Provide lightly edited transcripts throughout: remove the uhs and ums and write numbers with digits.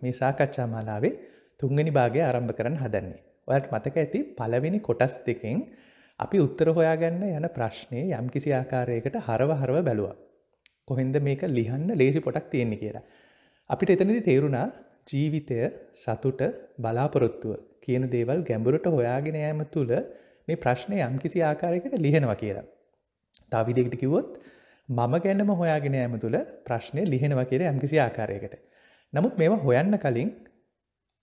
මේ සාකච්ඡා මාලාවේ තුන්වෙනි භාගය ආරම්භ කරන්න හදන්නේ. ඔයාලට මතක ඇති පළවෙනි කොටස් දෙකෙන් අපි උත්තර හොයාගන්න යන ප්‍රශ්නේ යම්කිසි ආකාරයකට හරව බැලුවා. කොහෙන්ද මේක ලියන්න ලේසි පොටක් තියෙන්නේ කියලා. අපිට එතනදී තේරුණා ජීවිතය, සතුට, බලාපොරොත්තුව කියන දේවල් ගැඹුරට හොයාගෙන යාම තුළ මේ ප්‍රශ්නේ යම්කිසි ආකාරයකට ලියනවා කියලා. තව විදිහකට කිව්වොත් මම ගැනම හොයාගෙන යාම තුළ ප්‍රශ්නේ ලියනවා කියලා යම්කිසි ආකාරයකට. නමුත් මේවා හොයන්න කලින්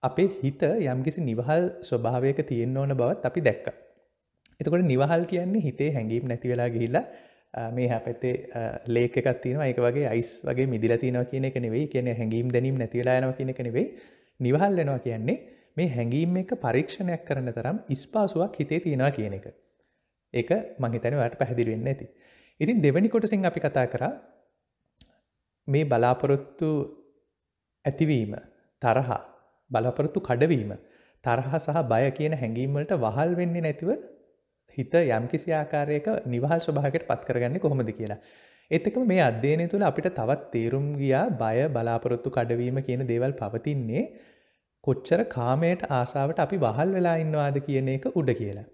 අපේ හිත යම්කිසි නිවහල් ස්වභාවයක තියෙන්න ඕන බවත් අපි දැක්කා. එතකොට නිවහල් කියන්නේ හිතේ හැඟීම් නැති වෙලා ගිහිල්ලා මේ හැපැත්තේ ලේක් එකක් තියෙනවා ඒක වගේ අයිස් වගේ මිදිලා තියෙනවා කියන එක නෙවෙයි. කියන්නේ හැඟීම් දැනීම් නැති වෙලා යනවා කියන එක නෙවෙයි. නිවහල් වෙනවා කියන්නේ මේ හැඟීම් එක පරීක්ෂණයක් කරන තරම් ඉස්පාසුවක් හිතේ තියෙනවා කියන එක. ඒක මම හිතන්නේ ඔයාලට පැහැදිලි වෙන්න ඇති. ඉතින් දෙවෙනි කොටසින් අපි කතා කරා මේ බලාපොරොත්තු ඇතිවීම, තරහ, බලාපොරොත්තු කඩවීම, තරහ සහ බය කියන හැඟීම් වලට වහල් වෙන්නේ නැතිව හිත යම්කිසි ආකාරයක නිවහල් ස්වභාවයකට පත් කරගන්නේ කොහොමද කියලා. ඒත් එක්කම මේ අධ්‍යයනය තුළ අපිට තවත් තේරුම් ගියා බය, බලාපොරොත්තු කඩවීම කියන දේවල් පවතින්නේ කොච්චර කාමයට ආසාවට අපි වහල් වෙලා ඉන්නවාද කියන එක උඩ කියලා.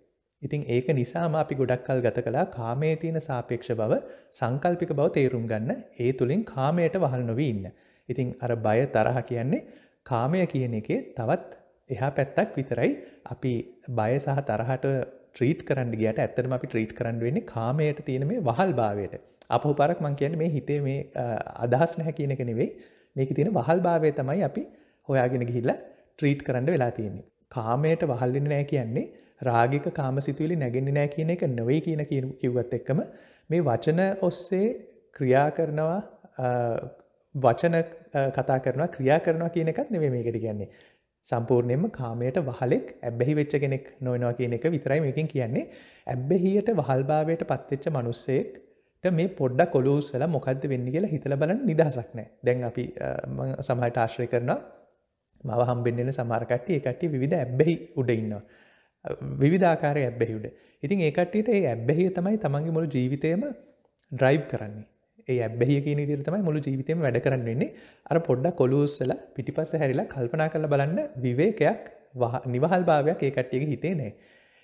ඉතින් ඒක නිසාම අපි ගොඩක් කල් ගත කළා කාමයේ තියෙන සාපේක්ෂ බව, සංකල්පික බව තේරුම් ගන්න, ඒ තුලින් කාමයට වහල් නොවි ඉන්න. ඉතින් අර බය, තරහ කියන්නේ කාමය කියන එකේ තවත් එහා පැත්තක් විතරයි. අපි බය සහ තරහට ට්‍රීට් කරන්න ගියට ඇත්තටම අපි ට්‍රීට් කරන්න වෙන්නේ කාමයට තියෙන මේ වහල් භාවයට. අපහු පාරක් මම කියන්නේ මේ හිතේ මේ අදහස් නැහැ කියන එක නෙවෙයි. මේකේ තියෙන වහල් භාවය තමයි අපි හොයාගෙන ගිහිල්ලා ට්‍රීට් කරන්න වෙලා තියෙන්නේ. කාමයට වහල් වෙන්නේ නැහැ කියන්නේ රාගික කාමසිතුවිලි නැගෙන්නේ නැහැ කියන එක නෙවෙයි කියන කිව්වත් එක්කම මේ වචන ඔස්සේ ක්‍රියා කරනවා වචන කතා කරනවා ක්‍රියා කරනවා කියන එකත් නෙවෙයි මේකට කියන්නේ. සම්පූර්ණයෙන්ම කාමයට වහලෙක් ඇබ්බැහි වෙච්ච කෙනෙක් නොවෙනවා කියන එක විතරයි මේකෙන් කියන්නේ. ඇබ්බැහියට වහල්භාවයට පත් වෙච්ච මිනිස්සෙක්ට මේ පොඩ්ඩක් ඔලුව උස්සලා මොකද්ද වෙන්නේ කියලා හිතලා බලන්න නිදහසක් නැහැ. දැන් අපි මම සමහරට ආශ්‍රය කරනවා මව හම්බෙන්න එන සමහර කට්ටිය ඒ කට්ටිය විවිධ ඇබ්බැහි උඩ ඉන්නවා. විවිධ ආකාරයේ ඇබ්බැහි උඩ. ඉතින් ඒ කට්ටියට ඒ ඇබ්බැහිය තමයි තමන්ගේ මුළු ජීවිතේම ඩ්‍රයිව් කරන්නේ. ඒ ඇබ්බැහිය කියන විදිහට තමයි මුළු ජීවිතේම වැඩ කරන්න වෙන්නේ. අර පොඩ්ඩක් ඔලුව උස්සලා පිටිපස්ස හැරිලා කල්පනා කරලා බලන්න විවේකයක් නිවහල් භාවයක් ඒ කට්ටියගේ හිතේ නැහැ.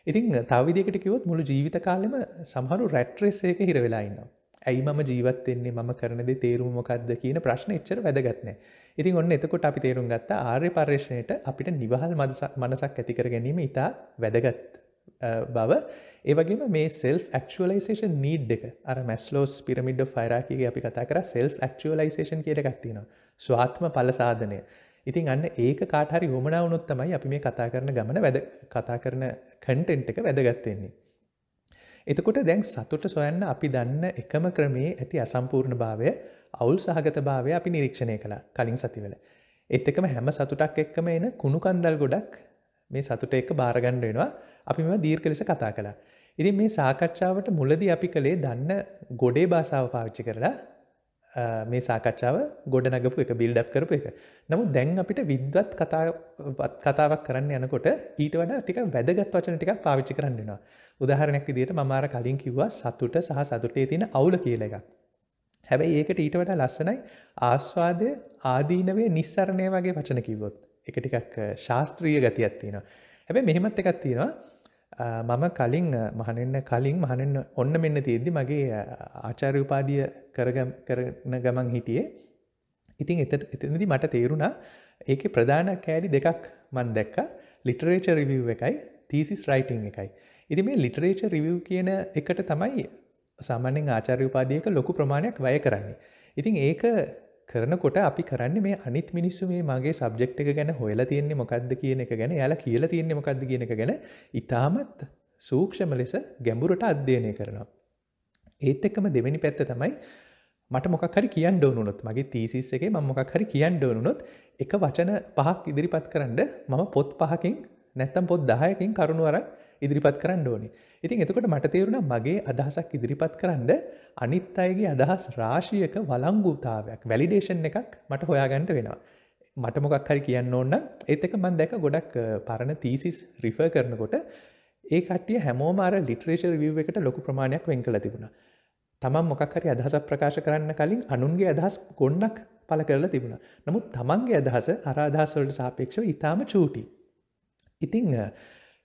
ඉතින් තව විදිහකට කිව්වොත් මුළු ජීවිත කාලෙම සමහරු රැට් රේස් එකක හිර වෙලා ඉන්නවා. ඇයි මම ජීවත් වෙන්නේ, මම කරන දේ තේරුම මොකක්ද කියන ප්‍රශ්නේ එච්චර වැදගත් නැහැ. ඉතින් ඔන්න එතකොට අපි තේරුම් ගත්තා ආර්ය පරිශ්‍රණයට අපිට නිවහල් මනසක් ඇති කර ගැනීම ඉතා වැදගත් බව. ඒ වගේම මේ self actualization need එක අර Maslow's pyramid of hierarchy එකේ අපි කතා කරා self actualization කියන එකක් තියෙනවා. ස්වාත්ම ඵල සාධනය. ඉතින් අන්න ඒක කාට හරි වමනා වුණොත් තමයි අපි මේ කතා කරන ගමන කතා කරන content එක වැදගත් වෙන්නේ. එතකොට දැන් සතුට සොයන්න අපි දන්න එකම ක්‍රමයේ ඇති අසම්පූර්ණභාවය, අවුල් සහගතභාවය අපි නිරීක්ෂණය කළා කලින් සතිවල. ඒත් එක්කම හැම සතුටක් එක්කම එන කුණු කන්දල් ගොඩක් මේ සතුට එක්ක බාර ගන්න වෙනවා. අපි මේවා දීර්ඝ ලෙස කතා කළා. ඉතින් මේ සාකච්ඡාවට මුලදී අපි කළේ දන්න ගොඩේ භාෂාව පාවිච්චි කරලා මේ සාකච්ඡාව ගොඩනගපු එක, බිල්ඩ් අප් කරපු එක. නමුත් දැන් අපිට විද්වත් කතාවක් කරන්න යනකොට ඊට වඩා ටිකක් වැදගත් වචන ටිකක් පාවිච්චි කරන්න වෙනවා. උදාහරණයක් විදිහට මම අර කලින් කිව්වා සතුට සහ සතුටේ තියෙන අවුල කියලා එකක්. හැබැයි ඒකට ඊට වඩා ලස්සනයි ආස්වාදය, ආදීනවේ, නිස්සරණය වගේ වචන කිව්වොත්. ඒක ටිකක් ශාස්ත්‍රීය ගතියක් තියෙනවා. හැබැයි මෙහෙමත් එකක් තියෙනවා. මම මහණෙන්න ඔන්න මෙන්න තියෙද්දි මගේ ආචාර්ය උපාධිය කරන ගමන් හිටියේ. ඉතින් එතනදී මට තේරුණා ඒකේ ප්‍රධාන කෑලි දෙකක් මම දැක්කා. ලිටරේචර් රිවිව් එකයි තීසිස් රයිටින් එකයි. ඉතින් මේ ලිටරේචර් රිවිව් කියන එකට තමයි සාමාන්‍යයෙන් ආචාර්ය උපාධියක ලොකු ප්‍රමාණයක් වැය කරන්නේ. ඉතින් ඒක කරනකොට අපි කරන්නේ මේ අනිත් මිනිස්සු මේ මගේ සබ්ජෙක්ට් එක ගැන හොයලා තියෙන්නේ මොකද්ද කියන එක ගැන, එයාලා කියලා තියෙන්නේ මොකද්ද කියන එක ගැන ඉතාමත් සූක්ෂම ලෙස ගැඹුරට අධ්‍යයනය කරනවා. ඒත් එක්කම දෙවෙනි පැත්ත තමයි මට මොකක් හරි කියන්න ඕන වුණොත්, මගේ තීසිස් එකේ මම මොකක් හරි කියන්න ඕන වුණොත් එක වචන 5ක් ඉදිරිපත් කරන්න මම පොත් 5කින් නැත්තම් පොත් 10කින් කරුණු අරන් ඉදිරිපත් කරන්න ඕනේ. ඉතින් එතකොට මට තේරුණා මගේ අදහසක් ඉදිරිපත් කරන්න අනිත් අයගේ අදහස් රාශියක වළංගුතාවයක්, වැලිඩේෂන් එකක් මට හොයාගන්න වෙනවා. මට මොකක් හරි කියන්න ඕන නම් ඒත් එක මම දැක්ක ගොඩක් පරණ තීසිස් රිෆර් කරනකොට ඒ කට්ටිය හැමෝම අර ලිටරේචර් රිවිව් එකට ලොකු ප්‍රමාණයක් වෙන් කරලා තිබුණා. තමන් මොකක් හරි අදහසක් ප්‍රකාශ කරන්න කලින් අනුන්ගේ අදහස් ගොන්නක් පළ කරලා තිබුණා. නමුත් තමන්ගේ අදහස අර අදහස් වලට සාපේක්ෂව ඊටාම චූටි. ඉතින්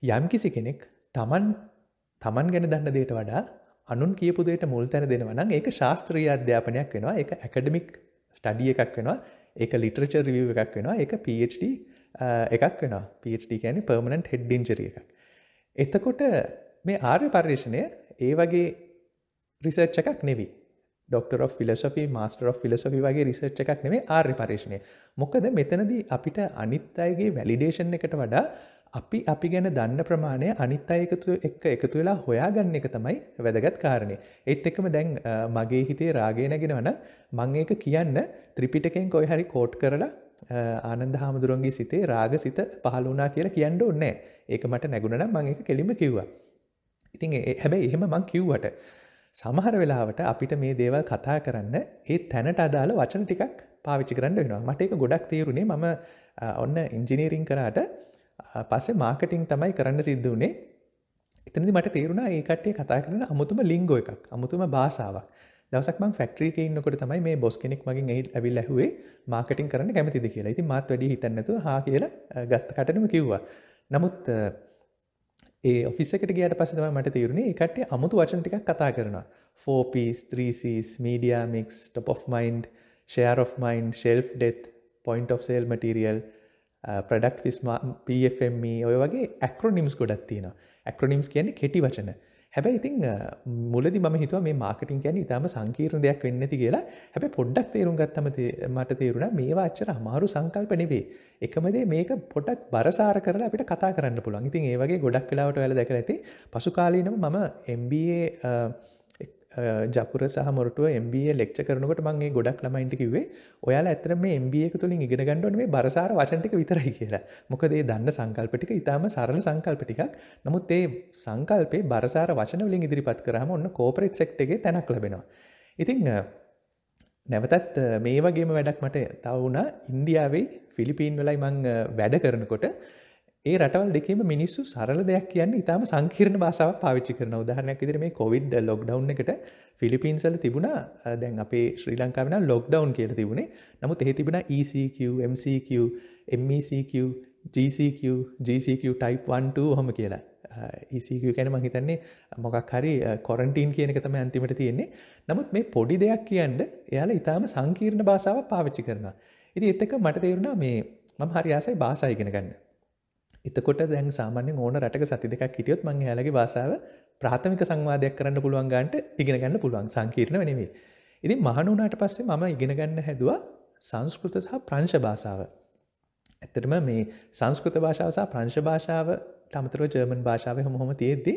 යම්කිසි කෙනෙක් තමන් ගැන දන්න දේට වඩා අනුන් කියපු දේට මුල් තැන දෙනවා නම් ඒක ශාස්ත්‍රීය අධ්‍යාපනයක් වෙනවා. ඒක ඇකඩමික් ස්ටඩි එකක් වෙනවා. ඒක ලිටරේචර් රිවිව් එකක් වෙනවා. ඒක PhD එකක් වෙනවා. PhD කියන්නේ permanent head injury එකක්. එතකොට මේ ආර්ය පරිශ්‍රණය ඒ වගේ රිසර්ච් එකක් නෙවෙයි. Doctor of Philosophy, Master of Philosophy වගේ රිසර්ච් එකක් නෙවෙයි ආර්ය පරිශ්‍රණය. මොකද මෙතනදී අපිට අනිත් අයගේ වැලිඩේෂන් එකට වඩා අපි ගැන දන්න ප්‍රමාණය අනිත් අය එකතු වෙලා හොයාගන්න එක තමයි වැදගත් කාරණේ. ඒත් එක්කම දැන් මගේ හිතේ රාගය නැගෙනවනම් මම ඒක කියන්න ත්‍රිපිටකයෙන් කොයි හරි කෝට් කරලා ආනන්ද හාමුදුරුවන්ගේ සිතේ රාග සිත පහළ වුණා කියලා කියන්න ඕනේ නැහැ. ඒක මට නැගුණා නම් මම ඒක කෙලින්ම කිව්වා. ඉතින් හැබැයි එහෙම මං කිව්වට සමහර වෙලාවට අපිට මේ දේවල් කතා කරන්න ඒ තැනට අදාළ වචන ටිකක් පාවිච්චි කරන්න වෙනවා. මට ඒක ගොඩක් තේරුණේ මම ඔන්න ඉංජිනීරින් කරාට පස්සේ මාකටිං තමයි කරන්න සිද්ධ වුණේ. එතනදී මට තේරුණා ඒ කට්ටිය කතා කරන අමුතුම ලින්ගෝ එකක්, අමුතුම භාෂාවක්. දවසක් මං ෆැක්ටරි එකේ ඉන්නකොට තමයි මේ බොස් කෙනෙක් මගෙන් ඇවිල්ලා ඇහුවේ මාකටිං කරන්න කැමතිද කියලා. ඉතින් මාත් වැඩි හිතන්නේ නැතුව හා කියලා ගත්ත කටටම කිව්වා. නමුත් ඒ ඔෆිස් එකට ගියාට පස්සේ තමයි මට තේරුණේ ඒ කට්ටිය අමුතු වචන ටිකක් කතා කරනවා. 4Ps, 3Cs, media mix, top of mind, share of mind, shelf depth, point of sale material, product PFME ඔය වගේ ඇක්‍රොනිම්ස් ගොඩක් තියෙනවා. ඇක්‍රොනිම්ස් කියන්නේ කෙටි වචන. හැබැයි ඉතින් මුලදී මම හිතුවා මේ මාකටිං කියන්නේ ඊටාම සංකීර්ණ දෙයක් වෙන්නේ නැති කියලා. හැබැයි පොඩ්ඩක් තේරුම් ගත්තම මට තේරුණා මේවා අච්චර අමාරු සංකල්ප නෙවෙයි. එකම දේ මේක පොඩ්ඩක් බරසාර කරලා අපිට කතා කරන්න පුළුවන්. ඉතින් ඒ වගේ ගොඩක් වෙලාවට ඔයාලා දැකලා ඇති. පසු කාලීනව මම MBA ජපුර සහ මොරටුව MBA ලෙක්චර් කරනකොට මම මේ ගොඩක් ළමයින්ට කිව්වේ ඔයාලා ඇත්තටම මේ MBA එක තුලින් ඉගෙන ගන්න ඕනේ මේ බරසාර වචන ටික විතරයි කියලා. මොකද ඒ දන්න සංකල්ප ටික ඊටාම සරල සංකල්ප ටිකක්. නමුත් ඒ සංකල්පේ බරසාර වචන වලින් ඉදිරිපත් කරාම ඔන්න කෝපරේට් සෙක්ටර් එකේ තැනක් ලැබෙනවා. ඉතින් නැවතත් මේ වගේම වැඩක් මට තව වුණා ඉන්දියාවේ ෆිලිපීන් වලයි මම වැඩ කරනකොට ඒ රටවල් දෙකේම මිනිස්සු සරල දෙයක් කියන්නේ ඊටාම සංකීර්ණ භාෂාවක් පාවිච්චි කරනවා. උදාහරණයක් විදිහට මේ කොවිඩ් ලොක්ඩවුන් එකට ෆිලිපීන්ස් වල තිබුණා දැන් අපේ ශ්‍රී ලංකාවේ නම් ලොක්ඩවුන් කියලා තිබුණේ. නමුත් එහෙ තිබුණා ECQ, MCQ, MECQ, GCQ, GCQ type 1 2 ඔහොම කියලා. ECQ කියන්නේ මම හිතන්නේ මොකක් හරි ක්වොරන්ටයින් කියන එක තමයි අන්තිමට තියෙන්නේ. නමුත් මේ පොඩි දෙයක් කියන්න එයාලා ඊටාම සංකීර්ණ භාෂාවක් පාවිච්චි කරනවා. ඉතින් ඒත් එක්ක මට තේරුණා මේ මම හරි ආසයි භාෂා ඉගෙන ගන්න. එතකොට දැන් සාමාන්‍යයෙන් ඕන රටක සති දෙකක් හිටියොත් මම එයාලගේ භාෂාව ප්‍රාථමික සංවාදයක් කරන්න පුළුවන් ගන්නට ඉගෙන ගන්න පුළුවන් සංකීර්ණව නෙවෙයි. ඉතින් මහාන වුණාට පස්සේ මම ඉගෙන ගන්න හැදුවා සංස්කෘත සහ ප්‍රංශ භාෂාව. ඇත්තටම මේ සංස්කෘත භාෂාව සහ ප්‍රංශ භාෂාව තමතරව ජර්මන් භාෂාව හැමෝම තියෙද්දි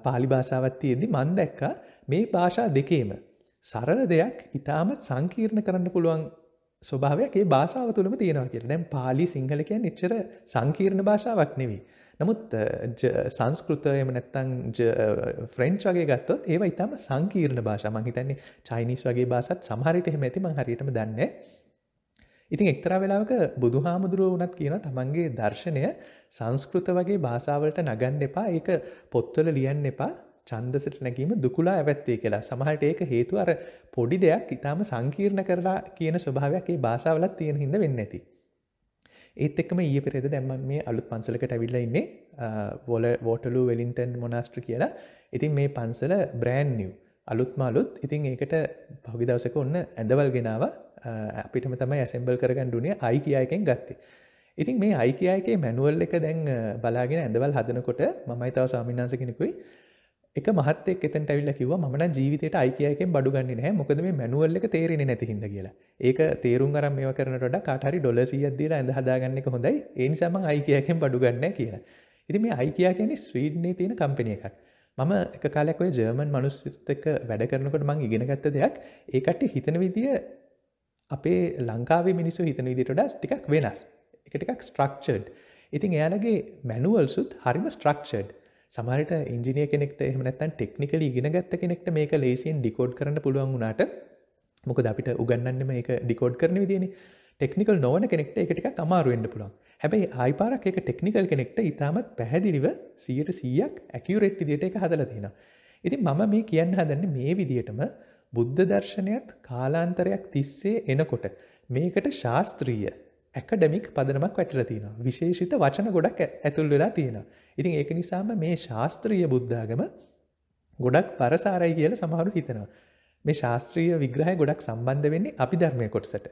පාලි භාෂාවක් තියෙද්දි මම දැක්කා මේ භාෂා දෙකේම සරල දෙයක් ඊටාමත් සංකීර්ණ කරන්න පුළුවන් ස්වභාවයක් ඒ භාෂාව තුළම තියෙනවා කියලා. දැන් පාලි සිංහල කියන්නේ එච්චර සංකීර්ණ භාෂාවක් නෙවෙයි. නමුත් සංස්කෘත එහෙම නැත්නම් ෆ්‍රෙන්ච් වගේ ගත්තොත් ඒවා ඊටම සංකීර්ණ භාෂා. මම හිතන්නේ චයිනීස් වගේ භාෂාත් සමහර විට එහෙම ඇති මම හරියටම දන්නේ නැහැ. ඉතින් එක්තරා වෙලාවක බුදුහාමුදුරුවෝ වුණත් කියනවා තමන්ගේ දර්ශනය සංස්කෘත වගේ භාෂාවලට නගන්න එපා. ඒක පොත්වල ලියන්න එපා. ඡන්දසට නැගීම දුකුලා ඇවැත්වේ කියලා. සමහරට ඒක හේතුව අර පොඩි දෙයක් ඊටාම සංකීර්ණ කරලා කියන ස්වභාවයක් ඒ භාෂාවලත් තියෙන හින්දා වෙන්නේ නැති. ඒත් එක්කම ඊයේ පෙරේද දැන් මම මේ අලුත් පන්සලකට ඇවිල්ලා ඉන්නේ වෝටර්ලූ වෙලින්ටන් මොනාස්ටරි කියලා. ඉතින් මේ පන්සල බ්‍රෑන්ඩ් නිව් අලුත්ම අලුත්. ඉතින් ඒකට පහුගිය දවසක ඔන්න ඇඳවල් ගෙනාවා. අපිටම තමයි ඇසෙම්බල් කරගන්න උනේ IKEA එකෙන් ගත්තේ. ඉතින් මේ IKEA එකේ මැනුවල් එක දැන් බලාගෙන ඇඳවල් හදනකොට මමයි තව ස්වාමීන් වහන්සේ කෙනෙකුයි එක මහත්තයෙක් එතනට ඇවිල්ලා කිව්වා මම නම් ජීවිතේට IKEA එකෙන් බඩු ගන්නේ නැහැ මොකද මේ මැනුවල් එක තේරෙන්නේ නැති හින්දා කියලා. ඒක තේරුම් අරන් මේවා කරනට වඩා කාට හරි ඩොලර් 100ක් දීලා ඇඳ හදාගන්න එක හොඳයි. ඒ නිසා මම IKEA එකෙන් බඩු ගන්න නැහැ කියලා. ඉතින් මේ IKEA කියන්නේ ස්වීඩනේ තියෙන කම්පැනි එකක්. මම එක කාලයක් ඔය ජර්මන් මිනිස්සුත් එක්ක වැඩ කරනකොට මම ඉගෙන ගත්ත දෙයක් ඒ කට්ටිය හිතන විදිය අපේ ලංකාවේ මිනිස්සු හිතන විදියට වඩා ටිකක් වෙනස්. ඒක ටිකක් ස්ට්‍රක්චර්ඩ්. ඉතින් එයාලගේ මැනුවල්සුත් හරිම ස්ට්‍රක්චර්ඩ්. සමහරට ඉංජිනියර් කෙනෙක්ට එහෙම නැත්නම් ටෙක්නිකලි ඉගෙන ගත්ත කෙනෙක්ට මේක ලේසියෙන් ඩිකෝඩ් කරන්න පුළුවන් වුණාට මොකද අපිට උගන්වන්නේ මේක ඩිකෝඩ් කරන විදියනේ. ටෙක්නිකල් නොවන කෙනෙක්ට ඒක ටිකක් අමාරු වෙන්න පුළුවන්. හැබැයි ආයි පාරක් ඒක ටෙක්නිකල් කෙනෙක්ට ඉතාමත් පැහැදිලිව 100%ක් ඇකියුරේට් විදියට ඒක හදලා තියෙනවා. ඉතින් මම මේ කියන්න හදන්නේ මේ විදිහටම බුද්ධ දර්ශනයත් කාලාන්තරයක් තිස්සේ එනකොට මේකට ශාස්ත්‍රීය ඇකඩමික් පදනමක් වැටලා තියෙනවා. විශේෂිත වචන ගොඩක් ඇතුල් වෙලා තියෙනවා. ඉතින් ඒක නිසාම මේ ශාස්ත්‍රීය බුද්ධාගම ගොඩක් පරසාරයි කියලා සමහරු හිතනවා. මේ ශාස්ත්‍රීය විග්‍රහය ගොඩක් සම්බන්ධ වෙන්නේ අභිධර්මයේ කොටසට.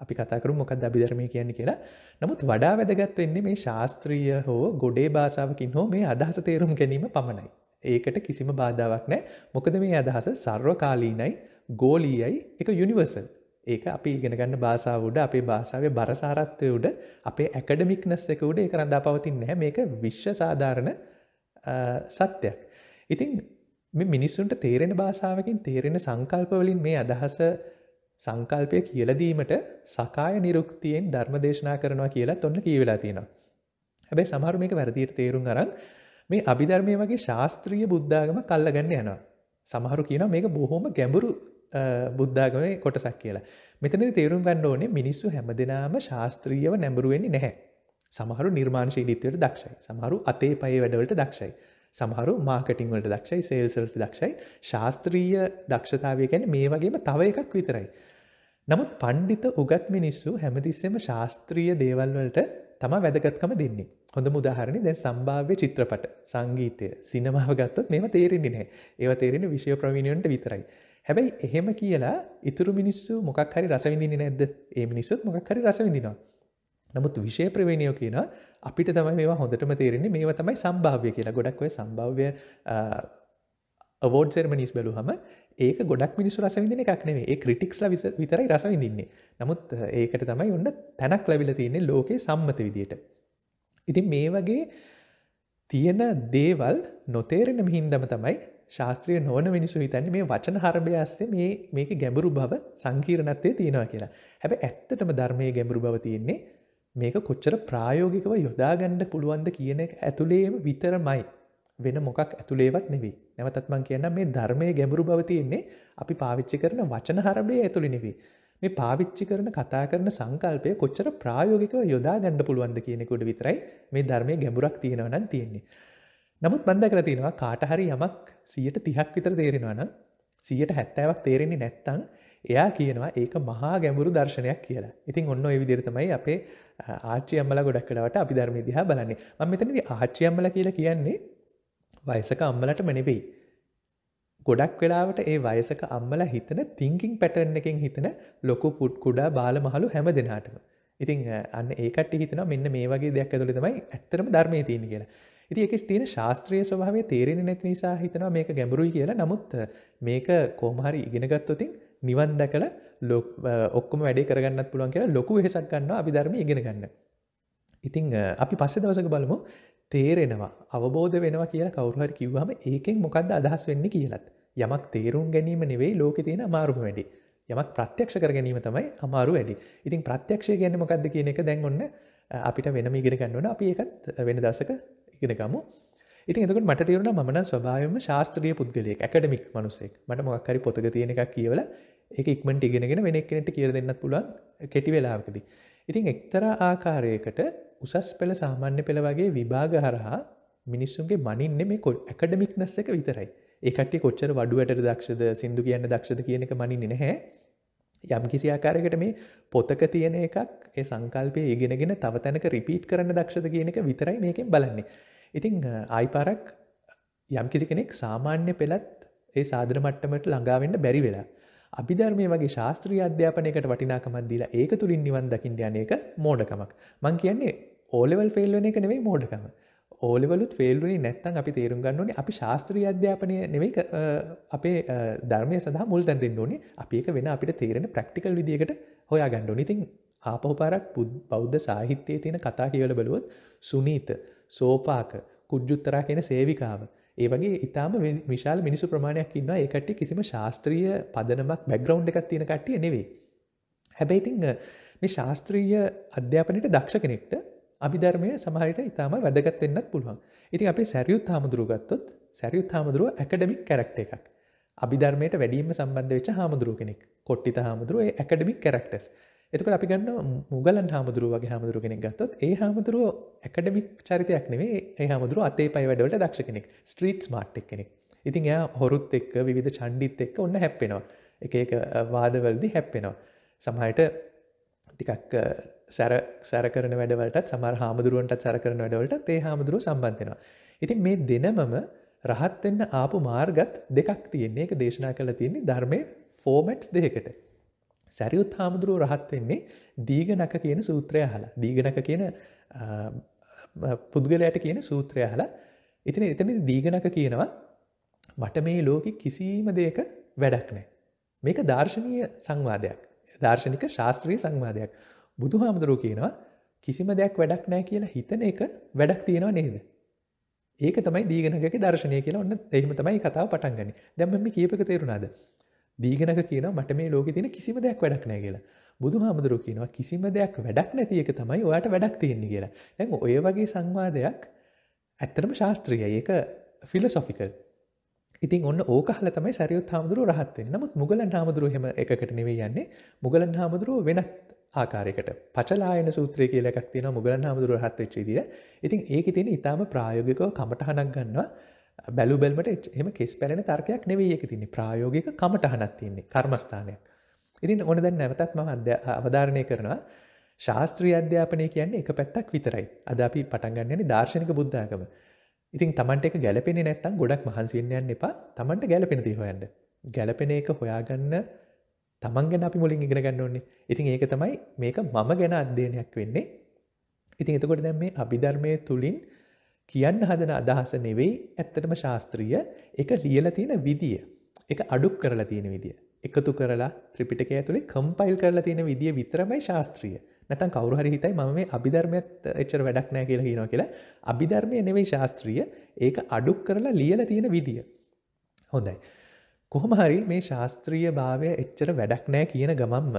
අපි කතා කරමු මොකක්ද අභිධර්මය කියන්නේ කියලා. නමුත් වඩා වැදගත් වෙන්නේ මේ ශාස්ත්‍රීය හෝ ගොඩේ භාෂාවකින් හෝ මේ අදහස තේරුම් ගැනීම පමණයි. ඒකට කිසිම බාධාවක් නැහැ. මොකද මේ අදහස සර්වකාලීනයි, ගෝලීයයි, ඒක යුනිවර්සල්. ඒක අපි ඉගෙන ගන්න භාෂාව උඩ, අපේ භාෂාවේ බරසාරත්වය උඩ, අපේ ඇකඩමික්නස් එක උඩ ඒක රඳා පවතින්නේ නැහැ. මේක විශ්ව සාධාරණ සත්‍යයක්. ඉතින් මේ මිනිස්සුන්ට තේරෙන භාෂාවකින් තේරෙන සංකල්ප වලින් මේ අදහස සංකල්පය කියලා දීමට සකාය නිරුක්තියෙන් ධර්ම දේශනා කරනවා කියලාත් ඔන්න කියවිලා තියෙනවා. හැබැයි සමහරු මේක වැරදියට තේරුම් අරන් මේ අභිධර්මයේ වගේ ශාස්ත්‍රීය බුද්ධාගමක් අල්ලගන්න යනවා. සමහරු කියනවා මේක බොහොම ගැඹුරු බුද්ධාගමේ කොටසක් කියලා. මෙතනදී තේරුම් ගන්න ඕනේ මිනිස්සු හැමදෙනාම ශාස්ත්‍රීයව නැඹුරු වෙන්නේ නැහැ. සමහරු නිර්මාණශීලීත්වයට දක්ෂයි. සමහරු අතේ පයේ වැඩවලට දක්ෂයි. සමහරු මාකටිං වලට දක්ෂයි, සේල්ස් වලට දක්ෂයි. ශාස්ත්‍රීය දක්ෂතාවය කියන්නේ මේ වගේම තව එකක් විතරයි. නමුත් පඬිත උගත් මිනිස්සු හැමතිස්සෙම ශාස්ත්‍රීය දේවල් වලට තමයි වැදගත්කම දෙන්නේ. හොඳම උදාහරණේ දැන් සම්භාව්‍ය චිත්‍රපට, සංගීතය, සිනමාව ගත්තොත් මේවා තේරෙන්නේ නැහැ. ඒවා තේරෙන්නේ විෂය ප්‍රවීණයන්ට විතරයි. හැබැයි එහෙම කියලා ඉතුරු මිනිස්සු මොකක් හරි රස විඳින්නේ නැද්ද? ඒ මිනිස්සුත් මොකක් හරි රස විඳිනවා. නමුත් විෂය ප්‍රවීණයෝ කියනවා අපිට තමයි මේවා හොඳටම තේරෙන්නේ, මේවා තමයි සම්භාව්‍ය කියලා. ගොඩක් ඔය සම්භාව්‍ය අවෝඩ් සෙරමනීස් බැලුවම ඒක ගොඩක් මිනිස්සු රස විඳින එකක් නෙවෙයි. ඒ ක්‍රිටික්ස්ලා විතරයි රස විඳින්නේ. නමුත් ඒකට තමයි ඔන්න තැනක් ලැබිලා තියෙන්නේ ලෝකේ සම්මත විදියට. ඉතින් මේ වගේ තියෙන දේවල් නොතේරෙන මිහින්දම තමයි ශාස්ත්‍රීය නොවන මිනිස්සු හිතන්නේ මේ වචන හරබය ඇස්සේ මේකේ ගැඹුරු බව, සංකීර්ණත්වය තියෙනවා කියලා. හැබැයි ඇත්තටම ධර්මයේ ගැඹුරු බව තියෙන්නේ මේක කොච්චර ප්‍රායෝගිකව යොදා ගන්න පුළුවන්ද කියන එක ඇතුළේම විතරමයි. වෙන මොකක් ඇතුළේවත් නෙවෙයි. නැවතත් මම කියන්නම් මේ ධර්මයේ ගැඹුරු බව තියෙන්නේ අපි පාවිච්චි කරන වචන හරබය ඇතුළේ නෙවෙයි. මේ පාවිච්චි කරන කතා කරන සංකල්පය කොච්චර ප්‍රායෝගිකව යොදා ගන්න පුළුවන්ද කියන එක උඩ විතරයි මේ ධර්මයේ ගැඹුරක් තියෙනවා නම් තියෙන්නේ. නමුත් මම දැකලා තියෙනවා කාට හරි යමක් 130ක් විතර තේරෙනවා නම් 170ක් තේරෙන්නේ නැත්නම් එයා කියනවා ඒක මහා ගැඹුරු දර්ශනයක් කියලා. ඉතින් ඔන්න ඔය විදිහට තමයි අපේ ආච්චි අම්මලා ගොඩක් වෙලාවට අභිධර්මයේ දිහා බලන්නේ. මම මෙතනදී ආච්චි අම්මලා කියලා කියන්නේ වයසක අම්මලටම නෙවෙයි. ගොඩක් වෙලාවට ඒ වයසක අම්මලා හිතන thinking pattern එකෙන් හිතන ලොකු කුඩා බාල මහලු හැම දෙනාටම. ඉතින් අන්න ඒ කට්ටිය හිතනවා මෙන්න මේ වගේ දෙයක් ඇතුළේ තමයි ඇත්තටම ධර්මයේ තියෙන්නේ කියලා. ඉතින් ඒකේ තියෙන ශාස්ත්‍රීය ස්වභාවය තේරෙන්නේ නැති නිසා හිතනවා මේක ගැඹුරුයි කියලා. නමුත් මේක කොහොම හරි ඉගෙන ගත්තොත් නිවන් දැකලා ඔක්කොම වැඩේ කරගන්නත් පුළුවන් කියලා ලොකු වෙහසක් ගන්නවා අභිධර්මයේ ඉගෙන ගන්න. ඉතින් අපි පස්සේ දවසක බලමු තේරෙනවා අවබෝධ වෙනවා කියලා කවුරු හරි කිව්වම ඒකෙන් මොකද්ද අදහස් වෙන්නේ කියලාත්. යමක් තේරුම් ගැනීම නෙවෙයි ලෝකේ තියෙන අමාරුම වැඩි. යමක් ප්‍රත්‍යක්ෂ කර ගැනීම තමයි අමාරු වැඩි. ඉතින් ප්‍රත්‍යක්ෂය කියන්නේ මොකද්ද කියන එක දැන් ඔන්න අපිට වෙනම ඉගෙන ගන්න ඕන. අපි ඒකත් වෙන දවසක ඉගෙන ගමු. ඉතින් එතකොට මට තේරුණා මම නම් ස්වභාවයෙන්ම ශාස්ත්‍රීය පුද්ගලයෙක්, ඇකඩමික් මිනිසෙක්. මට මොකක් හරි පොතක තියෙන එකක් කියවලා ඒක ඉක්මනට ඉගෙනගෙන වෙන එක්කෙනෙක්ට කියලා දෙන්නත් පුළුවන් කෙටි වෙලාවකදී. ඉතින් එක්තරා ආකාරයකට උසස් පෙළ සාමාන්‍ය පෙළ වගේ විභාග හරහා මිනිස්සුන්ගේ මනින්නේ මේ ඇකඩමික්නස් එක විතරයි. ඒ කට්ටිය කොච්චර වඩුවටද දක්ෂද, සින්දු කියන්න දක්ෂද කියන එක මනින්නේ නැහැ. යම් කිසි ආකාරයකට මේ පොතක තියෙන එකක් ඒ සංකල්පයේ ඉගෙනගෙන තව තැනක රිපීට් කරන්න දක්ෂද කියන එක විතරයි මේකෙන් බලන්නේ. ඉතින් ආයි පාරක් යම් කිසි කෙනෙක් සාමාන්‍ය පෙළත් ඒ සාධන මට්ටමට ළඟා වෙන්න බැරි වෙලා අභිධර්මයේ වගේ ශාස්ත්‍රීය අධ්‍යාපනයකට වටිනාකමක් දීලා ඒක තුලින් නිවන් දකින්න යන එක මෝඩකමක්. මම කියන්නේ O level fail වෙන එක නෙවෙයි මෝඩකම. O level උත් fail වෙන්නේ නැත්නම් අපි තේරුම් ගන්න ඕනේ අපි ශාස්ත්‍රීය අධ්‍යාපනය නෙවෙයි අපේ ධර්මයේ සඳහා මුල් තැන දෙන්න ඕනේ. අපි ඒක වෙන අපිට තේරෙන ප්‍රැක්ටිකල් විදියකට හොයා ගන්න ඕනේ. ඉතින් ආපහු පාරක් බෞද්ධ සාහිත්‍යයේ තියෙන කතා කියවලා බලුවොත් සුනීත, සෝපාක, කුජුත්තරා කියන සේවිකාව ඒ වගේ ඊටාම විශාල මිනිසු ප්‍රමාණයක් ඉන්නවා. ඒ කට්ටිය කිසිම ශාස්ත්‍රීය පදනමක් බෑග්ග්‍රවුන්ඩ් එකක් තියෙන කට්ටිය නෙවෙයි. හැබැයි ඉතින් මේ ශාස්ත්‍රීය අධ්‍යාපනයට දක්ෂ කෙනෙක්ට අභිධර්මය සමහර විට ඊටාම වැදගත් වෙන්නත් පුළුවන්. ඉතින් අපේ සැරියුත් හාමුදුරුවෝ ගත්තොත් සැරියුත් හාමුදුරුවෝ ඇකඩමික් කැරක්ටර් එකක්. අභිධර්මයට වැඩියෙන්ම සම්බන්ධ වෙච්ච හාමුදුරුවෝ කෙනෙක්. කොට්ටිත හාමුදුරුවෝ ඒ ඇකඩමික් කැරක්ටර්ස්. එතකොට අපි ගන්නවා මුගලන් හාමුදුරුවෝ වගේ හාමුදුරුවෝ කෙනෙක් ගත්තොත් ඒ හාමුදුරුවෝ ඇකඩමික් චරිතයක් නෙවෙයි. ඒ හාමුදුරුවෝ අතේ පය වැඩවලට දක්ෂ කෙනෙක්. ස්ට්‍රීට් ස්මාර්ට් කෙනෙක්. ඉතින් එයා හොරුත් එක්ක විවිධ චණ්ඩිත් එක්ක ඔන්න හැප්පෙනවා. එක එක වාදවලදී හැප්පෙනවා. සමහරට ටිකක් සැර කරන වැඩවලටත් සමහර හාමුදුරුවන්ටත් සැර කරන වැඩවලටත් ඒ හාමුදුරුවෝ සම්බන්ධ වෙනවා. ඉතින් මේ දෙනමම රහත් වෙන්න ආපු මාර්ගත් දෙකක් තියෙන්නේ. ඒක දේශනා කරලා තියෙන්නේ ධර්මයේ ෆෝමැට්ස් දෙකකට. සරියුත් හාමුදුරුවෝ රහත් වෙන්නේ දීඝනක කියන සූත්‍රය අහලා. දීඝනක කියන පුද්ගලයාට කියන සූත්‍රය අහලා. ඉතින් එතනදී දීඝනක කියනවා මට මේ ලෝකෙ කිසිම දෙයක වැඩක් නැහැ. මේක දාර්ශනීය සංවාදයක්. දාර්ශනික ශාස්ත්‍රීය සංවාදයක්. බුදුහාමුදුරුවෝ කියනවා කිසිම දෙයක් වැඩක් නැහැ කියලා හිතන එක වැඩක් තියනව නේද? ඒක තමයි දීඝනකගේ දර්ශනය කියලා. ඔන්න එහෙම තමයි කතාව පටන් ගන්නේ. දැන් මම කියපේක තේරුණාද? දීඝනක කියනවා මට මේ ලෝකේ තියෙන කිසිම දෙයක් වැඩක් නැහැ කියලා. බුදුහාමුදුරුවෝ කියනවා කිසිම දෙයක් වැඩක් නැති එක තමයි ඔයාට වැඩක් තියෙන්නේ කියලා. දැන් ඔය වගේ සංවාදයක් ඇත්තටම ශාස්ත්‍රීයයි. ඒක ෆිලොසොෆිකල්. ඉතින් ඔන්න ඕක අහලා තමයි සරියුත් හාමුදුරුවෝ රහත් වෙන්නේ. නමුත් මුගලන් හාමුදුරුවෝ එහෙම එකකට නෙවෙයි යන්නේ. මුගලන් හාමුදුරුවෝ වෙනත් ආකාරයකට පචලායන සූත්‍රය කියලා එකක් තියෙනවා මුගලන් හාමුදුරුවෝ රහත් වෙච්ච විදිය. ඉතින් ඒකේ තියෙන ඊටාම ප්‍රායෝගිකව කමටහනක් ගන්නවා. බැලු බැලමට එහෙම කෙස් පැලෙන තර්කයක් නෙවෙයි ඒකේ තියෙන්නේ. ප්‍රායෝගික කමටහනක් තියෙන්නේ. කර්මස්ථානයක්. ඉතින් ඔන්න දැන් නැවතත් මම අවධාරණය කරනවා ශාස්ත්‍රීය අධ්‍යාපනය කියන්නේ එක පැත්තක් විතරයි. අද අපි පටන් ගන්න යන්නේ දාර්ශනික බුද්ධ ආගම. ඉතින් Tamanට ඒක ගැළපෙන්නේ නැත්නම් ගොඩක් මහන්සි වෙන්න යන්න එපා. Tamanට ගැළපෙන දේ හොයන්න. ගැළපෙන එක හොයාගන්න තමන් ගැන අපි මුලින් ඉගෙන ගන්න ඕනේ. ඉතින් ඒක තමයි මේක මම ගැන අධ්‍යයනයක් වෙන්නේ. ඉතින් එතකොට දැන් මේ අභිධර්මයේ තුලින් කියන්න හදන අදහස නෙවෙයි ඇත්තටම ශාස්ත්‍රීය. ඒක ලියලා තියෙන විදිය. ඒක අඩුක් කරලා තියෙන විදිය. එකතු කරලා ත්‍රිපිටකය ඇතුලේ කම්පයිල් කරලා තියෙන විදිය විතරමයි ශාස්ත්‍රීය. නැත්නම් කවුරු හරි හිතයි මම මේ අභිධර්මයත් එච්චර වැඩක් නැහැ කියලා කියනවා කියලා. අභිධර්මය නෙවෙයි ශාස්ත්‍රීය. ඒක අඩුක් කරලා ලියලා තියෙන විදිය. හොඳයි. කොහොම හරි මේ ශාස්ත්‍රීය භාවය එච්චර වැඩක් නැහැ කියන ගමන්ම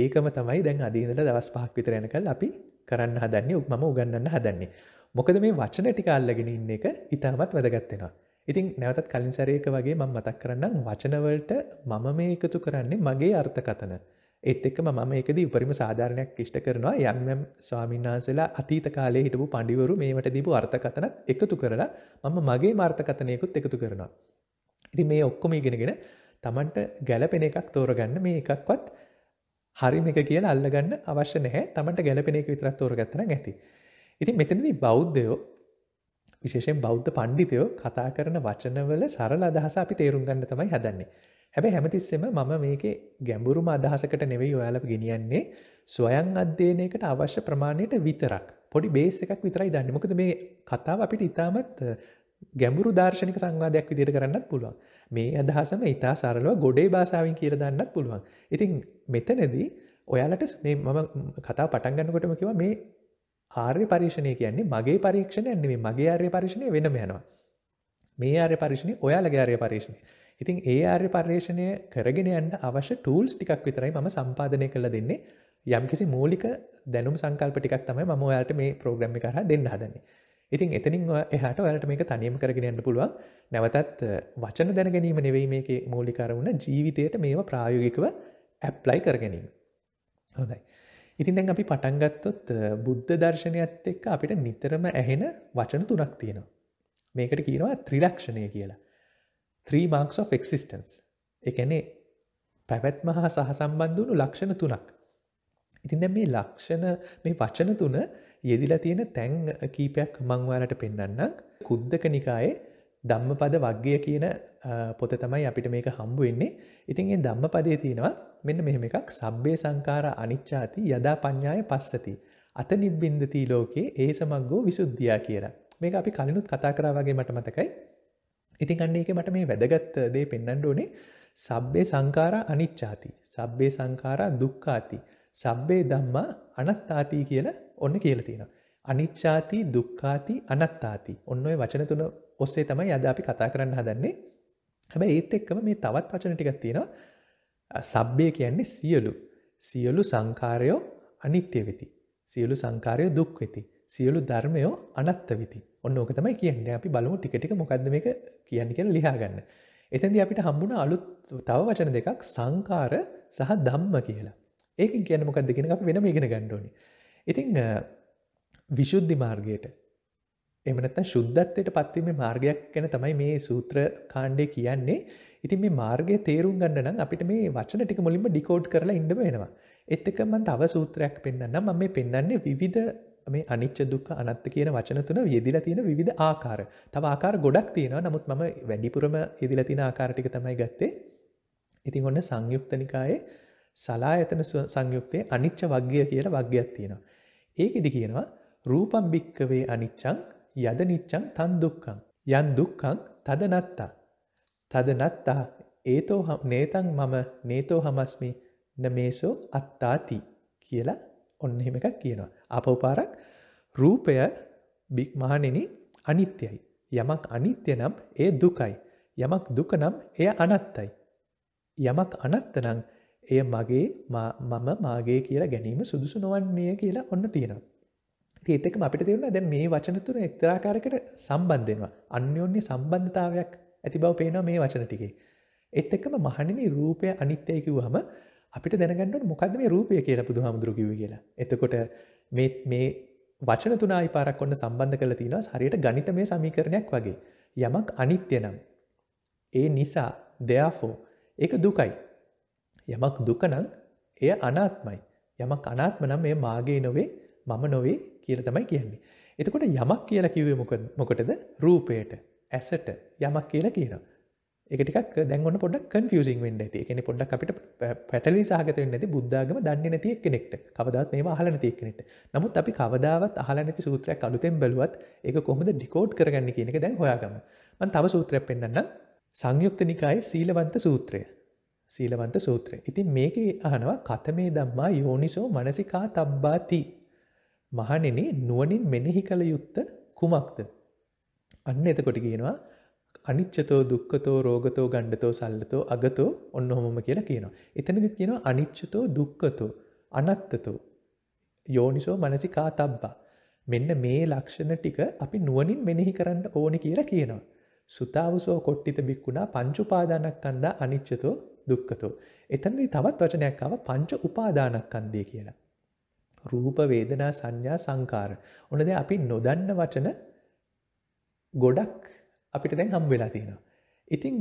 ඒකම තමයි දැන් අද ඉඳලා දවස් 5ක් විතර යනකල් අපි කරන්න හදන්නේ මම උගන්වන්න හදන්නේ. මොකද මේ වචන ටික අල්ලගෙන ඉන්න එක ඉතාමත් වැදගත් වෙනවා. ඉතින් නැවතත් කලින් සැරේක වගේ මම මතක් කරන්නම් වචන වලට මම මේ එකතු කරන්නේ මගේ අර්ථකථන. ඒත් එක්කම මම ඒකදී උපරිම සාධාරණයක් ඉෂ්ට කරනවා යම් ස්වාමීන් වහන්සේලා අතීත කාලේ හිටපු පඬිවරු මේවට දීපු අර්ථකථනත් එකතු කරලා මම මගේ අර්ථකථනයකුත් එකතු කරනවා. ඉතින් මේ ඔක්කොම ඉගෙනගෙන Tamanට ගැළපෙන එකක් තෝරගන්න මේ එකක්වත් හරිම එක කියලා අල්ලගන්න අවශ්‍ය නැහැ. Tamanට ගැළපෙන එක විතරක් තෝරගත්තා නම් ඇති. ඉතින් මෙතනදී බෞද්ධයෝ විශේෂයෙන් බෞද්ධ පඬිතුයෝ කතා කරන වචනවල සරල අදහස අපි තේරුම් ගන්න තමයි හදන්නේ. හැබැයි හැමතිස්සෙම මම මේකේ ගැඹුරුම අදහසකට නෙවෙයි ඔයාලව ගෙනියන්නේ ස්වයං අධ්‍යයනයකට අවශ්‍ය ප්‍රමාණයට විතරක්. පොඩි බේස් එකක් විතරයි දාන්නේ. මොකද මේ කතාව අපිට ඉතාමත් ගැඹුරු දාර්ශනික සංවාදයක් විදිහට කරන්නත් පුළුවන්. මේ අදහසම ඉතා සරලව ගොඩේ භාෂාවෙන් කියලා දාන්නත් පුළුවන්. ඉතින් මෙතනදී ඔයාලට මේ මම කතාව පටන් ගන්නකොටම කිව්වා මේ ආර්ය පරීක්ෂණය කියන්නේ මගේ පරීක්ෂණයක් නෙමෙයි. මගේ ආර්ය පරීක්ෂණය වෙනම යනවා. මේ ආර්ය පරීක්ෂණය ඔයාලගේ ආර්ය පරීක්ෂණය. ඉතින් ඒ ආර්ය පරීක්ෂණය කරගෙන යන්න අවශ්‍ය ටූල්ස් ටිකක් විතරයි මම සම්පාදනය කරලා දෙන්නේ. යම්කිසි මූලික දැනුම් සංකල්ප ටිකක් තමයි මම ඔයාලට මේ ප්‍රෝග්‍රෑම් එක කරා දෙන්න හදන්නේ. ඉතින් එතනින් එහාට ඔයාලට මේක තනියම කරගෙන යන්න පුළුවන්. නැවතත් වචන දැන ගැනීම නෙවෙයි මේකේ මූලික අරමුණ ජීවිතයට මේව ප්‍රායෝගිකව ඇප්ලයි කර ගැනීම. හොඳයි. ඉතින් දැන් අපි පටන් ගත්තොත් බුද්ධ දර්ශනයත් එක්ක අපිට නිතරම ඇහෙන වචන තුනක් තියෙනවා. මේකට කියනවා ත්‍රිලක්ෂණය කියලා. 3 marks of existence. ඒ කියන්නේ පැවැත්ම හා සහසම්බන්ධ වුණු ලක්ෂණ තුනක්. ඉතින් දැන් මේ ලක්ෂණ මේ වචන තුන යෙදිලා තියෙන තැන් කීපයක් මම ඔයාලට පෙන්නන්නම්. කුද්දක නිකායේ ධම්මපද වග්ගය කියන පොත තමයි අපිට මේක හම්බ වෙන්නේ. ඉතින් මේ ධම්මපදයේ තියෙනවා මෙන්න මෙහෙම එකක්. සබ්බේ සංඛාරා අනිච්චාති යදා පඤ්ඤාය පස්සති. අත නිබ්බින්දති ලෝකේ ඒසමග්ගෝ විසුද්ධියා කියලා. මේක අපි කලිනුත් කතා කරා වගේ මට මතකයි. ඉතින් අන්න ඒකේ මට මේ වැදගත් දේ පෙන්වන්න ඕනේ. සබ්බේ සංඛාරා අනිච්චාති. සබ්බේ සංඛාරා දුක්ඛාති. සබ්බේ ධම්මා අනාත්තාති කියලා ඔන්න කියලා තියෙනවා. අනිච්චාති දුක්ඛාති අනාත්තාති. ඔන්න ඔය වචන තුන ඔස්සේ තමයි අද අපි කතා කරන්න හදන්නේ. හැබැයි ඒත් එක්කම මේ තවත් වචන ටිකක් තියෙනවා. සබ්බේ කියන්නේ සියලු. සියලු සංඛාරයෝ අනිත්‍ය වෙති. සියලු සංඛාරයෝ දුක් වෙති. සියලු ධර්මයෝ අනාත්ත වෙති. ඔන්න ඕක තමයි කියන්නේ. අපි බලමු ටික ටික මොකද්ද මේක කියන්නේ කියලා ලියා ගන්න. එතෙන්දී අපිට හම්බුණා අලුත් තව වචන දෙකක් සංඛාර සහ ධම්ම කියලා. ඒකෙන් කියන්නේ මොකද්ද කියන එක අපි වෙනම ඉගෙන ගන්න ඕනේ. ඉතින් විසුද්ධි මාර්ගයට එහෙම නැත්නම් සුද්ධත්වයට පත්වීමේ මාර්ගයක් ගැන තමයි මේ සූත්‍ර කාණ්ඩය කියන්නේ. ඉතින් මේ මාර්ගය තේරුම් ගන්න නම් අපිට මේ වචන ටික මුලින්ම ඩිකෝඩ් කරලා ඉන්න වෙනවා. ඒත් එක්ක මම තව සූත්‍රයක් පෙන්නන්නම්. මම මේ පෙන්නන්නේ විවිධ මේ අනිච්ච දුක්ඛ අනාත්ත කියන වචන තුන යෙදිලා තියෙන විවිධ ආකාර. තව ආකාර ගොඩක් තියෙනවා. නමුත් මම වැඩිපුරම යෙදිලා තියෙන ආකාර ටික තමයි ගත්තේ. ඉතින් ඔන්න සංයුක්ත නිකායේ සලායතන සංයුක්තයේ අනිච්ච වග්ගය කියලා වග්ගයක් තියෙනවා. ඒකෙදි කියනවා රූපම් භික්කවේ අනිච්චං යද නිච්චං තන් දුක්ඛං යන් දුක්ඛං තද නත්තා තද නත්තා ඒතෝ නේතං මම නේතෝ හමස්මි නමේසෝ අත්තාති කියලා ඔන්න එහෙම එකක් කියනවා. ආපහු පාරක් රූපය මහණෙනි අනිත්‍යයි. යමක් අනිත්‍ය නම් ඒ දුකයි. යමක් දුක නම් එය අනත්තයි. යමක් අනත්ත නම් එය මගේ මම මාගේ කියලා ගැනීම සුදුසු නොවන්නේ කියලා ඔන්න තියෙනවා. ඉතින් ඒත් එක්කම අපිට තේරෙනවා දැන් මේ වචන තුන එක්තරා ආකාරයකට සම්බන්ධ වෙනවා. අන්‍යෝන්‍ය සම්බන්ධතාවයක් ඇති බව පේනවා මේ වචන ටිකේ. ඒත් එක්කම මහණෙනි රූපය අනිත්‍යයි කිව්වහම අපිට දැනගන්න ඕනේ මොකද්ද මේ රූපය කියලා බුදුහාමුදුරුවෝ කිව්වේ කියලා. එතකොට මේ වචන තුන ආයි පාරක් ඔන්න සම්බන්ධ කරලා තිනවා හරියට ගණිතමය සමීකරණයක් වගේ. යමක් අනිත්‍ය නම් ඒ නිසා therefore ඒක දුකයි. යමක් දුක නම් එය අනාත්මයි. යමක් අනාත්ම නම් එය මාගේ නොවේ මම නොවේ කියලා තමයි කියන්නේ. එතකොට යමක් කියලා කිව්වේ මොකටද? රූපයට, ඇසට යමක් කියලා කියනවා. ඒක ටිකක් දැන් ඔන්න පොඩ්ඩක් කන්ෆියුසින් වෙන්න ඇති. ඒ කියන්නේ පොඩ්ඩක් අපිට පැටලී සහගත වෙන්න ඇති බුද්ධ ආගම දන්නේ නැති කෙනෙක්ට. කවදාවත් මේව අහලා නැති කෙනෙක්ට. නමුත් අපි කවදාවත් අහලා නැති සූත්‍රයක් අලුතෙන් බැලුවත් ඒක කොහොමද ඩිකෝඩ් කරගන්නේ කියන එක දැන් හොයාගමු. මම තව සූත්‍රයක් පෙන්නන්නම්. සංයුක්ත නිකායේ සීලවන්ත සූත්‍රය. සීලවන්ත සූත්‍රය. ඉතින් මේකේ අහනවා කතමේ ධම්මා යෝනිසෝ මනසිකා තබ්බාති. මහණෙනි නුවණින් මෙනෙහි කළ යුත්ත කුමක්ද? අන්න එතකොට කියනවා අනිච්චතෝ දුක්ඛතෝ රෝගතෝ ගණ්ඩතෝ සල්ලතෝ අගතෝ ඔන්න ඔහොමම කියලා කියනවා. එතනදිත් කියනවා අනිච්චතෝ දුක්ඛතෝ අනත්තතෝ යෝනිසෝ මනසිකා තබ්බා. මෙන්න මේ ලක්ෂණ ටික අපි නුවණින් මෙනෙහි කරන්න ඕනේ කියලා කියනවා. සුතාවසෝ කොට්ටිත බික්කුණා පංච උපාදානස්කන්ධා අනිච්චතෝ දුක්ඛතෝ. එතනදී තවත් වචනයක් ආවා පංච උපාදානස්කන්ධය කියලා. රූප වේදනා සංඥා සංකාර. ඔන්න දැන් අපි නොදන්න වචන ගොඩක් අපිට දැන් හම්බ වෙලා තියෙනවා. ඉතින්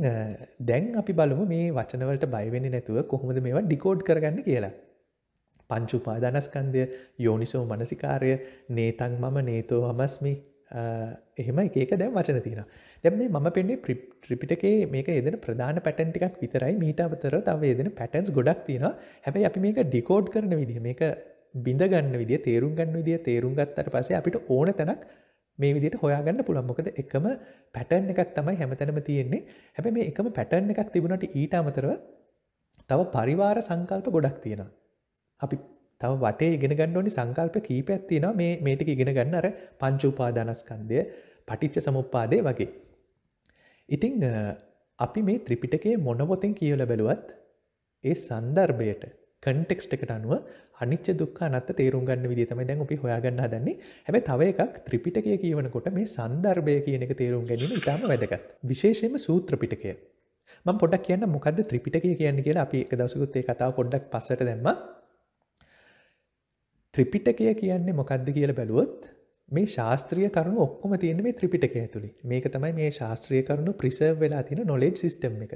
දැන් අපි බලමු මේ වචන වලට බය වෙන්නේ නැතුව කොහොමද මේවා ඩිකෝඩ් කරගන්න කියලා. පංච උපාදානස්කන්ධය, යෝනිසෝ මනසිකාරය, නේතං මම නේතෝ හමස්මි එහෙම එක එක දැන් වචන තියෙනවා. දැන් මේ මම පෙන්නේ ත්‍රිපිටකයේ මේක යෙදෙන ප්‍රධාන පැටර්න් ටිකක් විතරයි. මීට අමතරව තව යෙදෙන පැටර්න්ස් ගොඩක් තියෙනවා. හැබැයි අපි මේක ඩිකෝඩ් කරන විදිහ, මේක බිඳ ගන්න විදිය, තේරුම් ගන්න විදිය තේරුම් ගත්තට පස්සේ අපිට ඕන තැනක් මේ විදිහට හොයාගන්න පුළුවන්. මොකද එකම පැටර්න් එකක් තමයි හැමතැනම තියෙන්නේ. හැබැයි මේ එකම පැටර්න් එකක් තිබුණාට ඊට අමතරව තව පරිවාර සංකල්ප ගොඩක් තියෙනවා. අපි තව වටේ ඉගෙන ගන්න ඕනේ සංකල්ප කීපයක් තියෙනවා මේ ටික ඉගෙන ගන්න අර පංච උපාදානස්කන්ධය, පටිච්ච සමුප්පාදය වගේ. ඉතින් අපි මේ ත්‍රිපිටකයේ මොන පොතෙන් කියවලා බැලුවත් ඒ સંદર્ભයට කන්ටෙක්ස්ට් එකට අනුව අනිච්ච දුක්ඛ අනාත්ත තේරුම් ගන්න විදිය තමයි දැන් අපි හොයාගන්න හදන්නේ. හැබැයි තව එකක් ත්‍රිපිටකය කියවනකොට මේ સંદર્ભය කියන එක තේරුම් ගැනීම ඉතාම වැදගත්. විශේෂයෙන්ම සූත්‍ර පිටකය. මම පොඩ්ඩක් කියන්න මොකද්ද ත්‍රිපිටකය කියන්නේ කියලා. අපි එක දවසකුත් ඒ කතාව පොඩ්ඩක් පස්සට දැම්මා. ත්‍රිපිටකය කියන්නේ මොකද්ද කියලා බැලුවොත් මේ ශාස්ත්‍රීය කරුණු ඔක්කොම තියෙන්නේ මේ ත්‍රිපිටකය ඇතුලේ. මේක තමයි මේ ශාස්ත්‍රීය කරුණු ප්‍රිසර්ව් වෙලා තියෙන knowledge system එක.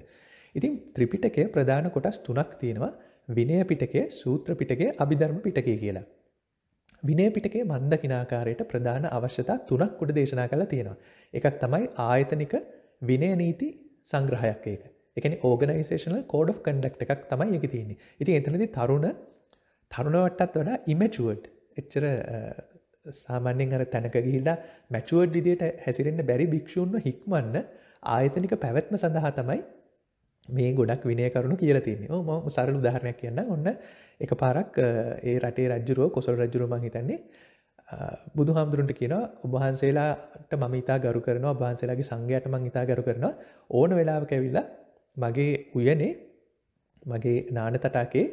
ඉතින් ත්‍රිපිටකය ප්‍රධාන කොටස් තුනක් තියෙනවා. විනය පිටකය, සූත්‍ර පිටකය, අභිධර්ම පිටකය කියලා. විනය පිටකයේ මන් දකින ආකාරයට ප්‍රධාන අවශ්‍යතා තුනක් උඩ දේශනා කරලා තියෙනවා. එකක් තමයි ආයතනික විනය නීති සංග්‍රහයක් ඒක. ඒ කියන්නේ organizational code of conduct එකක් තමයි ඒකේ තියෙන්නේ. ඉතින් එතනදී තරුණ වට්ටත් වඩා immature එච්චර සාමාන්‍යයෙන් අර තැනක ගිහිල්ලා matured විදියට හැසිරෙන්න බැරි භික්ෂුන්ව හික්මන්න ආයතනික පැවැත්ම සඳහා තමයි මේ ගොඩක් විනය කරුණු කියලා තියෙන්නේ. මම සරල උදාහරණයක් කියන්නම්. ඔන්න එකපාරක් ඒ රටේ රජුරෝ කොසල් රජුරෝ මං හිතන්නේ බුදුහාමුදුරන්ට කියනවා ඔබ වහන්සේලාට මම ඉතා ගරු කරනවා, ඔබ වහන්සේලාගේ සංඝයාට මං ඉතා ගරු කරනවා. ඕන වෙලාවක ඇවිල්ලා මගේ උයනේ මගේ නාන තටාකේ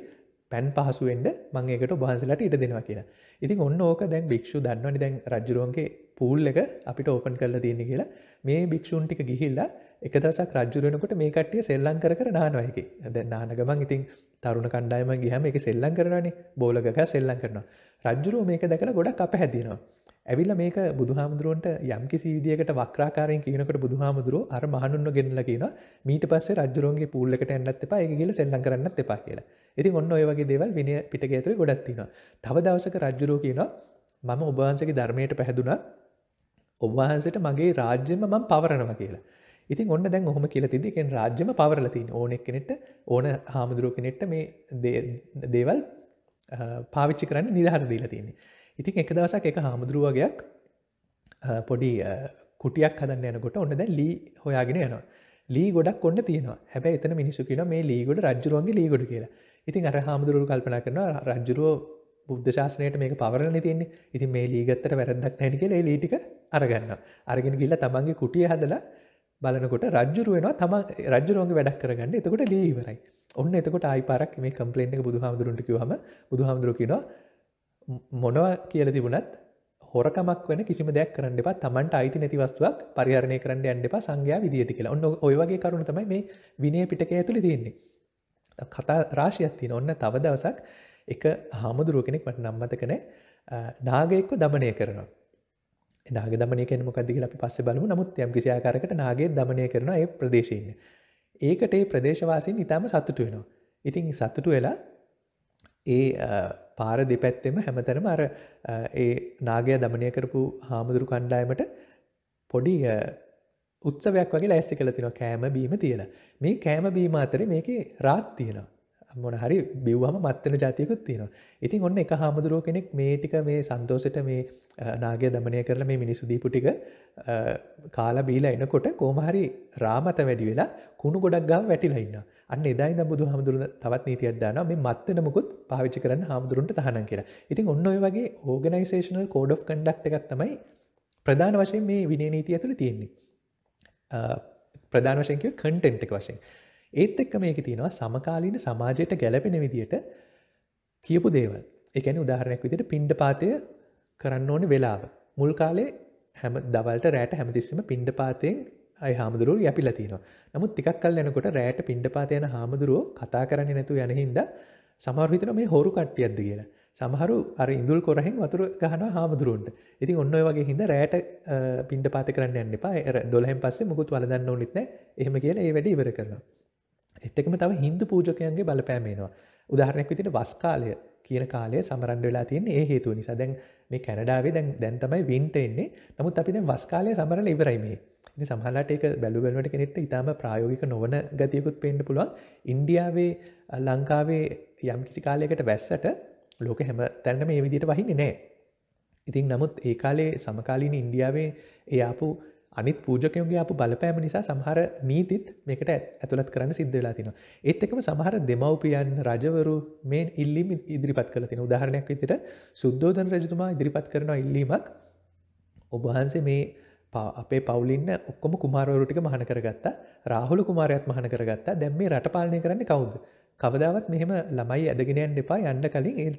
පැන් පහසු වෙන්න මම ඒකට ඔබ වහන්සේලාට ඉඩ දෙනවා කියලා. ඉතින් ඔන්න ඕක දැන් භික්ෂු දන්නවනේ දැන් රජුරුවන්ගේ පූල් එක අපිට ඕපන් කරලා තියෙන්නේ කියලා. මේ භික්ෂුන් ටික ගිහිල්ලා එක දවසක් රජුරු වෙනකොට මේ කට්ටිය සෙල්ලම් කර නහනවා එකේ. දැන් නාන ගමන් ඉතින් තරුණ කණ්ඩායමක් ගියාම ඒකේ සෙල්ලම් කරනවානේ. බෝල ගගා සෙල්ලම් කරනවා. රජුරුව මේක දැකලා ගොඩක් අපහැදිනවා. ඇවිල්ලා මේක බුදුහාමුදුරුවන්ට යම්කිසි විදියකට වක්‍රාකාරයෙන් කියනකොට බුදුහාමුදුරුවෝ අර මහණුන්ව ගෙන්නලා කියනවා ඊට පස්සේ රජුරුවන්ගේ පූල් එකට යන්නත් එපා ඒක ගිහලා සෙල්ලම් කරන්නත් එපා කියලා. ඉතින් ඔන්න ඔය වගේ දේවල් විනය පිටකය ඇතුලේ ගොඩක් තියෙනවා. තව දවසක රජුරුවෝ කියනවා මම ඔබ වහන්සේගේ ධර්මයට පැහැදුනා ඔබ වහන්සේට මගේ රාජ්‍යෙම මම පවරනවා කියලා. ඉතින් ඔන්න දැන් ඔහොම කියලා තියදී කියන්නේ රාජ්‍යෙම පවරලා තියෙනවා. ඕන එක්කෙනෙක්ට ඕන හාමුදුරුවෝ කෙනෙක්ට මේ දේවල් පාවිච්චි කරන්න නිදහස දීලා තියෙන්නේ. ඉතින් එක දවසක් එක හාමුදුරුවෝ වගේක් පොඩි කුටියක් හදන්න යනකොට ඔන්න දැන් ලී හොයාගෙන යනවා. ලී ගොඩක් ඔන්න තියෙනවා. හැබැයි එතන මිනිස්සු කියනවා මේ ලී ගොඩ රජුරුවන්ගේ ලී ගොඩ කියලා. ඉතින් අර හාමුදුරුවෝ කල්පනා කරනවා රජුරුවෝ බුද්ධ ශාසනයට මේක පවරලානේ තියෙන්නේ. ඉතින් මේ ලී ගත්තට වැරද්දක් නැහැ කියලා ඒ ලී ටික අරගන්නවා. අරගෙන ගිහලා තමන්ගේ කුටිය හදලා බලනකොට රජ්ජුරුව වෙනවා තම රජ්ජුරුවන්ගේ වැඩක් කරගන්න. එතකොට ලී ඉවරයි. ඔන්න එතකොට ආයි පාරක් මේ කම්ප්ලේන්ට් එක බුදුහාමුදුරන්ට කිව්වම බුදුහාමුදුරුවෝ කියනවා මොනවා කියලා තිබුණත් හොරකමක් වෙන කිසිම දෙයක් කරන්න එපා. Tamanට අයිති නැති වස්තුවක් පරිහරණය කරන්න යන්න එපා සංඝයා විදියට කියලා. ඔන්න ඔය වගේ කරුණු තමයි මේ විනය පිටකය ඇතුලේ තියෙන්නේ. කතා රාශියක් තියෙනවා. ඔන්න තව දවසක් එක හාමුදුරුව කෙනෙක් මට නම් මතක නැහැ නාගයෙක්ව দমনය කරනවා. නාග දමනය කියන්නේ මොකක්ද කියලා අපි පස්සේ බලමු. නමුත් යම් කිසි ආකාරයකට නාගයෙක් දමනය කරනවා ඒ ප්‍රදේශයේ ඉන්න. ඒකට ඒ ප්‍රදේශවාසීන් ඊටම සතුටු වෙනවා. ඉතින් සතුටු වෙලා ඒ පාර දෙපැත්තෙම හැමතැනම අර ඒ නාගයා දමනය කරපු හාමුදුරු කණ්ඩායමට පොඩි උත්සවයක් වගේ ලෑස්ති කරලා තිනවා කෑම බීම තියලා. මේ කෑම බීම අතරේ මේකේ රාත් තියෙනවා. මොන හරි බිව්වම මත් වෙන જાතියකුත් තියෙනවා. ඉතින් ඔන්න එක හාමුදුරුවෝ කෙනෙක් මේ ටික මේ සන්තෝෂෙට මේ නාගය දමනය කරලා මේ මිනිස්සු දීපු ටික කාලා බීලා එනකොට කොහොම හරි රාමත වැඩි වෙලා කුණු ගොඩක් ගාව වැටිලා ඉන්නවා. අන්න එදා ඉඳන් බුදුහාමුදුරුවෝ තවත් නීතියක් දානවා මේ මත් වෙන මුකුත් පාවිච්චි කරන්න හාමුදුරුවන්ට තහනම් කියලා. ඉතින් ඔන්න ඔය වගේ ඕගනයිසේෂනල් කෝඩ් ඔෆ් කන්ඩක්ට් එකක් තමයි ප්‍රධාන වශයෙන් මේ විනය නීතිය ඇතුලේ තියෙන්නේ. ප්‍රධාන වශයෙන් කියුවේ කන්ටෙන්ට් එක වශයෙන්. ඒත් එක්ක මේකේ තියෙනවා සමකාලීන සමාජයට ගැළපෙන විදියට කියපු දේවල්. ඒ කියන්නේ උදාහරණයක් විදියට පිණ්ඩපාතය කරන්න ඕනේ වෙලාව. මුල් කාලේ හැම දවල්ට රැට හැමතිස්සෙම පිණ්ඩපාතයෙන් අය හාමුදුරුවෝ යැපිලා තිනවා. නමුත් ටිකක් කල් යනකොට රැට පිණ්ඩපාත යන හාමුදුරුවෝ කතා කරන්නේ නැතුව යන හින්දා සමහරව හිතනවා මේ හොරු කට්ටියක්ද කියලා. සමහරු අර ඉඳුල් කොරහෙන් වතුර ගහනවා හාමුදුරුවන්ට. ඉතින් ඔන්න ඔය වගේ හින්දා රැට පිණ්ඩපාත කරන්න යන්න එපා. 12න් පස්සේ මුකුත් වළඳන්න ඕනෙත් නැහැ. එහෙම කියලා ඒ වැඩේ ඉවර කරනවා. ඒත් එක්කම තව හින්දු පූජකයන්ගේ බලපෑම එනවා. උදාහරණයක් විදිහට වස් කාලය කියන කාලය සමරන්න වෙලා තියෙන්නේ ඒ හේතුව නිසා. දැන් මේ කැනඩාවේ දැන් තමයි වින්ටර් එන්නේ. නමුත් අපි දැන් වස් කාලය සමරලා ඉවරයි මේ. ඉතින් සමහරවිට ඒක බැලුවට කෙනෙක්ට ඊටාම ප්‍රායෝගික නොවන ගතියකුත් පේන්න පුළුවන්. ඉන්දියාවේ ලංකාවේ යම් කිසි කාලයකට වැස්සට ලෝක හැම තැනම මේ විදිහට වහින්නේ නැහැ. ඉතින් නමුත් ඒ කාලේ සමකාලීන ඉන්දියාවේ ඒ ආපු අනිත් පූජකයන්ගේ ආපු බලපෑම නිසා සමහර නීතිත් මේකට ඇතුළත් කරන්න සිද්ධ වෙලා තිනවා. ඒත් එක්කම සමහර දෙමව්පියන් රජවරු මේ ඉල්ලීම් ඉදිරිපත් කරලා තිනවා. උදාහරණයක් විදිහට සුද්ධෝදන රජතුමා ඉදිරිපත් කරන ඉල්ලීමක් ඔබ වහන්සේ මේ අපේ පවුලින්න ඔක්කොම කුමාරවරු ටික මහාන කරගත්තා. රාහුල කුමාරයාත් මහාන කරගත්තා. දැන් මේ රට පාලනය කරන්නේ කවුද? කවදාවත් මෙහෙම ළමයි ඇදගෙන යන්න එපා යන්න කලින් ඒ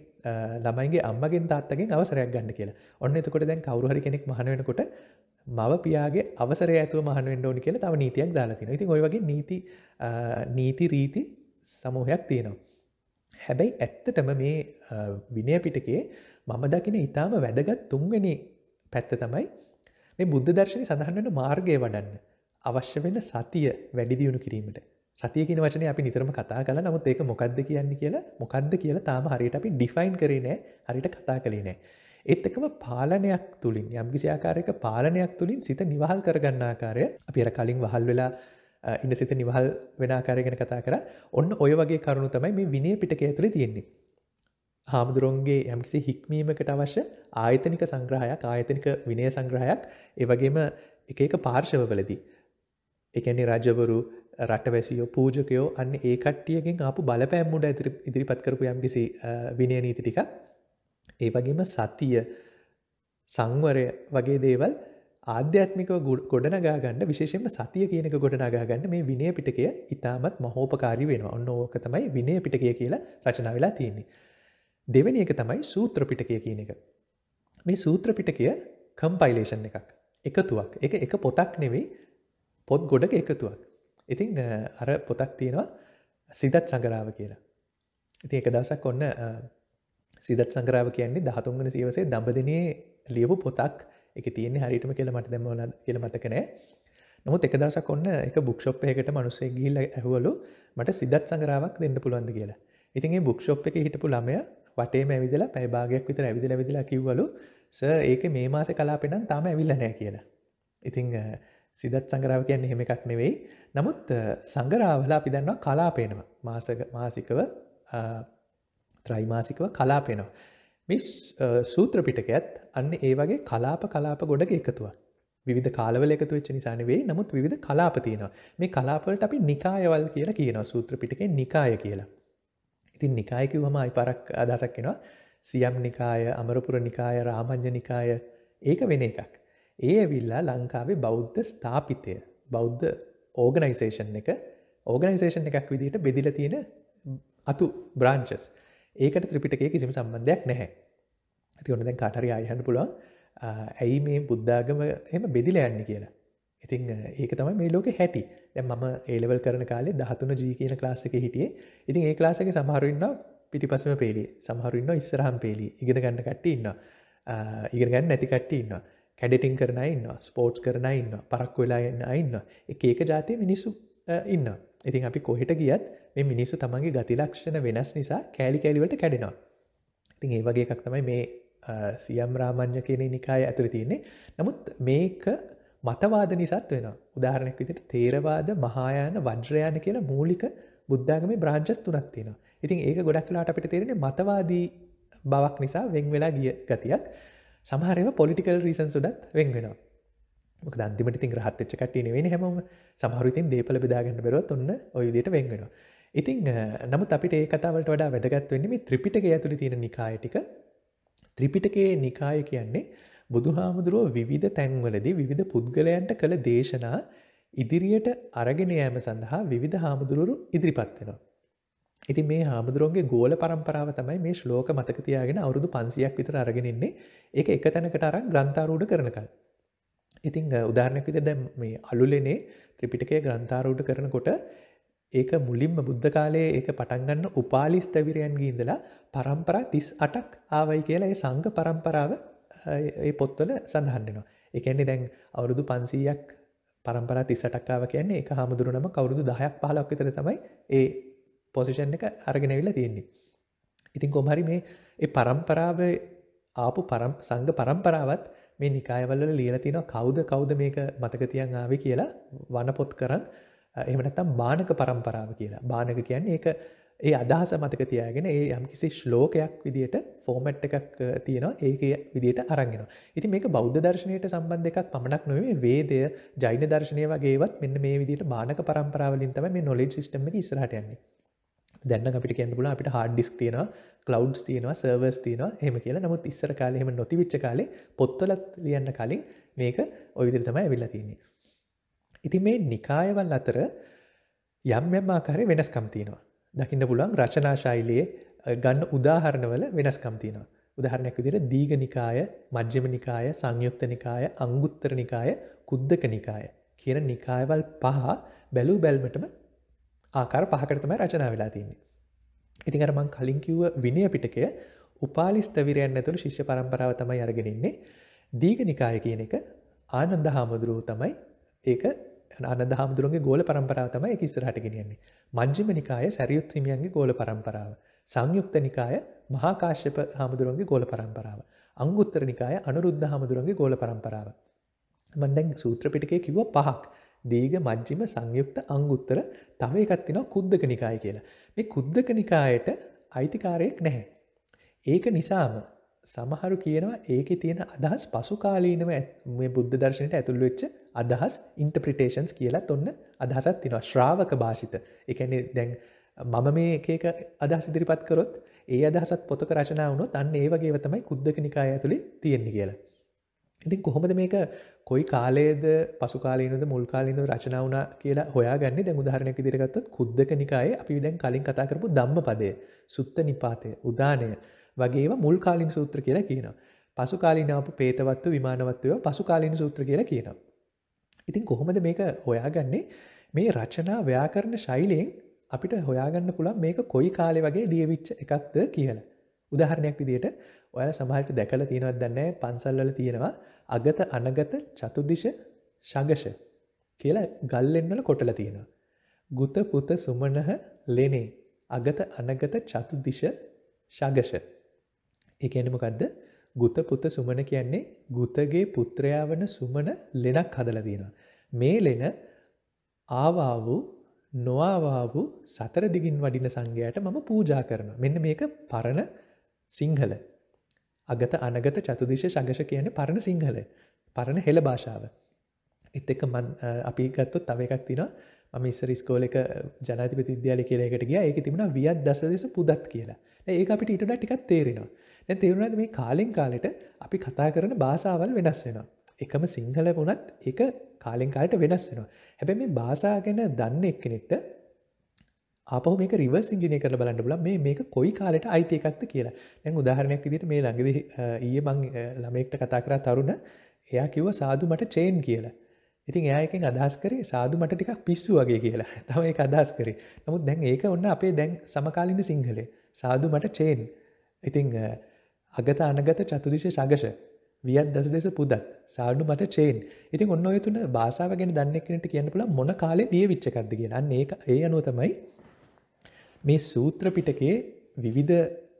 ළමයිගේ අම්මගෙන් තාත්තගෙන් අවසරයක් ගන්න කියලා. ඔන්න එතකොට දැන් කවුරු හරි කෙනෙක් මහාන වෙනකොට මව පියාගේ අවසරය ඇතුව මහාන වෙන්න ඕනි කියලා තව නීතියක් දාලා තියෙනවා. ඉතින් ওই වගේ නීති රීති සමූහයක් තියෙනවා. හැබැයි ඇත්තටම මේ විනය පිටකයේ මම දකින ඊටාම වැදගත් තුන්වෙනි පැත්ත තමයි මේ බුද්ධ දර්ශනයේ සඳහන් වෙන මාර්ගය වඩන්න අවශ්‍ය වෙන සතිය වැඩි දියුණු කිරීමට. සතිය කියන වචනේ අපි නිතරම කතා කළා. නමුත් ඒක මොකක්ද කියලා තාම හරියට අපි ඩිෆයින් කරේ නැහැ. හරියට කතා කළේ නැහැ. ඒත් එක්කම පාලනයක් තුලින් යම්කිසි ආකාරයක පාලනයක් තුලින් සිත නිවහල් කරගන්න ආකාරය අපි අර කලින් වහල් වෙලා ඉන්න සිත නිවහල් වෙන ආකාරය ගැන කතා කරා. ඔන්න ඔය වගේ කරුණු තමයි මේ විනය පිටකය ඇතුලේ තියෙන්නේ. හාමුදුරුවන්ගේ යම්කිසි හික්මීමකට අවශ්‍ය ආයතනික සංග්‍රහයක්, ආයතනික විනය සංග්‍රහයක්, ඒ වගේම එක එක පාර්ශවවලදී ඒ කියන්නේ රජවරු, රටවැසියෝ, පූජකයෝ අන්න ඒ කට්ටියකින් ආපු බලපෑම් මුඩ ඉදිරිපත් කරපු යම්කිසි විනය නීති ටිකක්, ඒ වගේම සතිය, සංවරය වගේ දේවල් ආධ්‍යාත්මිකව ගොඩනගා ගන්න, විශේෂයෙන්ම සතිය කියන එක ගොඩනගා ගන්න මේ විනය පිටකය ඉතාමත් මහෝපකාරී වෙනවා. ඔන්න ඕක තමයි විනය පිටකය කියලා රචනා වෙලා තියෙන්නේ. දෙවෙනි එක තමයි සූත්‍ර පිටකය කියන එක. මේ සූත්‍ර පිටකය කම්පයිලේෂන් එකක්, එකතුවක්. ඒක එක පොතක් නෙවෙයි, පොත් ගොඩක එකතුවක්. ඉතින් අර පොතක් තියෙනවා සිදත් සංගරාව කියලා. ඉතින් එක දවසක් ඔන්න සිදත් සංග්‍රාව කියන්නේ 13 වෙනි සියවසේ දඹදිනේ ලියපු පොතක්. ඒකේ තියෙන්නේ හරියටම කියලා මට දැන් මොනවද කියලා මතක නැහැ. නමුත් එක දවසක් ඔන්න එක බුක් ෂොප් එකකට මිනිස්සෙක් ගිහිල්ලා ඇහුවලු මට සිදත් සංග්‍රාවක් දෙන්න පුළුවන්ද කියලා. ඉතින් ඒ බුක් ෂොප් එකේ හිටපු ළමයා වටේම ඇවිදලා පැය භාගයක් විතර ඇවිදලා කිව්වලු සර් ඒකේ මේ මාසේ කලාපේ නම් තාම ඇවිල්ලා නැහැ කියලා. ඉතින් සිදත් සංග්‍රාව කියන්නේ එහෙම එකක් නෙවෙයි. නමුත් සංග්‍රාවල අපි දන්නවා කලාපේනවා. මාසිකව ත්‍රයිමාසිකව කලාපේනවා. මේ සූත්‍ර පිටකයත් අන්න ඒ වගේ කලාප ගොඩක එකතුවක්. විවිධ කාලවල එකතු වෙච්ච නිසා නෙවෙයි. නමුත් විවිධ කලාප තියෙනවා. මේ කලාප වලට අපි නිකායවල් කියලා කියනවා. සූත්‍ර පිටකේ නිකාය කියලා. ඉතින් නිකාය කිව්වම ආයි පාරක් අදහසක් එනවා. සියම් නිකාය, අමරපුර නිකාය, රාමඤ්ඤ නිකාය ඒක වෙන එකක්. ඒ ඇවිල්ලා ලංකාවේ බෞද්ධ ස්ථාපිතය, බෞද්ධ ඕගනයිසේෂන් එකක් විදිහට බෙදිලා තියෙන අතු බ්‍රාන්චස්. ඒකට ත්‍රිපිටකයේ කිසිම සම්බන්ධයක් නැහැ. ඉතින් ඔන්න දැන් කාට හරි ආයහන්න පුළුවන් ඇයි මේ බුද්ධාගම එහෙම බෙදිලා යන්නේ කියලා. ඉතින් ඒක තමයි මේ ලෝකේ හැටි. දැන් මම A level කරන කාලේ 13G කියන ක්ලාස් එකේ හිටියේ. ඉතින් ඒ ක්ලාස් එකේ සමහරව ඉන්නවා පිටිපස්සෙම පේලියේ. සමහරව ඉන්නවා ඉස්සරහම පේලියේ. ඉගෙන ගන්න කට්ටිය ඉන්නවා. ඉගෙන ගන්න නැති කට්ටිය ඉන්නවා. කැඩටින් කරන අය ඉන්නවා. ස්පෝර්ට්ස් කරන අය ඉන්නවා. පරක්කු වෙලා යන අය ඉන්නවා. එක ජාතියේ මිනිස්සු ඉන්නවා. ඉතින් අපි කොහෙට ගියත් මේ මිනිස්සු තමන්ගේ ගති ලක්ෂණ වෙනස් නිසා කෑලි වලට කැඩෙනවා. ඉතින් ඒ වගේ එකක් තමයි මේ සියම් රාමඤ්ඤ කියන නිකාය ඇතුලේ තියෙන්නේ. නමුත් මේක මතවාද නිසාත් වෙනවා. උදාහරණයක් විදිහට තේරවාද, මහායාන, වජ්‍රයාන කියලා මූලික බුද්ධාගමේ බ්‍රාන්චස් තුනක් තියෙනවා. ඉතින් ඒක ගොඩක් වෙලාවට අපිට තේරෙන්නේ මතවාදී බවක් නිසා වෙන් වෙලා ගිය ගතියක්. සමහර ඒවා පොලිටිකල් රීසන්ස් උඩත් වෙන් වෙනවා. මොකද අන්තිමට ඉතින් රහත් වෙච්ච කට්ටිය නෙවෙයිනේ හැමෝම. සමහරු ඉතින් දීපල බෙදා ගන්න බැරුවත් ඔන්න ওই විදිහට වෙන් වෙනවා. ඉතින් නමුත් අපිට ඒ කතාවලට වඩා වැදගත් වෙන්නේ මේ ත්‍රිපිටකය ඇතුලේ තියෙන නිකාය ටික. ත්‍රිපිටකයේ නිකාය කියන්නේ බුදුහාමුදුරුවෝ විවිධ තැන්වලදී විවිධ පුද්ගලයන්ට කළ දේශනා ඉදිරියට අරගෙන යාම සඳහා විවිධ හාමුදුරුවරු ඉදිරිපත් වෙනවා. ඉතින් මේ හාමුදුරුවන්ගේ ගෝල පරම්පරාව තමයි මේ ශ්ලෝක මතක තියාගෙන අවුරුදු 500ක් විතර අරගෙන ඉන්නේ. ඒක එක තැනකට අරන් ග්‍රන්ථාරූඪ කරනකල්. ඉතින් උදාහරණයක් විදිහට දැන් මේ අලුලෙනේ ත්‍රිපිටකය ග්‍රන්ථාරූඪ කරනකොට ඒක මුලින්ම බුද්ධ කාලයේ ඒක පටන් ගන්න උපාලි ස්ථවිරයන්ගේ ඉඳලා පරම්පරා 38ක් ආවයි කියලා ඒ සංඝ පරම්පරාව ඒ පොත්වල සඳහන් වෙනවා. ඒ කියන්නේ දැන් අවුරුදු 500ක් පරම්පරා 38ක් ආව කියන්නේ ඒක හාමුදුරු නමක් අවුරුදු 10ක් 15ක් විතර තමයි ඒ පොසිෂන් එක අරගෙන ඇවිල්ලා තියෙන්නේ. ඉතින් කොහොම හරි මේ ඒ පරම්පරාවේ ආපු සංඝ පරම්පරාවත් මේ නිකායවල ලියලා තිනවා කවුද මේක මතක තියන් ආවේ කියලා වනපොත් කරන් එහෙම නැත්නම් බාණක පරම්පරාව කියලා. බාණක කියන්නේ ඒක ඒ අදහස මතක තියාගෙන ඒ යම්කිසි ශ්ලෝකයක් විදියට ෆෝමැට් එකක් තියෙනවා ඒකේ විදියට අරන් එනවා. ඉතින් මේක බෞද්ධ දර්ශනයට සම්බන්ධ එකක් පමණක් නෙවෙයි වේදය, ජෛන දර්ශනය වගේ ඒවත් මෙන්න මේ විදියට බාණක පරම්පරාව වලින් තමයි මේ නොලෙජ් සිස්ටම් එක ඉස්සරහට යන්නේ. දැන් නම් අපිට කියන්න පුළුවන් අපිට හાર્ඩ් ඩිස්ක් තියෙනවා, ක්ලවුඩ්ස් තියෙනවා, සර්වර්ස් තියෙනවා එහෙම කියලා. නමුත් ඉස්සර කාලේ එහෙම නොතිවිච්ච කාලේ පොත්වලත් ලියන්න කලින් මේක ওই විදිහට තමයි අවිල්ලා තියෙන්නේ. ඉතින් මේ නිකායවල අතර යම් ආකාරයේ වෙනස්කම් තියෙනවා. දකින්න පුළුවන් රචනා ශෛලියේ ගන්න උදාහරණවල වෙනස්කම් තියෙනවා. උදාහරණයක් විදිහට දීඝ නිකාය, මජ්ක්‍ධිම නිකාය, සංයුක්ත නිකාය, අංගුත්තර නිකාය, කුද්දක නිකාය කියන නිකායවල පහ බැලූ බැල්මටම ආකාර පහකට තමයි රචනා වෙලා තියෙන්නේ. ඉතින් අර මම කලින් කිව්ව විනය පිටකය උපාලි ස්ථවිරයන් ඇතුළු ශිෂ්‍ය පරම්පරාව තමයි අරගෙන ඉන්නේ. දීඝ නිකාය කියන එක ආනන්ද හාමුදුරුවෝ තමයි ඒක ආනන්ද හාමුදුරුවන්ගේ ගෝල පරම්පරාව තමයි ඒක ඉස්සරහට ගෙනියන්නේ. මජ්ක්‍ධිම නිකාය සරියුත් හිමියන්ගේ ගෝල පරම්පරාව. සංයුක්ත නිකාය මහා කාශ්‍යප හාමුදුරුවන්ගේ ගෝල පරම්පරාව. අංගුත්තර නිකාය අනුරුද්ධ හාමුදුරුවන්ගේ ගෝල පරම්පරාව. මම දැන් සූත්‍ර පිටකයේ කිව්ව පහක්. දීඝ, මජ්ක්‍ධිම, සංයුක්ත, අංගුත්තර, තව එකක් තියෙනවා කුද්දක නිකාය කියලා. මේ කුද්දක නිකායට අයිතිකාරයෙක් නැහැ. ඒක නිසාම සමහරු කියනවා ඒකේ තියෙන අදහස් පසු කාලීනව මේ බුද්ධ දර්ශනයට ඇතුල් වෙච්ච අදහස් ඉන්ටර්ප්‍රිටේෂන්ස් කියලාත් ඔන්න අදහසක් තියෙනවා. ශ්‍රාවක භාෂිත. ඒ කියන්නේ දැන් මම මේ එක අදහස් ඉදිරිපත් කරොත් ඒ අදහසත් පොතක රචනා වුණොත් අන්න ඒ වගේව තමයි කුද්දක නිකාය ඇතුලේ තියෙන්නේ කියලා. ඉතින් කොහොමද මේක කොයි කාලයේද පසු කාලීනද මුල් කාලීනද රචනා වුණා කියලා හොයාගන්නේ? දැන් උදාහරණයක් විදිහට ගත්තොත් කුද්දක නිකායේ අපි දැන් කලින් කතා කරපු ධම්මපදය, සුත්ත නිපාතය, උදානය වගේ ඒවා මුල් කාලීන සූත්‍ර කියලා කියනවා. පසු කාලීන ආපු පේතවත්තු, විමානවත්තු ඒවා පසු කාලීන සූත්‍ර කියලා කියනවා. ඉතින් කොහොමද මේක හොයාගන්නේ? මේ රචනා ව්‍යාකරණ ශෛලියෙන් අපිට හොයාගන්න පුළුවන් මේක කොයි කාලේ වගේ ලියවිච්ච එකක්ද කියලා. උදාහරණයක් විදිහට ඔයාලා සමහරට දැකලා තියෙනවද දන්නේ නැහැ පන්සල්වල තියෙනවා අගත අනගත චතුදිශ ශගෂ කියලා ගල්ලෙන් වල කොටලා තියෙනවා. ගුත පුත සුමනහ ලෙනේ අගත අනගත චතුදිශ ශගෂ. ඒ කියන්නේ මොකද්ද? ගුත පුත සුමන කියන්නේ ගුතගේ පුත්‍රයා වන සුමන ලෙනක් හදලා තියෙනවා. මේ ලෙන ආවා වූ නොආවා වූ සතර දිගින් වඩින සංඝයාට මම පූජා කරනවා. මෙන්න මේක පරණ සිංහල. අගත අනගත චතුදිශ ශගෂ කියන්නේ පරණ සිංහල. පරණ හෙළ භාෂාව. ඒත් එක්ක අපි ගත්තොත් තව එකක් තියෙනවා. මම ඉස්සර ඉස්කෝලේ එක ජනාධිපති විද්‍යාලය කියලා එකට ගියා. ඒකේ තිබුණා වියත් දසදෙස පුදත් කියලා. දැන් ඒක අපිට ඊට වඩා ටිකක් තේරෙනවා. දැන් තේරුණාද මේ කාලෙන් කාලෙට අපි කතා කරන භාෂාවල් වෙනස් වෙනවා. එකම සිංහල වුණත් ඒක කාලෙන් කාලට වෙනස් වෙනවා. හැබැයි මේ භාෂා ගැන දන්න එක්කෙනෙක්ට ආපහු මේක රිවර්ස් ඉන්ජිනියර් කරලා බලන්න බලන්න මේක කොයි කාලෙට අයිති එකක්ද කියලා. දැන් උදාහරණයක් විදිහට මේ ළඟදී ඊයේ මම ළමයෙක්ට කතා කරා තරුණ එයා කිව්වා සාදු මට චේන් කියලා. ඉතින් එයා එකෙන් අදහස් කරේ සාදු මට ටිකක් පිස්සු වගේ කියලා. තමයි ඒක අදහස් කරේ. නමුත් දැන් ඒක ඔන්න අපේ දැන් සමකාලීන සිංහලේ. සාදු මට චේන්. ඉතින් අගත අනගත චතුරිශ ශගෂ වියත් දසදෙස පුදත් සාඩු මට චේන්. ඉතින් ඔන්න ඔය තුන භාෂාව ගැන දන්න කෙනෙක්ට කියන්න පුළුවන් මොන කාලේ ලියවිච්ච එකක්ද කියලා. අන්න ඒ අනුව තමයි මේ සූත්‍ර පිටකයේ විවිධ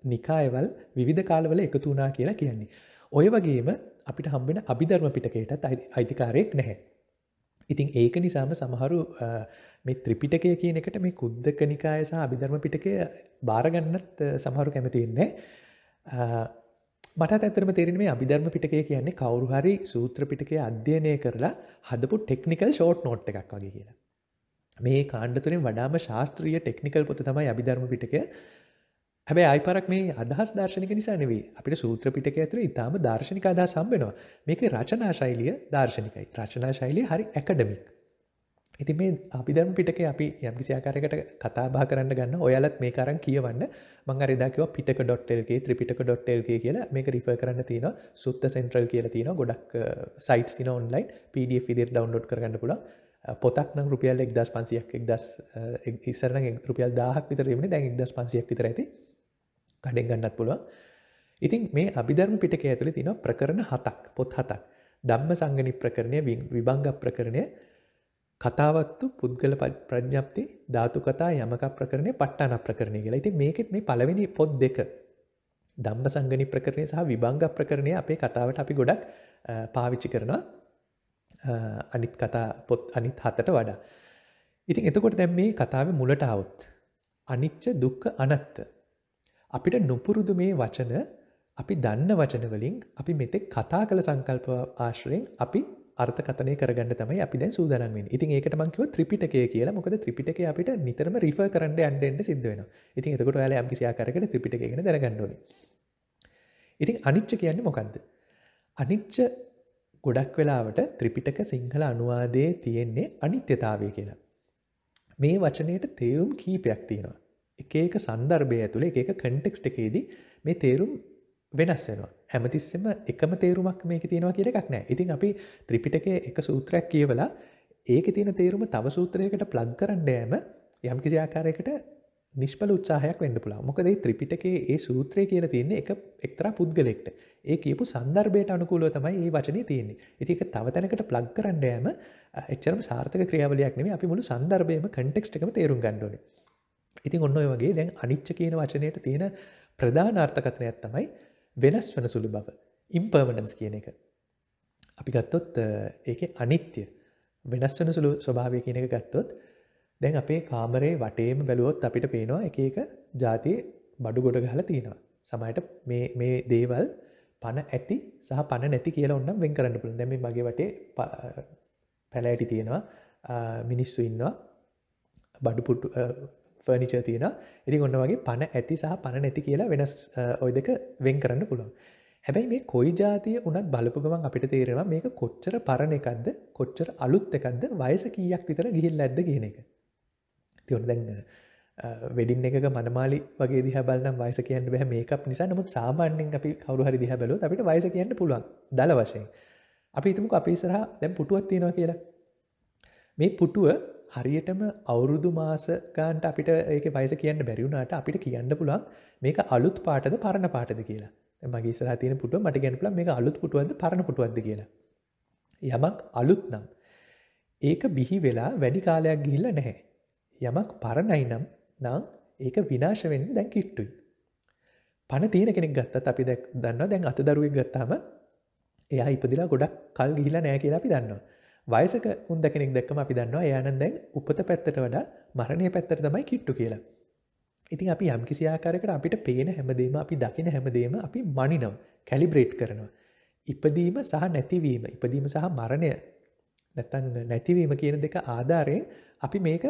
නිකායවල විවිධ කාලවල එකතු වුණා කියලා කියන්නේ. ඔය වගේම අපිට හම්බෙන අභිධර්ම පිටකයටත් අයිතිකාරයෙක් නැහැ. ඉතින් ඒක නිසාම සමහරු මේ ත්‍රිපිටකය කියන එකට මේ කුද්දක නිකාය සහ අභිධර්ම පිටකය බාර ගන්නත් සමහරු කැමති වෙන්නේ නැහැ. මටත් ඇත්තටම තේරෙන්නේ මේ අභිධර්ම පිටකය කියන්නේ කවුරු හරි සූත්‍ර පිටකය අධ්‍යයනය කරලා හදපු ටෙක්නිකල් ෂෝට් නෝට් එකක් වගේ කියලා. මේ කාණ්ඩ තුලින් වඩාම ශාස්ත්‍රීය ටෙක්නිකල් පොත තමයි අභිධර්ම පිටකය. හැබැයි ආයිපාරක් මේ අදහස් දාර්ශනික නිසා නෙවෙයි. අපිට සූත්‍ර පිටකය ඇතුලේ ඊටාම දාර්ශනික අදහස් හම්බ වෙනවා. මේකේ රචනා ශෛලිය දාර්ශනිකයි. රචනා ශෛලිය හරි ඇකඩමික්. ඉතින් මේ අභිධර්ම පිටකේ අපි යම්කිසි ආකාරයකට කතා බහ කරන්න ගන්න ඔයාලත් මේක අරන් කියවන්න. මම අර එදා කිව්වා පිටක.lk ත්‍රිපිටක.lk කියලා මේක රිෆර් කරන්න තියෙනවා. සුත්ත සෙන්ට්‍රල් කියලා තියෙනවා. ගොඩක් සයිට්ස් තියෙනවා ඔන්ලයින්. PDF විදිහට ඩවුන්ලෝඩ් කරගන්න පුළුවන්. පොතක් නම් රුපියල් 1500ක් ඉස්සර නම් රුපියල් 1000ක් විතර එවුනේ. දැන් 1500ක් විතර ඇති. කඩෙන් ගන්නත් පුළුවන්. ඉතින් මේ අභිධර්ම පිටකය ඇතුලේ තියෙනවා ප්‍රකරණ 7ක්, පොත් 7ක්. ධම්මසංගණි ප්‍රකරණය, විභංග ප්‍රකරණය, කතාවත්තු, පුද්ගල ප්‍රඥප්ති, ධාතු කතා, යමක ප්‍රකරණය, ප ဋ ාණ ප්‍රකරණය කියලා. ඉතින් මේකෙත් මේ පළවෙනි පොත් දෙක ධම්මසංගණි ප්‍රකරණය සහ විභංග ප්‍රකරණය අපේ කතාවට අපි ගොඩක් පාවිච්චි කරනවා. අනිත් කතා පොත් අනිත් 7ට වඩා. ඉතින් එතකොට දැන් මේ කතාවේ මුලට આવොත් අනිච්ච දුක්ඛ අනත්ත අපිට නුපුරුදු මේ වචන අපි දන්න වචන වලින් අපි මෙතෙක් කතා කළ සංකල්ප ආශ්‍රයෙන් අපි අර්ථකථනය කරගන්න තමයි අපි දැන් සූදානම් වෙන්නේ. ඉතින් ඒකට මම කිව්වා ත්‍රිපිටකය කියලා. මොකද ත්‍රිපිටකය අපිට නිතරම රිෆර් කරන්න යන්න සිද්ධ වෙනවා. ඉතින් එතකොට ඔයාලා යම්කිසි ආකාරයකට ත්‍රිපිටකය ගැන දැනගන්න ඕනේ. ඉතින් අනිච්ච කියන්නේ මොකද්ද? අනිච්ච ගොඩක් වෙලාවට ත්‍රිපිටක සිංහල අනුවාදයේ තියෙන්නේ අනිත්‍යතාවය කියලා. මේ වචනයට තේරුම් කීපයක් තියෙනවා. එක එක සන්දර්භය ඇතුලේ එක එක කන්ටෙක්ස්ට් එකේදී මේ තේරුම් වෙනස් වෙනවා. හැමතිස්සෙම එකම තේරුමක් මේකේ තියෙනවා කියලා එකක් නැහැ. ඉතින් අපි ත්‍රිපිටකයේ එක සූත්‍රයක් කියවලා ඒකේ තියෙන තේරුම තව සූත්‍රයකට ප්ලග් කරන්න යෑම යම්කිසි ආකාරයකට නිෂ්ඵල උත්සාහයක් වෙන්න පුළුවන්. මොකද මේ ත්‍රිපිටකයේ ඒ සූත්‍රය කියලා තියෙන්නේ එක්තරා පුද්ගලෙක්ට. ඒ කියපු සන්දර්භයට අනුකූලව තමයි මේ වචනේ තියෙන්නේ. ඉතින් ඒක තව තැනකට ප්ලග් කරන්න යෑම එච්චරම සාර්ථක ක්‍රියාවලියක් නෙමෙයි. අපි මුළු සන්දර්භයම කන්ටෙක්ස්ට් එකම තේරුම් ගන්න ඕනේ. ඉතින් ඔන්න ඔය වගේ දැන් අනිච්ච කියන වචනයට තියෙන ප්‍රධාන අර්ථකථනයක් තමයි වෙනස් වෙන සුළු බව. ඉම්පර්මනන්ස් කියන එක. අපි ගත්තොත් ඒකේ අනිත්‍ය වෙනස් වෙන සුළු ස්වභාවය කියන එක ගත්තොත් දැන් අපේ කාමරේ වටේම බැලුවොත් අපිට පේනවා එක එක જાතියේ බඩු ගොඩ ගහලා තියෙනවා. සමහරට මේ දේවල් පණ ඇති සහ පණ නැති කියලා ඕනම් වෙන් කරන්න පුළුවන්. දැන් මේ මගේ වටේ පැලෑටි තියෙනවා, මිනිස්සු ඉන්නවා, බඩු පුටු ෆර්නිචර් තියෙනවා. ඉතින් ඔන්න වගේ පණ ඇති සහ පණ නැති කියලා වෙනස් ওই දෙක වෙන් කරන්න පුළුවන්. හැබැයි මේ කොයි જાතිය උනත් බලපු ගමන් අපිට තේරෙනවා මේක කොච්චර පරණ එකක්ද, කොච්චර අලුත් එකක්ද, වයස කීයක් විතර ගිහිල්ලා ඇද්ද කියන එක. ඉතින් දැන් වෙඩින් එකක මනමාලි වගේ දිහා බලනම් වයස කියන්න බෑ මේකප් නිසා. නමුත් සාමාන්‍යයෙන් අපි කවුරු හරි දිහා බැලුවොත් අපිට වයස කියන්න පුළුවන් දල වශයෙන්. අපි හිතමුකෝ අපි ඉස්සරහා දැන් පුටුවක් තියෙනවා කියලා. මේ පුටුව හරියටම අවුරුදු මාස ගානට අපිට ඒකේ වයස කියන්න බැරි වුණාට අපිට කියන්න පුළුවන් මේක අලුත් පාටද පරණ පාටද කියලා. දැන් මගේ ඉස්සරහා තියෙන පුටුව මට කියන්න පුළුවන් මේක අලුත් පුටුවක්ද පරණ පුටුවක්ද කියලා. යමක් අලුත් නම් ඒක බිහි වෙලා වැඩි කාලයක් ගිහිල්ලා නැහැ. යමක් පරණයි නම් ඒක විනාශ වෙන්න දැන් කිට්ටුයි. පණ තියෙන කෙනෙක් ගත්තත් අපි දන්නවා දැන් අතදරුවෙක් ගත්තාම එයා ඉපදිලා ගොඩක් කල් ගිහිලා නැහැ කියලා අපි දන්නවා. වයසක උන්ද කෙනෙක් දැක්කම අපි දන්නවා එයා නම් දැන් උපත පැත්තට වඩා මරණය පැත්තට තමයි කිට්ටු කියලා. ඉතින් අපි යම් කිසි ආකාරයකට අපිට පේන හැමදේම අපි දකින හැමදේම අපි මනිනවා, කැලිබ්‍රේට් කරනවා. ඉපදීම සහ නැතිවීම, ඉපදීම සහ මරණය නැත්තම් නැතිවීම කියන දෙක ආධාරයෙන් අපි මේක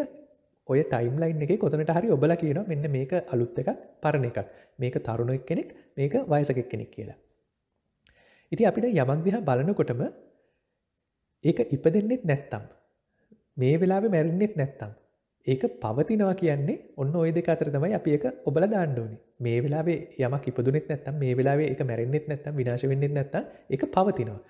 ඔය ටයිම්ලයින් එකේ කොතනට හරි ඔබලා කියනවා මෙන්න මේක අලුත් එකක් පරණ එකක්. මේක තරුණ කෙනෙක්, මේක වයසක කෙනෙක් කියලා. ඉතින් අපිට යමක් දිහා බලනකොටම ඒක ඉපදෙන්නෙත් නැත්තම් මේ වෙලාවේ මැරෙන්නෙත් නැත්තම් ඒක පවතිනවා කියන්නේ ඔන්න ওই දෙක අතර තමයි අපි ඒක ඔබලා දාන්න ඕනේ. මේ වෙලාවේ යමක් ඉපදුනෙත් නැත්තම් මේ වෙලාවේ ඒක මැරෙන්නෙත් නැත්තම් විනාශ වෙන්නෙත් නැත්තම් ඒක පවතිනවා.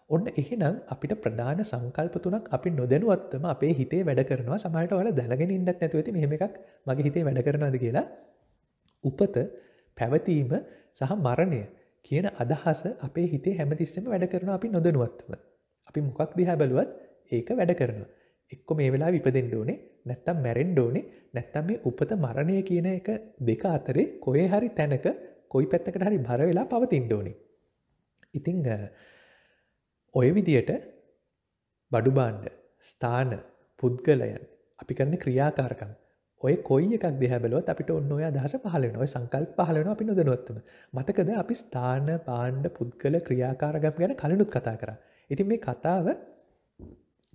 ඔන්න එහෙනම් අපිට ප්‍රධාන සංකල්ප තුනක් අපි නොදැනුවත්වම අපේ හිතේ වැඩ කරනවා. සමහරවිට ඔයාලා දැනගෙන ඉන්නත් නැතුව ඇති මෙහෙම එකක් මගේ හිතේ වැඩ කරනවාද කියලා. උපත, පැවතීම සහ මරණය කියන අදහස අපේ හිතේ හැමතිස්සෙම වැඩ කරනවා අපි නොදැනුවත්වම. අපි මොකක් දිහා බැලුවත් ඒක වැඩ කරනවා. එක්ක මේ වෙලාවේ ඉපදෙන්න ඕනේ, නැත්තම් මැරෙන්න ඕනේ, නැත්තම් මේ උපත මරණය කියන එක දෙක අතරේ කොහේ හරි තැනක කොයි පැත්තකට හරි බර වෙලා පවතින්න ඕනේ. ඉතින් ඔය විදියට බඩු භාණ්ඩ, ස්ථාන, පුද්ගලයන් අපි කරන ක්‍රියාකාරකම් ඔය කොයි එකක් දිහා බැලුවත් අපිට ඔන්න ඔය අදහස පහළ වෙනවා. ඔය සංකල්ප පහළ වෙනවා අපි නොදැනුවත්වම. මතකද අපි ස්ථාන, භාණ්ඩ, පුද්ගල, ක්‍රියාකාරකම් ගැන කලිනුත් කතා කරා. ඉතින් මේ කතාව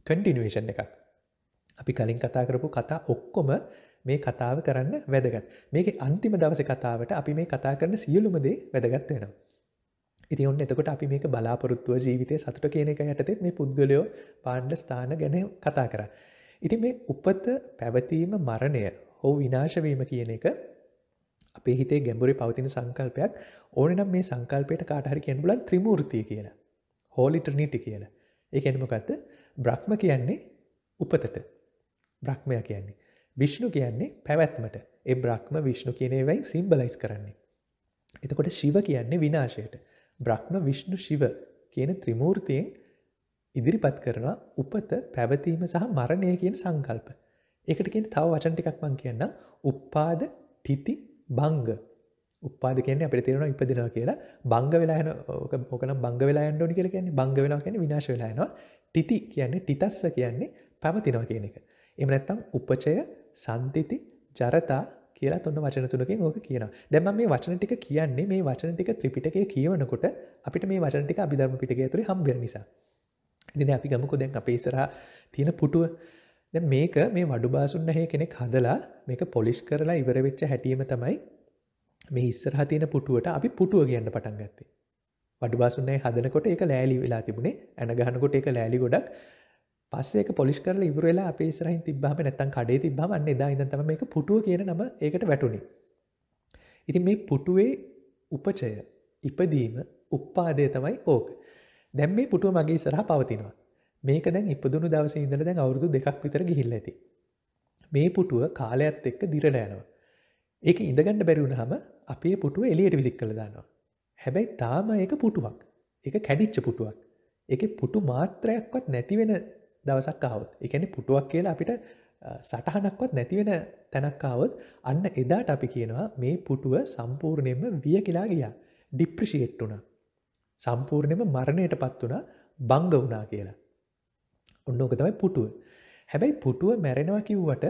කන්ටිනියුේෂන් එකක්. අපි කලින් කතා කරපු කතා ඔක්කොම මේ කතාව කරන්න වැදගත්. මේකේ අන්තිම දවසේ කතාවට අපි මේ කතා කරන සියලුම දේ වැදගත් වෙනවා. ඉතින් ඔන්න එතකොට අපි මේක බලාපොරොත්තුව ජීවිතයේ සතුට කියන එක යටතේ මේ පුද්ගලයෝ භාණ්ඩ ස්ථාන ගැන කතා කරා. ඉතින් මේ උපත, පැවතීම, මරණය හෝ විනාශ වීම කියන එක අපේ හිතේ ගැඹුරේ පවතින සංකල්පයක්. ඕනේ නම් මේ සංකල්පයට කාට හරි කියන්න බලන්න ත්‍රිමූර්තිය කියලා. Holy Trinity කියලා. ඒ කියන්නේ මොකද්ද? බ්‍රහ්ම කියන්නේ උපතට. බ්‍රහ්මයා කියන්නේ. විෂ්ණු කියන්නේ පැවැත්මට. ඒ බ්‍රහ්ම විෂ්ණු කියන ඒවායි සිම්බලයිස් කරන්නේ. එතකොට ශිව කියන්නේ විනාශයට. බ්‍රහ්ම විෂ්ණු ශිව කියන ත්‍රිමූර්තියෙන් ඉදිරිපත් කරනවා උපත, පැවතීම සහ මරණය කියන සංකල්ප. ඒකට කියන්නේ තව වචන ටිකක් මම කියන්නම්. උප්පාද, තිති, භංග. උප්පාද කියන්නේ අපිට තේරෙනවා ඉපදිනවා කියලා. භංග වෙලා යන ඕක නම් භංග වෙලා යන්න ඕනි කියලා කියන්නේ. භංග වෙනවා කියන්නේ විනාශ වෙලා යනවා. තිති කියන්නේ තිතස්ස කියන්නේ පැවතිනවා කියන එක. එහෙම නැත්නම් උපචය, සම්තිති, ජරතා කියලා තුන වචන තුනකින් ඕක කියනවා. දැන් මම මේ වචන ටික කියන්නේ මේ වචන ටික ත්‍රිපිටකයේ කියවනකොට අපිට මේ වචන ටික අභිධර්ම පිටකය ඇතුලේ හම්බ වෙන නිසා. ඉතින් අපි ගමුකෝ දැන් අපේ ඉස්සරහා තියෙන පුටුව. දැන් මේක මේ වඩු බාසුන් නැහැ කෙනෙක් හදලා මේක පොලිෂ් කරලා ඉවර වෙච්ච හැටියෙම තමයි මේ ඉස්සරහා තියෙන පුටුවට අපි පුටුව කියන්න පටන් ගත්තේ. වඩු බාසුන් නැහැ හදනකොට ඒක ලෑලි වෙලා තිබුණේ. ඇන ගහනකොට ඒක ලෑලි ගොඩක්. පස්සේ ඒක පොලිෂ් කරලා ඉවර වෙලා අපේ ඉස්සරහින් තිබ්බාම නැත්තම් කඩේ තිබ්බාම අන්න එදා ඉඳන් තමයි මේක පුටුව කියන නම ඒකට වැටුනේ. ඉතින් මේ පුටුවේ උපචය, ඉපදීම, උප්පාදය තමයි ඕක. දැන් මේ පුටුව මගේ ඉස්සරහා පවතිනවා. මේක දැන් ඉපදුණු දවසේ ඉඳලා දැන් අවුරුදු 2ක් විතර ගිහිල්ලා ඇති. මේ පුටුව කාලයත් එක්ක දිරලා යනවා. ඒක ඉඳගන්න බැරි වුණාම අපි මේ පුටුව එළියට විසික් කරලා දානවා. හැබැයි තාම ඒක පුටුවක්. ඒක කැඩිච්ච පුටුවක්. ඒකේ පුටු මාත්‍රයක්වත් නැති වෙන දවසක් ආවොත්. ඒ කියන්නේ පුටුවක් කියලා අපිට සටහනක්වත් නැති වෙන තැනක් ආවොත් අන්න එදාට අපි කියනවා මේ පුටුව සම්පූර්ණයෙන්ම වියකිලා ගියා. ඩිප්‍රිෂিয়েට් වුණා. සම්පූර්ණයෙන්ම මරණයටපත් වුණා, බංග වුණා කියලා. ඔන්න ඕක තමයි පුටුව. හැබැයි පුටුව මැරෙනවා කිව්වට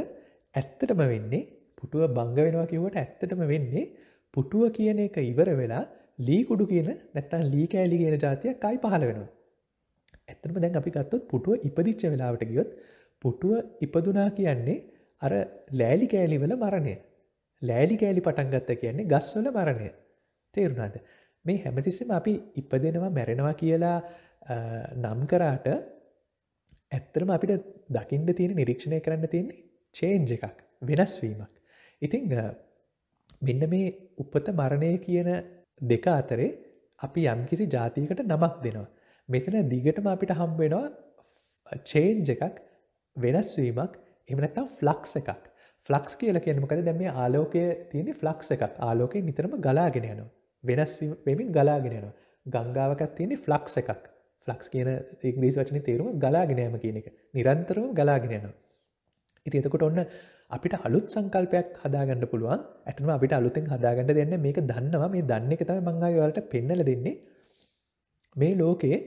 ඇත්තටම වෙන්නේ පුටුව බංග වෙනවා කිව්වට ඇත්තටම වෙන්නේ පුටුව කියන එක ඉවර වෙලා ලී කුඩු කියන නැත්තම් ලී කෑලි කියන જાතියක් ආයි පහළ වෙනවා. ඇත්තටම දැන් අපි ගත්තොත් පුටුව ඉපදිච්ච වෙලාවට ගියොත් පුටුව ඉපදුනා කියන්නේ අර ලෑලි කෑලි වල මරණය. ලෑලි කෑලි පටන් ගත්ත කියන්නේ ගස් වල මරණය. තේරුණාද? මේ හැමතිස්සෙම අපි ඉපදෙනවා මැරෙනවා කියලා නම් කරාට ඇත්තටම අපිට දකින්න තියෙන නිරීක්ෂණය කරන්න තියෙන්නේ චේන්ජ් එකක්, වෙනස් වීමක්. ඉතින් මෙන්න මේ උපත මරණය කියන දෙක අතරේ අපි යම්කිසි જાතියකට නමක් දෙනවා. මෙතන දිගටම අපිට හම්බ වෙනවා චේන්ජ් එකක්, වෙනස් වීමක්. එහෙම නැත්නම් ෆ්ලක්ස් එකක්. ෆ්ලක්ස් කියලා කියන්නේ මොකද? දැන් මේ ආලෝකය තියෙන්නේ ෆ්ලක්ස් එකක්. ආලෝකය නිතරම ගලාගෙන යනවා. වෙනස් වෙමින් ගලාගෙන යනවා. ගංගාවකක් තියෙන්නේ ෆ්ලක්ස් එකක්. ෆ්ලක්ස් කියන ඉංග්‍රීසි වචනේ තේරුම ගලාගෙන යාම කියන එක. නිරන්තරව ගලාගෙන යනවා. ඉතින් එතකොට ඔන්න අපිට අලුත් සංකල්පයක් හදාගන්න පුළුවන්. ඇත්තටම අපිට අලුතෙන් හදාගන්න දෙන්නේ මේක දන්නවා. මේ දන්න එක තමයි මම ආයේ ඔයාලට පෙන්නලා දෙන්නේ. මේ ලෝකයේ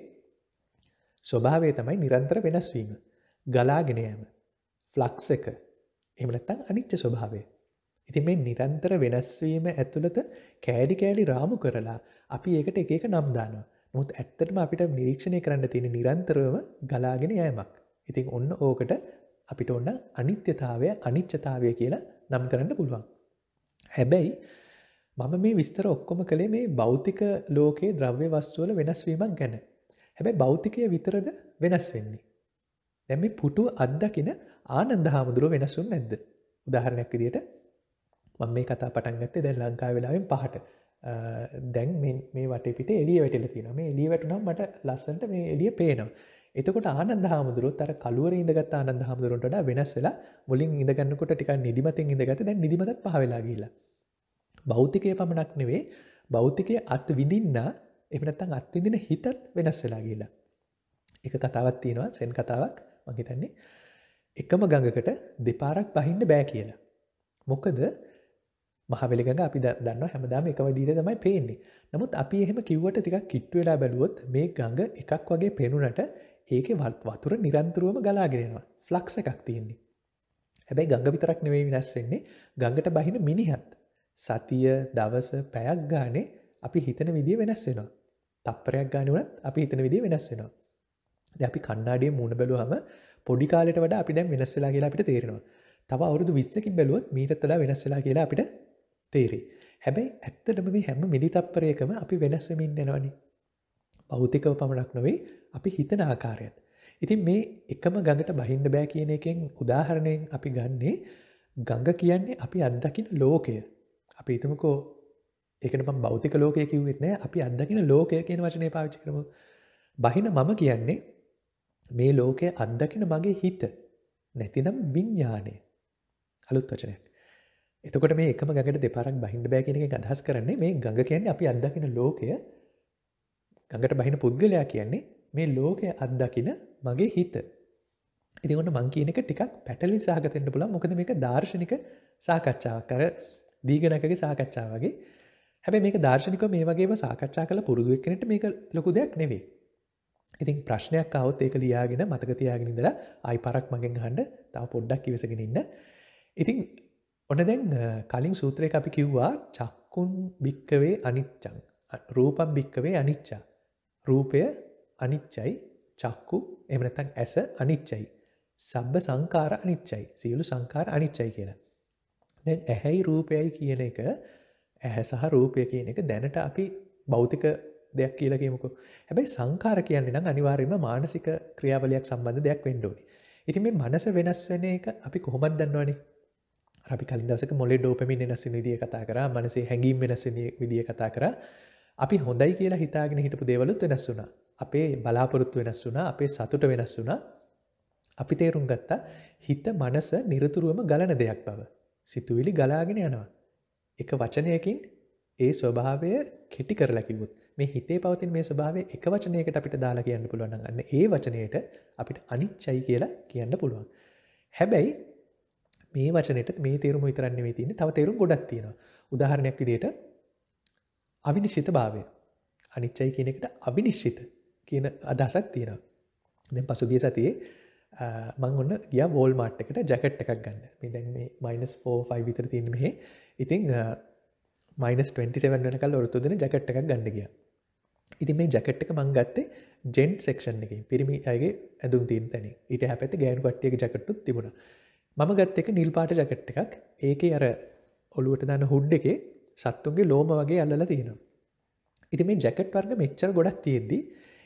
ස්වභාවය තමයි නිරන්තර වෙනස් වීම. ගලාගෙන යෑම. ෆ්ලක්ස් එක. එහෙම නැත්නම් අනිත්‍ය ස්වභාවය. ඉතින් මේ නිරන්තර වෙනස් වීම ඇතුළත කෑලි කෑලි රාමු කරලා අපි ඒකට එක එක නම් දානවා. නමුත් ඇත්තටම අපිට නිරීක්ෂණය කරන්න තියෙන නිරන්තරව ගලාගෙන යෑමක්. ඉතින් ඔන්න ඕකට අපිට ඔන්න අනිත්‍යතාවය අනිච්චතාවය කියලා නම් කරන්න පුළුවන්. හැබැයි මම මේ විස්තර ඔක්කොම කළේ මේ භෞතික ලෝකයේ ද්‍රව්‍ය වස්තු වල වෙනස් වීමක් ගැන. හැබැයි භෞතිකය විතරද වෙනස් වෙන්නේ? දැන් මේ පුටුව අත්දකින ආනන්ද හාමුදුරුව වෙනස් වුනේ නැද්ද? උදාහරණයක් විදියට මම මේ කතා පටන් ගත්තේ දැන් ලංකාවේ වෙලාවෙන් 5ට. දැන් මේ වටේ පිටේ එළිය වැටිලා තියෙනවා. මේ එළිය වැටුනම මට ලස්සනට මේ එළිය පේනවා. එතකොට ආනන්ද හාමුදුරුවෝත් අර කළුවරේ ඉඳගත් ආනන්ද හාමුදුරුවන්ට වඩා වෙනස් වෙලා මුලින් ඉඳ ගන්නකොට ටිකක් නිදිමතෙන් ඉඳගත්තේ දැන් නිදිමතත් පහ වෙලා ගිහිල්ලා. භෞතිකයේ පමණක් නෙවෙයි භෞතිකයේ අත් විඳින්න එහෙම නැත්නම් අත් විඳින හිතත් වෙනස් වෙලා ගිහිල්ලා. එක කතාවක් තියෙනවා සෙන් කතාවක් මම හිතන්නේ එකම ගඟකට දෙපාරක් බහින්න බෑ කියලා. මොකද මහවැලි ගඟ අපි දන්නවා හැමදාම එක විදිහට තමයි පේන්නේ. නමුත් අපි එහෙම කිව්වට ටිකක් කිට්ටු වෙලා බැලුවොත් මේ ගඟ එකක් වගේ පේනුනට ඒකේ වතුර නිරන්තරවම ගලාගෙන යනවා. ෆ්ලක්ස් එකක් තියෙන්නේ. හැබැයි ගඟ විතරක් නෙවෙයි වෙනස් වෙන්නේ. ගඟට බහින මිනිහත් සතිය, දවස, පැයක් ගානේ අපි හිතන විදිය වෙනස් වෙනවා. තප්පරයක් ගානේ වුණත් අපි හිතන විදිය වෙනස් වෙනවා. දැන් අපි කණ්ණාඩියේ මූණ බැලුවම පොඩි කාලේට වඩා අපි දැන් වෙනස් වෙලා කියලා අපිට තේරෙනවා. තව අවුරුදු 20කින් බැලුවොත් මීටත් වඩා වෙනස් වෙලා කියලා අපිට තේරෙයි. හැබැයි ඇත්තටම මේ හැම මිලි තප්පරයකම අපි වෙනස් වෙමින් යනවනේ. භෞතිකව පමණක් නෙවෙයි අපි හිතන ආකාරයත්. ඉතින් මේ එකම ගඟට බහින්න බෑ කියන එකෙන් උදාහරණයෙන් අපි ගන්නේ ගඟ කියන්නේ අපි අත්දකින ලෝකය. අපි හිතමුකෝ ඒකට මම භෞතික ලෝකය කිව්වෙත් නෑ අපි අත්දකින ලෝකය කියන වචනේ පාවිච්චි කරමු. බහින මම කියන්නේ මේ ලෝකය අත්දකින මගේ හිත. නැතිනම් විඥානය. අලුත් වචනයක්. එතකොට මේ එකම ගඟට දෙපාරක් බහින්න බෑ කියන එකෙන් අදහස් කරන්නේ මේ ගඟ කියන්නේ අපි අත්දකින ලෝකය. ගඟට බහින පුද්ගලයා කියන්නේ මේ ලෝකය අත්දකින මගේ හිත. ඉතින් ඔන්න මං කියන එක ටිකක් පැටලි සහගත වෙන්න පුළුවන්. මොකද මේක දාර්ශනික සාකච්ඡාවක්. අර දීගණකගේ සාකච්ඡාව වගේ. හැබැයි මේක දාර්ශනිකව මේ වගේම සාකච්ඡා කරලා පුරුදු එක්කෙනෙක්ට මේක ලොකු දෙයක් නෙවෙයි. ඉතින් ප්‍රශ්නයක් ආවොත් ඒක ලියාගෙන මතක තියාගෙන ඉඳලා ආයි පාරක් මගෙන් අහන්න තව පොඩ්ඩක් ඉවසගෙන ඉන්න. ඉතින් ඔන්න දැන් කලින් සූත්‍රයක අපි කිව්වා චක්කුන් භික්කවේ අනිච්චං. රූපම් භික්කවේ අනිච්චා. රූපය අනිච්චයි. චක්කු එහෙම නැත්නම් ඇස අනිච්චයි. සබ්බ සංඛාර අනිච්චයි. සියලු සංඛාර අනිච්චයි කියලා. දැන් ඇහැයි රූපයයි කියන එක ඇහැ සහ රූපය කියන එක දැනට අපි භෞතික දෙයක් කියලා කියමුකෝ. හැබැයි සංඛාර කියන්නේ නම් අනිවාර්යයෙන්ම මානසික ක්‍රියාවලියක් සම්බන්ධ දෙයක් වෙන්න ඕනේ. ඉතින් මේ මනස වෙනස් වෙන එක අපි කොහොමද දන්නවනේ? අපි කලින් දවසක මොලේ ඩෝපමින් වෙනස් වෙන විදිය කතා කරා, මනසේ හැඟීම් වෙනස් වෙන විදිය කතා කරා. අපි හොඳයි කියලා හිතාගෙන හිටපු දේවලුත් වෙනස් වුණා. අපේ බලාපොරොත්තු වෙනස් වුණා, අපේ සතුට වෙනස් වුණා. අපි තේරුම් ගත්තා හිත මනස නිරතුරුවම ගලන දෙයක් බව. සිතුවිලි ගලාගෙන යනවා. එක වචනයකින් ඒ ස්වභාවය කෙටි කරලා කිව්වොත් මේ හිතේ පවතින මේ ස්වභාවය එක වචනයකට අපිට දාලා කියන්න පුළුවන් නම් අන්න ඒ වචනයට අපිට අනිච්චයි කියලා කියන්න පුළුවන්. හැබැයි මේ වචනෙට මේ තේරුම විතරක් නෙවෙයි තියෙන්නේ. තව තේරුම් ගොඩක් තියෙනවා. උදාහරණයක් විදිහට අවිනිශ්චිතභාවය. අනිච්චයි කියන එකට අවිනිශ්චිත කියන අදහසක් තියෙනවා. දැන් පසුගිය සතියේ මම ඔන්න ගියා වෝල්මාර්ට් එකට ජැකට් එකක් ගන්න. මේ දැන් මේ -4 5 විතර තියෙන මෙහි. ඉතින් -27 වෙනකල් වරුතු දෙන ජැකට් එකක් ගන්න ගියා. ඉතින් මේ ජැකට් එක මම ගත්තේ ජෙන්ට් සෙක්ෂන් එකේ. පිරිමි අයගේ ඇඳුම් තියෙන තැනින්. ඊට එහා පැත්තේ ගෑනු කට්ටියගේ ජැකට් උත් තිබුණා. මම ගත්ත එක නිල් පාට ජැකට් එකක්. ඒකේ අර ඔලුවට දාන හුඩ් එකේ සත්තුන්ගේ ලෝම වගේ අල්ලලා තියෙනවා. ඉතින් මේ ජැකට් වර්ග මෙච්චර ගොඩක් තියෙද්දි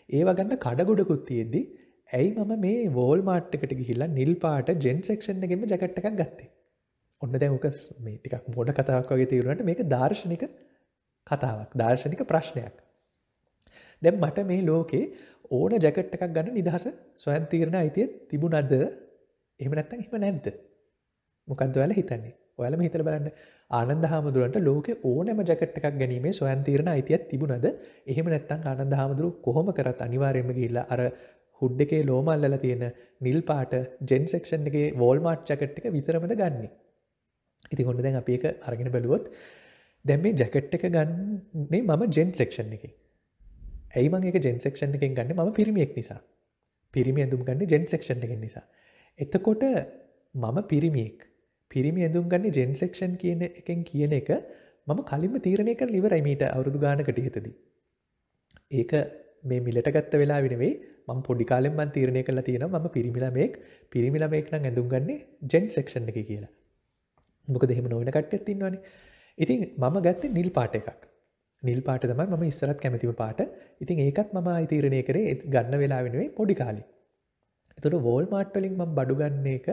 ඒව ගන්න කඩ ගොඩකුත් තියෙද්දි ඇයි මම මේ වෝල්මාර්ට් එකට ගිහිල්ලා නිල් පාට ජෙන්ට් සෙක්ෂන් එකෙන්ම ජැකට් එකක් ගත්තේ? ඔන්න දැන් ඔක මේ ටිකක් මොඩ කතාවක් වගේ තේරුණාට මේක දාර්ශනික කතාවක්, දාර්ශනික ප්‍රශ්නයක්. දැන් මට මේ ලෝකේ ඕන ජැකට් එකක් ගන්න නිදහස ස්වයං තීරණ අයිතිය තිබුණාද? එහෙම නැත්නම් එහෙම නැද්ද? මොකක්ද ඔයාලා හිතන්නේ? ඔයාලම හිතලා බලන්න. ආනන්ද හාමුදුරන්ට ලෝකේ ඕනෑම ජැකට් එකක් ගැනීමේ ස්වයං තීරණ අයිතියක් තිබුණද? එහෙම නැත්නම් ආනන්ද හාමුදුරුවෝ කොහොම කරත් අනිවාර්යයෙන්ම ගිහිල්ලා අර හුඩ් එකේ ලෝම අල්ලලා තියෙන නිල් පාට ජෙන් සෙක්ෂන් එකේ වෝල්මාර්ට් ජැකට් එක විතරමද ගන්නෙ. ඉතින් ඔන්න දැන් අපි ඒක අරගෙන බැලුවොත් දැන් මේ ජැකට් එක ගන්නේ මම ජෙන් සෙක්ෂන් එකේ. ඇයි මම ඒක ජෙන් සෙක්ෂන් එකෙන් ගන්නෙ? මම පිරිමියෙක් නිසා. පිරිමි ඇඳුම් ගන්නේ ජෙන් සෙක්ෂන් එකෙන් නිසා. එතකොට මම පිරිමියෙක්. පිරිමි ඇඳුම් ගන්නේ ජෙන් සෙක්ෂන් කියන එකෙන් කියන එක මම කලින්ම තීරණය කරලා ඉවරයි මීට අවුරුදු ගානකට ඉහතදී. ඒක මේ මිලට ගත්ත වෙලාවෙ නෙවෙයි මම පොඩි කාලෙම මම තීරණය කරලා තියෙනවා මම පිරිමි ළමෙක් නම් ඇඳුම් ගන්නේ ජෙන් සෙක්ෂන් එකේ කියලා. මොකද එහෙම නොවන කට්ටියත් ඉන්නවනේ. ඉතින් මම ගත්තේ නිල් පාට එකක්. නිල් පාට තමයි මම ඉස්සරත් කැමතිම පාට. ඉතින් ඒකත් මම ආයි තීරණය කරේ ගන්න වෙලාවෙ නෙවෙයි පොඩි කාලේ. එතකොට වෝල්මාර්ට් වලින් මම බඩු ගන්න එක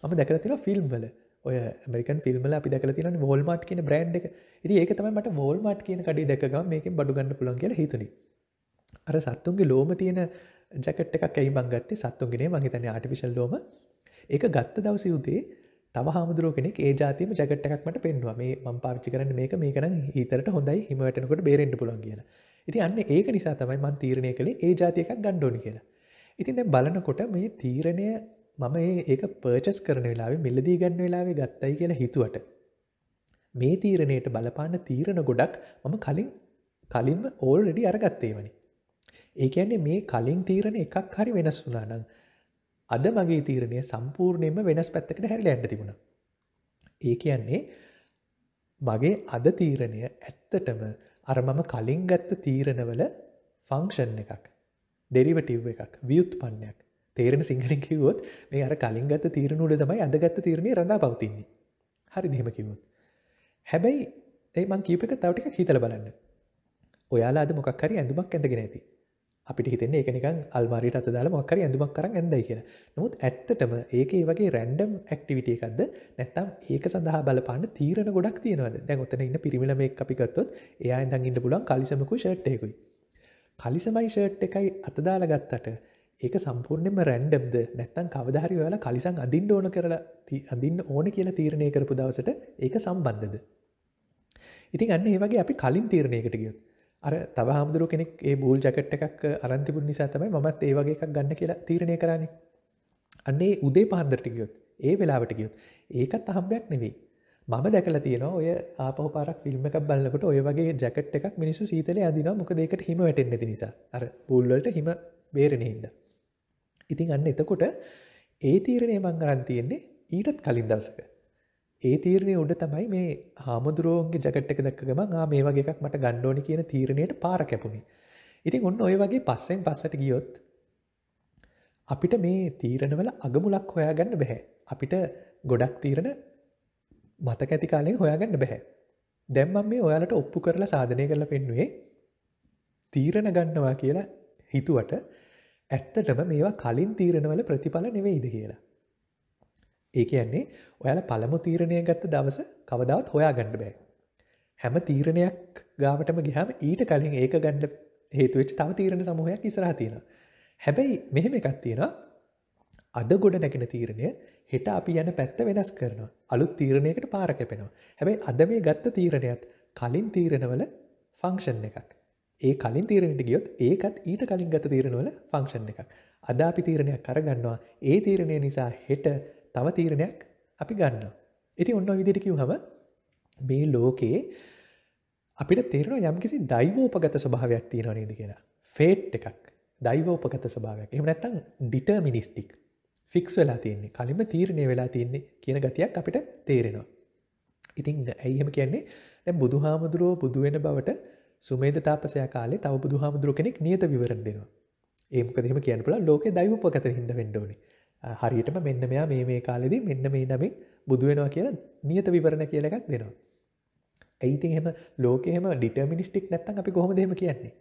මම දැකලා තියෙනවා ෆිල්ම් වල. ඔය ඇමරිකන් ෆිල්ම් වල අපි දැකලා තියෙනවානේ වෝල්මාර්ට් කියන බ්‍රෑන්ඩ් එක. ඉතින් ඒක තමයි මට වෝල්මාර්ට් කියන කඩේ දැක්ක ගමන් මේකෙන් බඩු ගන්න පුළුවන් කියලා හිතුනේ. අර සත්තුන්ගේ ලෝම තියෙන ජැකට් එකක් ඇයි මං ගත්තේ? සත්තුන්ගේ නේ මං හිතන්නේ ආටිෆිෂල් ලෝම. ඒක ගත්ත දවසේ උදේ තව හාමුදුරුවෝ කෙනෙක් ඒ જાතියේම ජැකට් එකක් මට පෙන්නුවා. මේ මම පාවිච්චි කරන්නේ මේක නම් ඊතරට හොඳයි හිම වැටෙනකොට බේරෙන්න පුළුවන් කියලා. ඉතින් අන්න ඒක නිසා තමයි මම තීරණය කළේ ඒ જાතිය එකක් ගන්න ඕනි කියලා. ඉතින් දැන් බලනකොට මේ තීරණය මම ඒක පර්චේස් කරන වෙලාවේ මිලදී ගන්න වෙලාවේ ගත්තයි කියලා හිතුවට මේ තීරණයට බලපාන තීරණ ගොඩක් මම කලින්ම ඕල්රෙඩි අරගත්තේ වනේ. ඒ කියන්නේ මේ කලින් තීරණ එකක් හරි වෙනස් වුණා නම් අද මගේ තීරණය සම්පූර්ණයෙන්ම වෙනස් පැත්තකට හැරිලා යන්න තිබුණා. ඒ කියන්නේ මගේ අද තීරණය ඇත්තටම අර මම කලින් ගත්ත තීරණවල ෆන්ක්ෂන් එකක්, ඩෙරිවටිව් එකක්, ව්‍යුත්පන්නයක්. තේරෙන සිංහලෙන් කිව්වොත් මේ අර කලින් ගත්ත තීරණ උඩ තමයි අද ගත්ත තීරණේ රඳා පවතින්නේ. හරිද එහෙම කිව්වොත්? හැබැයි මං කියප එක තව ටිකක් හිතලා බලන්න. ඔයාලා අද මොකක් හරි ඇඳුමක් ඇඳගෙන ඇති. අපිට හිතෙන්නේ ඒක නිකන් අල්මාරියට අත දාලා මොකක් හරි ඇඳුමක් අරන් ඇඳයි කියලා. නමුත් ඇත්තටම ඒකේ වගේ රැන්ඩම් ඇක්ටිවිටි එකක්ද නැත්නම් ඒක සඳහා බලපාන තීරණ ගොඩක් තියෙනවද? දැන් ඔතන ඉන්න පිරිමි ළමෙක් අපි ගත්තොත් එයා ඉඳන් ඉන්න පුළුවන් කලිසමකුයි ෂර්ට් එකකුයි. කලිසමයි ෂර්ට් එකයි අත දාලා ගත්තට ඒක සම්පූර්ණයෙන්ම රැන්ඩම්ද නැත්නම් කවදා හරි ඔයාලා කලිසම් අඳින්න ඕන කියලා තීරණය කරපු දවසට ඒක සම්බන්ධද? ඉතින් අන්න ඒ වගේ අපි කලින් තීරණයකට ගියොත් අර තව හාමුදුරුව කෙනෙක් ඒ බූල් ජැකට් එකක් අරන් තිබුණ නිසා තමයි මමත් ඒ වගේ එකක් ගන්න කියලා තීරණය කරන්නේ. අන්න ඒ උදේ පාන්දරට ගියොත් ඒ වෙලාවට ගියොත් ඒකත් අහම්බයක් නෙවෙයි. මම දැකලා තියෙනවා ඔය ආපහු පාරක් ෆිල්ම් එකක් බලනකොට ඔය වගේ ජැකට් එකක් මිනිස්සු සීතලේ අඳිනවා මොකද ඒකට හිම වැටෙන්නේ නැති නිසා. අර බූල් වලට හිම බේරෙන්නේ හින්දා. ඉතින් අන්න එතකොට ඒ තීරණය මං අරන් තියෙන්නේ ඊටත් කලින් දවසක. ඒ තීරණය උඩ තමයි මේ හාමුදුරුවෝගේ ජැකට් එක දැක්ක ගමන් මේ වගේ එකක් මට ගන්න ඕනි කියන තීරණයට පාර කැපුණේ. ඉතින් ඔන්න ඔය වගේ පස්සෙන් පස්සට ගියොත් අපිට මේ තීරණවල අගමුලක් හොයාගන්න බෑ. අපිට ගොඩක් තීරණ මතක ඇති කාලෙන් හොයාගන්න බෑ. දැන් මම මේ ඔයාලට ඔප්පු කරලා සාධනය කරලා පෙන්නුවේ තීරණ ගන්නවා කියලා හිතුවට ඇත්තටම මේවා කලින් තීරණවල ප්‍රතිඵල නෙවෙයිද කියලා. ඒ කියන්නේ ඔයාලා පළමු තීරණය ගත්ත දවස කවදාවත් හොයාගන්න බෑ. හැම තීරණයක් ගාවටම ගියාම ඊට කලින් ඒක ගන්න හේතු වෙච්ච තව තීරණ සමූහයක් ඉස්සරහා තියෙනවා. හැබැයි මෙහෙම එකක් තියෙනවා. අද ගොඩ නැගෙන තීරණය හෙට අපි යන පැත්ත වෙනස් කරනවා. අලුත් තීරණයකට පාර කැපෙනවා. හැබැයි අද මේ ගත්ත තීරණයත් කලින් තීරණවල ෆන්ක්ෂන් එකක්. ඒ කලින් තීරණයට ගියොත් ඒකත් ඊට කලින් ගත්ත තීරණවල ෆන්ක්ෂන් එකක්. අද අපි තීරණයක් අරගන්නවා. ඒ තීරණය නිසා හෙට තව තීරණයක් අපි ගන්නවා. ඉතින් ඔන්න ඔය විදිහට කිව්වම මේ ලෝකේ අපිට තේරෙනවා යම්කිසි දෛවෝපගත ස්වභාවයක් තියෙනවා නේද කියලා. ෆේට් එකක්. දෛවෝපගත ස්වභාවයක්. එහෙම නැත්නම් ඩිටර්මිනිස්ටික්. ෆික්ස් වෙලා තියෙන්නේ. කලින්ම තීරණය වෙලා තියෙන්නේ කියන ගතියක් අපිට තේරෙනවා. ඉතින් ඇයි එහෙම කියන්නේ? දැන් බුදුහාමුදුරුවෝ බුදු වෙන බවට සුමේද තාපසයා කාලේ තව බුදුහාමුදුරුවෝ කෙනෙක් නියත විවරණ දෙනවා. ඒ මොකද එහෙම කියන්න පුළුවන් ලෝකේ දෛවෝපගත හින්දා වෙන්න ඕනේ. හරියටම මෙන්න මෙයා මේ කාලෙදී මෙන්න මේ නමින් බුදු වෙනවා කියලා නියත විවරණ කියලා එකක් දෙනවා. ඒ ඉතින් එහෙම ලෝකේ එහෙම ඩිටර්මිනිස්ටික් නැත්තම් අපි කොහොමද එහෙම කියන්නේ?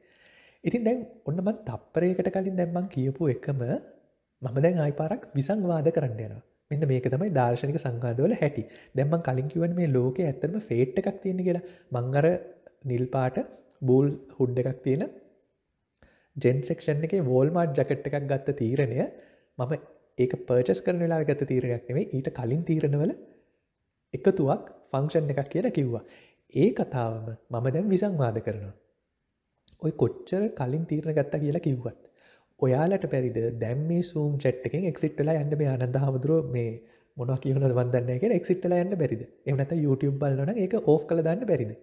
ඉතින් දැන් ඔන්න මම තප්පරයකට කලින් දැන් මම කියපු එකම මම දැන් ආයි පාරක් විසංවාද කරන්න යනවා. මෙන්න මේක තමයි දාර්ශනික සංවාදවල හැටි. දැන් මම කලින් කිව්වනේ මේ ලෝකේ ඇත්තටම ෆේට් එකක් තියෙන කියලා. මම අර නිල් පාට බූල් හුඩ් එකක් තියෙන ජෙන් සෙක්ෂන් එකේ වෝල්මාර්ට් ජැකට් එකක් ගත්ත තීරණය මම ඒක පර්චේස් කරන වෙලාවේ ගත්ත තීරණයක් නෙවෙයි ඊට කලින් තීරණවල එකතුවක් ෆංක්ෂන් එකක් කියලා කිව්වා. ඒ කතාවම මම දැන් විසංවාද කරනවා. ඔය කොච්චර කලින් තීරණ ගත්තා කියලා කිව්වත් ඔයාලට බැරිද දැන් මේ Zoom chat එකෙන් exit වෙලා යන්න මේ ආනන්ද හාමුදුරුවෝ මේ මොනවා කියනවද මන් දන්නේ නැහැ කියලා exit වෙලා යන්න බැරිද? එහෙම නැත්නම් YouTube බලනවා නම් ඒක off කරලා දාන්න බැරිද?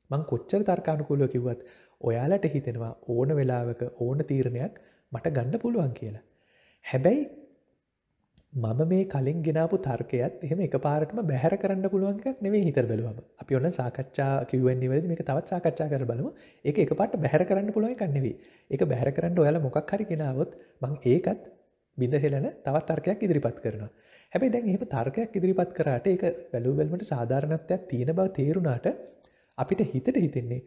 මං කොච්චර තර්කානුකූලව කිව්වත් ඔයාලට හිතෙනවා ඕන වෙලාවක ඕන තීරණයක් මට ගන්න පුළුවන් කියලා. හැබැයි මම මේ කලින් ගෙනාපු තර්කයත් එහෙම එකපාරටම බැහැර කරන්න පුළුවන් එකක් නෙවෙයි හිතලා බැලුවම. අපි ඔන්න සාකච්ඡා Q&A වලදී මේක තවත් සාකච්ඡා කරලා බලමු. ඒක එකපාරට බැහැර කරන්න පුළුවන් එකක් නෙවෙයි. ඒක බැහැර කරන්න ඔයාලා මොකක් හරි ගෙනාවොත් මං ඒකත් බිඳ හෙලන තවත් තර්කයක් ඉදිරිපත් කරනවා. හැබැයි දැන් එහෙම තර්කයක් ඉදිරිපත් කරාට ඒක බැලුවමට සාධාරණත්වයක් තියෙන බව තේරුණාට අපිට හිතෙන්නේ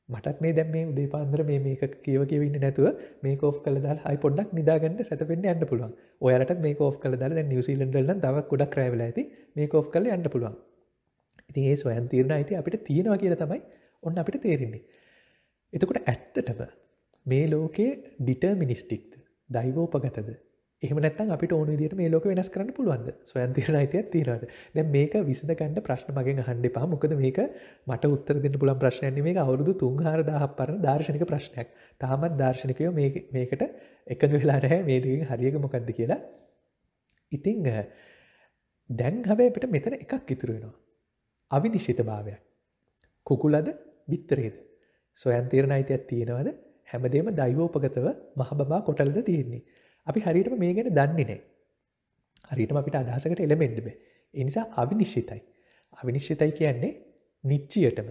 මටත් මේ දැන් මේ උදේ පාන්දර මේක කියව ඉන්නේ නැතුව මේක ඕෆ් කරලා දාලා ආයි පොඩ්ඩක් නිදාගන්න සැතපෙන්න යන්න පුළුවන්. ඔයාලටත් මේක ඕෆ් කරලා දාලා දැන් නිව්සීලන්ත වල නම් තව ගොඩක් රැ වෙලා ඇති මේක ඕෆ් කරලා යන්න පුළුවන්. ඉතින් ඒ ස්වයං තීරණ අයිතිය අපිට තියෙනවා කියලා තමයි ඔන්න අපිට තේරෙන්නේ. එතකොට ඇත්තටම මේ ලෝකයේ ඩිටර්මිනිස්ටික්ද දෛවෝපගතද? එහෙම නැත්නම් අපිට ඕන විදිහට මේ ලෝක වෙනස් කරන්න පුළුවන්ද? ස්වයං තීරණ අයිතියක් තියනවාද? දැන් මේක විසඳ ගන්න ප්‍රශ්න මගෙන් අහන්න එපා. මොකද මේක මට උත්තර දෙන්න පුළුවන් ප්‍රශ්නයක් නෙමෙයි. මේක අවුරුදු 3-4000ක් පරණ දාර්ශනික ප්‍රශ්නයක්. තාමත් දාර්ශනිකයෝ මේකට එකඟ වෙලා නැහැ මේ දෙකෙන් හරියක මොකක්ද කියලා. ඉතින් දැන් හැබැයි අපිට මෙතන එකක් ඉතුරු වෙනවා. අවිනිශ්චිතභාවයක්. කුකුලද බිත්තරේද? ස්වයං තීරණ අයිතියක් තියෙනවද? හැමදේම දෛවෝපගතව මහ බබා කොටලද තියෙන්නේ? අපි හරියටම මේ ගැන දන්නේ නැහැ. හරියටම අපිට අදහසකට එළෙන්න බෑ. ඒ නිසා අවිනිශ්චිතයි. අවිනිශ්චිතයි කියන්නේ නිශ්චියටම,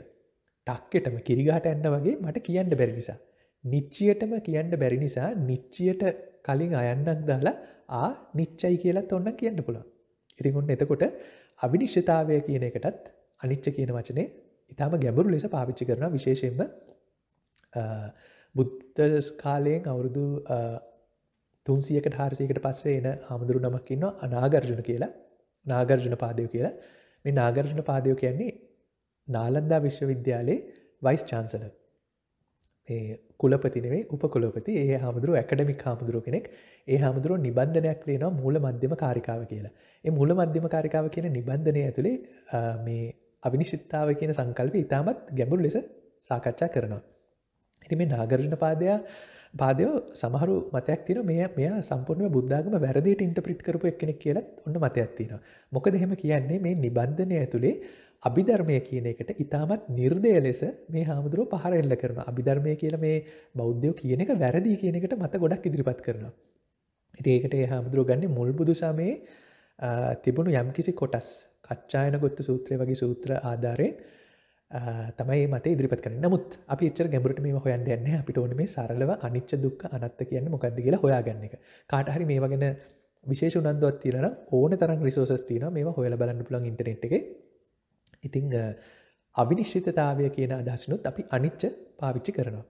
ටක්කෙටම කිරිගහට යන්න වගේ මට කියන්න බැරි නිසා. නිශ්චියටම කියන්න බැරි නිසා නිශ්චියට කලින් අයන්නක් දාලා නිශ්චයි කියලාත් ඕනනම් කියන්න පුළුවන්. ඉතින් ඔන්න එතකොට අවිනිශ්චිතතාවය කියන එකටත් අනිච්ච කියන වචනේ ඊටාම ගැඹුරු ලෙස පාවිච්චි කරනවා. විශේෂයෙන්ම බුද්ධ කාලයෙන් අවුරුදු 300කට 400කට පස්සේ එන හාමුදුරු නමක් ඉන්නවා අනාගර්ජුන කියලා. නාගර්ජුන පාදේව කියලා. මේ නාගර්ජුන පාදේව කියන්නේ නාලන්දා විශ්වවිද්‍යාලයේ වයිස් චාන්සලර්. මේ කුලපති නෙවෙයි උපකුලපති. ඒ හාමුදුරුව ඇකඩමික් හාමුදුරුව කෙනෙක්. ඒ හාමුදුරුව නිබන්ධනයක් ලියනවා මූල මධ්‍යම කාරිකාව කියලා. ඒ මූල මධ්‍යම කාරිකාව කියන නිබන්ධනය ඇතුලේ මේ අවිනිශ්චිතතාවය කියන සංකල්පය ඉතාමත් ගැඹුරු ලෙස සාකච්ඡා කරනවා. ඉතින් මේ නාගර්ජුන පාදයෝ සමහරු මතයක් තියෙනවා මෙයා සම්පූර්ණයෙන්ම බුද්ධ ආගම වැරදියට ඉන්ටර්ප්‍රිට් කරපු එක්කෙනෙක් කියලා ඔන්න මතයක් තියෙනවා. මොකද එහෙම කියන්නේ මේ නිබන්ධනය ඇතුලේ අභිධර්මය කියන එකට ඉතාමත් නිර්දය ලෙස මේ හාමුදුරුව පහර එල්ල කරනවා. අභිධර්මය කියලා මේ බෞද්ධයෝ කියන එක වැරදි කියන එකට මත ගොඩක් ඉදිරිපත් කරනවා. ඉතින් ඒකට ඒ හාමුදුරුව ගන්නේ මුල් බුදු සමයේ තිබුණු යම්කිසි කොටස් කච්චායන ගොත්ත සූත්‍රය වගේ සූත්‍ර ආධාරයෙන් තමයි මත ඉදිරිපත් කරන්නේ. නමුත් අපි එච්චර ගැඹුරට මේව හොයන්න යන්නේ නැහැ. අපිට ඕනේ මේ සරලව අනිච්ච දුක්ඛ අනාත්ත කියන්නේ මොකක්ද කියලා හොයාගන්න එක. කාට හරි මේව ගැන විශේෂ උනන්දුවක් තියෙනවා නම් ඕන තරම් රිසෝසස් තියෙනවා. මේව හොයලා බලන්න පුළුවන් ඉන්ටර්නෙට් එකේ. ඉතින් අවිනිශ්චිතතාවය කියන අදහසිනුත් අපි අනිච්ච පාවිච්චි කරනවා.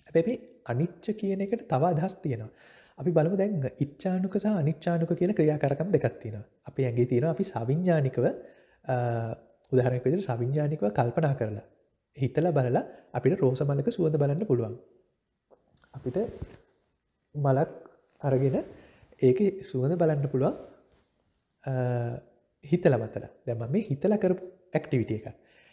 හැබැයි මේ අනිච්ච කියන එකට තව අදහස් තියෙනවා. අපි බලමු දැන් ඉච්ඡානුක සහ අනිච්ඡානුක කියලා ක්‍රියාකාරකම් දෙකක් තියෙනවා. අපි ඇඟේ තියෙනවා අපි සවිඥානිකව උදාහරණයක් විදිහට සවිඥානිකව කල්පනා කරලා හිතලා බලලා අපිට රෝස මලක සුවඳ බලන්න පුළුවන්. අපිට මලක් අරගෙන ඒකේ සුවඳ බලන්න පුළුවන් හිතලා මතලා. දැන් මම මේ හිතලා කරපු ඇක්ටිවිටි එකක්.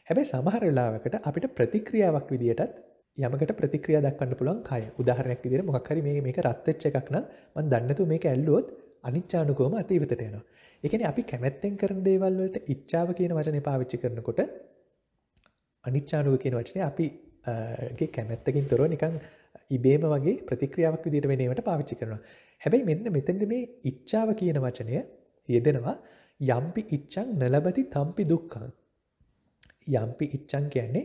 හැබැයි සමහර වෙලාවකට අපිට ප්‍රතික්‍රියාවක් විදියටත් යමකට ප්‍රතික්‍රියා දක්වන්න පුළුවන් කය. උදාහරණයක් විදිහට මොකක් හරි මේක රත් වෙච්ච එකක් නම් මම දන්නේ නැතුව මේක ඇල්ලුවොත් අනිච්චානුකවම අතීතයට යනවා. ඒ කියන්නේ අපි කැමැත්තෙන් කරන දේවල් වලට ඉච්ඡාව කියන වචනේ පාවිච්චි කරනකොට අනිච්චානුක කියන වචනේ අපි ගේ කැමැත්තකින් තොරව නිකන් ඉබේම වගේ ප්‍රතික්‍රියාවක් විදිහට වෙන ඒවාට පාවිච්චි කරනවා. හැබැයි මෙන්න මෙතෙන්ද මේ ඉච්ඡාව කියන වචනය යෙදෙනවා යම්පි ඉච්ඡං නලබති තම්පි දුක්ඛං. යම්පි ඉච්ඡං කියන්නේ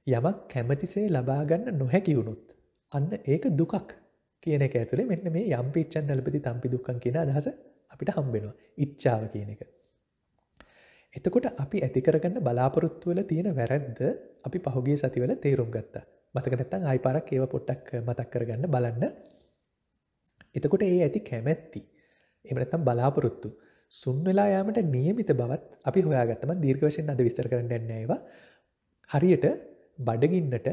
යමක් කැමැතිසේ ලබා ගන්න නොහැකි වුණොත් අන්න ඒක දුකක් කියන එක ඇතුලේ මෙන්න මේ යම්පි ඉච්ඡං නලබති තම්පි දුක්ඛං කියන අදහස අපිට හම්බ වෙනවා. ඉච්ඡාව කියන එක. එතකොට අපි ඇති කරගන්න බලාපොරොත්තු වල තියෙන වැරද්ද අපි පහුගිය සතිවල තේරුම් ගත්තා. මතක නැත්නම් ආයි පාරක් ඒව පොඩ්ඩක් මතක් කරගන්න බලන්න. එතකොට ඒ ඇති කැමැත්ති එහෙම නැත්නම් බලාපොරොත්තු සුන් වෙලා යාමට නියමිත බවත් අපි හොයාගත්තා. මම දීර්ඝ වශයෙන් අද විස්තර කරන්න යන්නේ නැහැ ඒවා. හරියට බඩගින්නට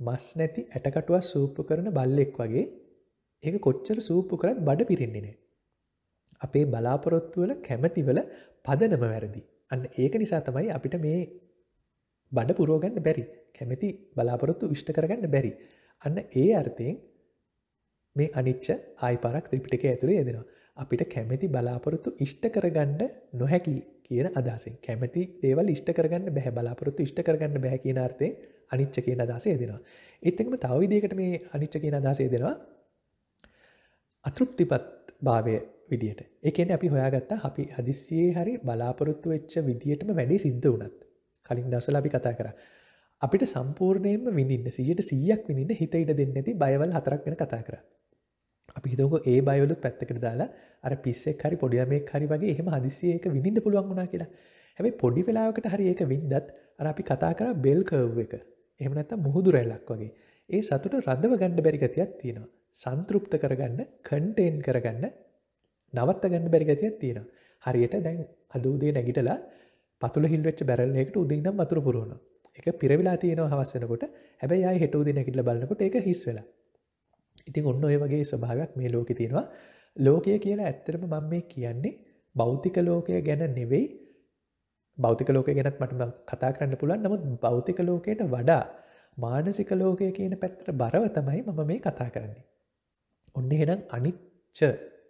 මස් නැති ඇටකටුවක් සූප්පු කරන බල්ලෙක් වගේ ඒක කොච්චර සූප්පු කරත් බඩ පිරෙන්නේ නැහැ. අපේ බලාපොරොත්තු වල කැමැති වල පදනම වැරදි. අන්න ඒක නිසා තමයි අපිට මේ බඩ පුරවගන්න බැරි. කැමැති බලාපොරොත්තු ඉෂ්ට කරගන්න බැරි. අන්න ඒ අර්ථයෙන් මේ අනිච්ච ආයි පාරක් ත්‍රිපිටකය ඇතුලේ යෙදෙනවා. අපිට කැමැති බලාපොරොත්තු ඉෂ්ට කරගන්න නොහැකි කියන අදහසෙන්. කැමැති දේවල් ඉෂ්ට කරගන්න බැහැ, බලාපොරොත්තු ඉෂ්ට කරගන්න බැහැ කියන අර්ථයෙන් අනිච්ච කියන අදහස යෙදෙනවා. ඒත් එක්කම තව විදිහකට මේ අනිච්ච කියන අදහස යෙදෙනවා අතෘප්තිපත් භාවය විදියට. ඒ කියන්නේ අපි හොයාගත්තා අපි හදිස්සියේ හරි බලාපොරොත්තු වෙච්ච විදියටම වැඩේ සිද්ධ වුණත්. කලින් දවස්වල අපි කතා කරා. අපිට සම්පූර්ණයෙන්ම විඳින්න 100%ක් විඳින්න හිත ඉඩ දෙන්නේ නැති බයවල් 4ක් ගැන කතා කරා. අපි හිතමුකෝ ඒ බයවලුත් පැත්තකට දාලා අර පිස්සෙක් හරි පොඩි ළමෙක් හරි වගේ එහෙම හදිස්සියේ ඒක විඳින්න පුළුවන් වුණා කියලා. හැබැයි පොඩි වෙලාවකට හරි ඒක වින්දත් අර අපි කතා කරා බෙල් කර්ව් එක. එහෙම නැත්නම් මුහුදු රැල්ලක් වගේ. ඒ සතුට රඳව ගන්න බැරි ගතියක් තියෙනවා. සන්තෘප්ත කරගන්න, කන්ටේන් කරගන්න, නවත්ත ගන්න බැරි ගතියක් තියෙනවා. හරියට දැන් අද උදේ නැගිටලා පතුල හිල් වෙච්ච බැරල් එකකට උදේ ඉඳන් වතුර පුරවනවා. ඒක පිරවිලා තියෙනවා හවස් වෙනකොට. හැබැයි ආයේ හෙට උදේ නැගිටලා බලනකොට ඒක හිස් වෙලා. ඉතින් ඔන්න ඔය වගේ ස්වභාවයක් මේ ලෝකේ තියෙනවා. ලෝකය කියලා ඇත්තටම මම මේ කියන්නේ භෞතික ලෝකය ගැන නෙවෙයි. භෞතික ලෝකය ගැනත් මට කතා කරන්න පුළුවන්. නමුත් භෞතික ලෝකයට වඩා මානසික ලෝකය කියන පැත්තට බරව තමයි මම මේ කතා කරන්නේ. ඔන්න එහෙනම් අනිච්ච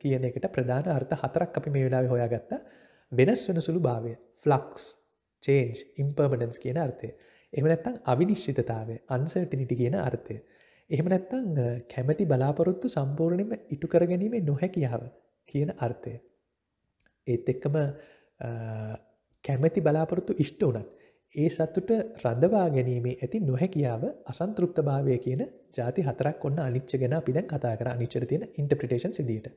කියන එකට ප්‍රධාන අර්ථ 4ක් අපි මේ වෙලාවේ හොයාගත්තා. වෙනස් වෙන සුළු භාවය, flux, change, impermanence කියන අර්ථය. එහෙම නැත්නම් අවිනිශ්චිතතාවය, uncertainty කියන අර්ථය. එහෙම නැත්නම් කැමැති බලාපොරොත්තු සම්පූර්ණයෙන්ම ඉටු කර ගැනීම නොහැකියාව කියන අර්ථය. ඒත් එක්කම කැමැති බලාපොරොත්තු ඉෂ්ට වුණත් ඒ සතුට රඳවා ගැනීමේ ඇති නොහැකියාව අසන්තෘප්තභාවය කියන ಜಾති 4ක් ඔන්න අනිච්ච ගැන අපි දැන් කතා කරා. අනිච්චට තියෙන ඉන්ටර්ප්‍රිටේෂන්ස් විදියට.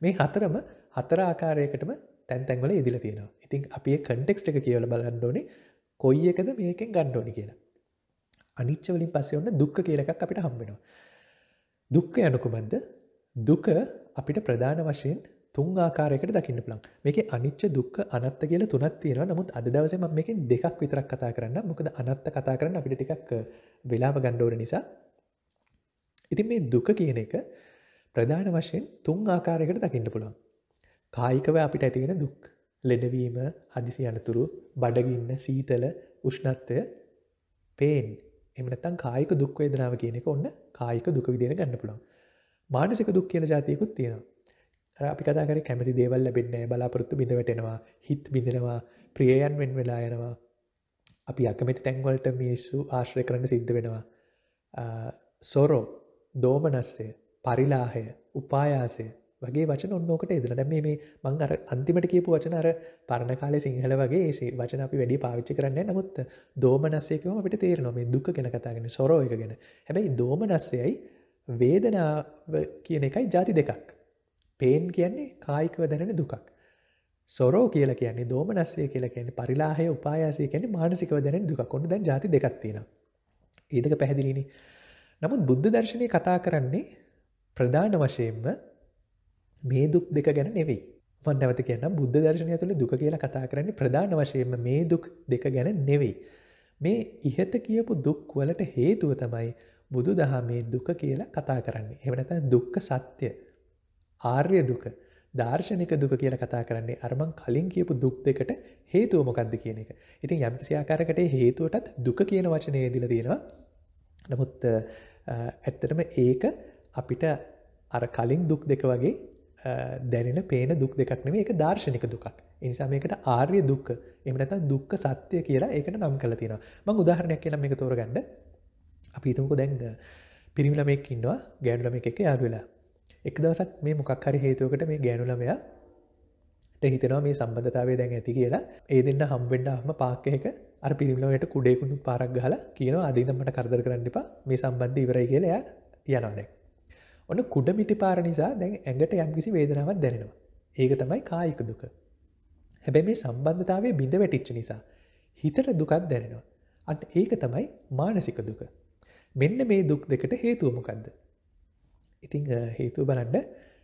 මේ හතරම හතර ආකාරයකටම තැන් තැන් වල යෙදිලා තියෙනවා. ඉතින් අපි ඒ කන්ටෙක්ස්ට් එක කියවලා බලන්න ඕනේ කොයි එකද මේකෙන් ගන්න ඕනේ කියලා. අනිච්ච වලින් පස්සේ ඔන්න දුක්ඛ කියලා එකක් අපිට හම්බ වෙනවා. දුක්ඛ යනු කුමක්ද? දුක අපිට ප්‍රධාන වශයෙන් තුන් ආකාරයකට දකින්න පුළුවන්. මේකේ අනිච්ච දුක්ඛ අනාත්ත කියලා තුනක් තියෙනවා. නමුත් අද දවසේ මම මේකෙන් දෙකක් විතරක් කතා කරන්නම්. මොකද අනාත්ත කතා කරන්න අපිට ටිකක් වෙලාව ගන්න ඕන නිසා. ඉතින් මේ දුක කියන එක ප්‍රධාන වශයෙන් තුන් ආකාරයකට දකින්න පුළුවන්. කායිකව අපිට ඇති වෙන දුක්. ලෙඩවීම, හදිසි අනතුරු, බඩගින්න, සීතල, උෂ්ණත්වය, pain. එහෙම නැත්නම් කායික දුක් වේදනාව කියන එක ඔන්න කායික දුක විදිහට ගන්න පුළුවන්. මානසික දුක් කියන જાතියකුත් තියෙනවා. අර අපි කතා කරේ කැමති දේවල් ලැබෙන්නේ නැහැ, බලාපොරොත්තු බිඳ වැටෙනවා, හිත බිඳෙනවා, ප්‍රියයන් වෙන් වෙලා යනවා. අපි අකමැති තැන් වලට මිනිස්සු ආශ්‍රය කරන්න සිද්ධ වෙනවා. සොරෝ, දෝමනස්සය, පරිලාහය, උපායාසය වගේ වචන ඔන්න ඕකට එදලා. දැන් මේ මම අර අන්තිමට කියපු වචන අර පරණ කාලේ සිංහල වගේ ඒ වචන අපි වැඩි පාවිච්චි කරන්නේ නැහැ. නමුත් දෝමනස්සය කියවම අපිට තේරෙනවා මේ දුක ගැන කතා කරන්නේ, සොරෝ එක ගැන. හැබැයි දෝමනස්සයයි වේදනාව කියන එකයි ಜಾති දෙකක්. pain කියන්නේ කායිකව දැනෙන දුකක්. සොරෝ කියලා කියන්නේ, දෝමනස්සය කියලා කියන්නේ, පරිලාහය, උපායාසය කියන්නේ මානසිකව දැනෙන දුකක්. ඔන්න දැන් ಜಾති දෙකක් තියෙනවා. ඒ දෙක පැහැදිලිනේ. නමුත් බුද්ධ දර්ශනය කතා කරන්නේ ප්‍රධාන වශයෙන්ම මේ දුක් දෙක ගැන නෙවෙයි. මම නැවත කියන්නම් බුද්ධ දර්ශනය ඇතුලේ දුක කියලා කතා කරන්නේ ප්‍රධාන වශයෙන්ම මේ දුක් දෙක ගැන නෙවෙයි. මේ ඉහත කියපු දුක් වලට හේතුව තමයි බුදුදහමේ දුක කියලා කතා කරන්නේ. එහෙම නැත්නම් දුක්ඛ සත්‍ය, ආර්ය දුක, දාර්ශනික දුක කියලා කතා කරන්නේ අර මං කලින් කියපු දුක් දෙකට හේතුව මොකක්ද කියන එක. ඉතින් යම්කිසි ආකාරයකට ඒ හේතුවටත් දුක කියන වචනේ යෙදලා තියෙනවා. නමුත් ඇත්තටම ඒක අපිට අර කලින් දුක් දෙක වගේ දැනෙන පේන දුක් දෙකක් නෙමෙයි, ඒක දාර්ශනික දුකක්. ඒ නිසා මේකට ආර්ය දුක්ඛ, එහෙම නැත්නම් දුක්ඛ සත්‍ය කියලා ඒකට නම් කරලා තියෙනවා. මම උදාහරණයක් කියන්නම් මේක තෝරගන්න. අපි හිතමුකෝ දැන් පිරිමි ළමෙක් ඉන්නවා ගෑනු ළමෙක් එක්ක යාළු වෙලා. එක දවසක් මේ මොකක් හරි හේතුවකට මේ ගෑනු ළමයාට හිතෙනවා මේ සම්බන්ධතාවය දැන් ඇති කියලා. ඒ දෙන්න හම්බෙන්න ආවම පාක් එකක අර පිරිමි ළමයට කුඩේ කුණු පාරක් ගහලා කියනවා අද ඉඳන් මට කරදර කරන්න එපා, මේ සම්බන්ධය ඉවරයි කියලා එයා යනවා දැන්. ඔන්න කුඩ මිටි පාර නිසා දැන් ඇඟට යම්කිසි වේදනාවක් දැනෙනවා. ඒක තමයි කායික දුක. හැබැයි මේ සම්බන්ධතාවයේ බිඳ වැටිච්ච නිසා හිතට දුකක් දැනෙනවා. අන්න ඒක තමයි මානසික දුක. මෙන්න මේ දුක් දෙකට හේතුව මොකද්ද? ඉතින් හේතුව බලන්න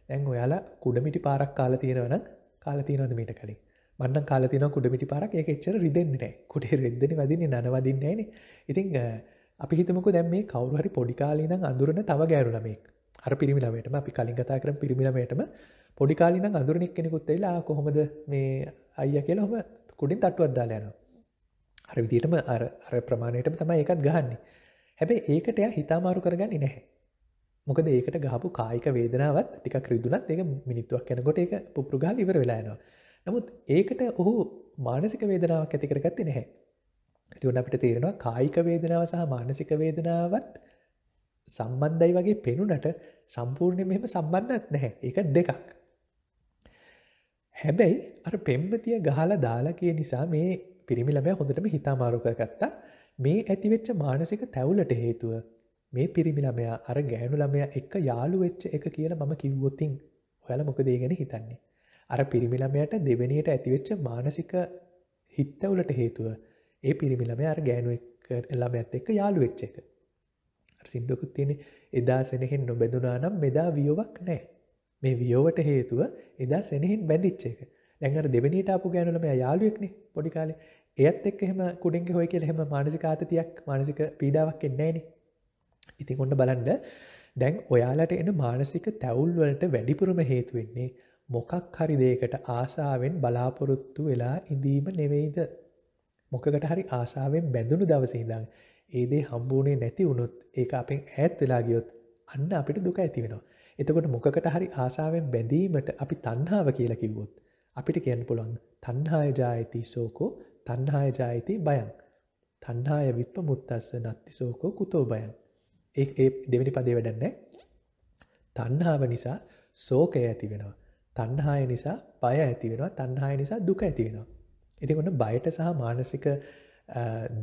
දැන් ඔයාලා කුඩ මිටි පාරක් කාලා තියෙනවා නම් කාලා තියෙනවද මීට කලින්? මම නම් කාලා තියෙනවා කුඩ මිටි පාරක්. ඒක එච්චර රිදෙන්නේ නැහැ. කුඩේ රෙද්දනේ වදින්නේ, නන වදින්නේ නැහනේ. ඉතින් අපි හිතමුකෝ දැන් මේ කවුරු හරි පොඩි කාලේ ඉඳන් අඳුරන තව ගෑනු ළමෙක්. අර පිරිමි ළමයටම අපි කලින් කතා කරමු පිරිමි ළමයටම පොඩි කාලේ ඉඳන් අඳුරන එක්කෙනෙකුත් ඇවිල්ලා කොහොමද මේ අයියා කියලා ඔහම කුඩින් තට්ටුවක් දාලා යනවා. අර විදිහටම අර ප්‍රමාණයටම තමයි ඒකත් ගහන්නේ. හැබැයි ඒකට එයා හිතාමාරු කරගන්නේ නැහැ. මොකද ඒකට ගහපු කායික වේදනාවත් ටිකක් රිදුනත් ඒක මිනිත්තුවක් යනකොට ඒක පුපුරු ගහලා ඉවර වෙලා යනවා. නමුත් ඒකට ඔහු මානසික වේදනාවක් ඇති කරගත්තේ නැහැ. එතකොට අපිට තේරෙනවා කායික වේදනාව සහ මානසික වේදනාවත් සම්බන්ධයි වගේ පෙනුනට සම්පූර්ණයෙන්ම එහෙම සම්බන්ධයක් නැහැ. ඒක දෙකක්. හැබැයි අර පෙම්වතිය ගහලා දාලා කියන නිසා මේ පිරිමි ළමයා හොඳටම හිතාමාරු කරගත්තා. මේ ඇතිවෙච්ච මානසික තැවුලට හේතුව මේ පිරිමි ළමයා අර ගෑනු ළමයා එක්ක යාළු වෙච්ච එක කියලා මම කිව්වොතින් ඔයාලා මොකද ඒ ගැන හිතන්නේ? අර පිරිමි ළමයාට දෙවෙනියට ඇතිවෙච්ච මානසික හිතවලට හේතුව ඒ පිරිමි ළමයා අර ගෑනු ළමයාත් එක්ක යාළු වෙච්ච එක. අර සින්දුවකුත් තියෙන්නේ එදා සෙනෙහෙන් නොබැඳුනා නම් මෙදා වියෝවක් නැහැ. මේ වියෝවට හේතුව එදා සෙනෙහෙන් බැඳිච්ච එක. දැන් අර දෙවෙනියට ආපු ගෑනු ළමයා යාළුවෙක්නේ පොඩි කාලේ. එයත් එක්ක එහෙම කුඩින්ගේ හොය කියලා එහෙම මානසික ආතතියක් මානසික පීඩාවක් එන්නේ නැහනේ. ඉතින් ඔන්න බලන්න දැන් ඔයාලට එන මානසික තැවුල් වලට වැඩිපුරම හේතු වෙන්නේ මොකක් හරි දෙයකට ආසාවෙන් බලාපොරොත්තු වෙලා ඉඳීම නෙවෙයිද? මොකකට හරි ආසාවෙන් බැඳුණු දවසේ ඉඳන් ඒ දේ හම්බුනේ නැති වුණොත් ඒක අපෙන් ඈත් වෙලා ගියොත් අන්න අපිට දුක ඇති වෙනවා. එතකොට මොකකට හරි ආසාවෙන් බැඳීමට අපි තණ්හාව කියලා කිව්වොත් අපිට කියන්න පුළුවන් තණ්හාය ජායති සෝකෝ තණ්හාය ජායති බයං තණ්හාය විප්පමුත්තස්ස නත්ති සෝකෝ කුතෝ බයං. ඒ දෙවෙනි පදේ වැඩක් නැහැ. තණ්හාව නිසා ශෝකය ඇති වෙනවා. තණ්හාය නිසා බය ඇති වෙනවා. තණ්හාය නිසා දුක ඇති වෙනවා. ඉතින් ඔන්න බයට සහ මානසික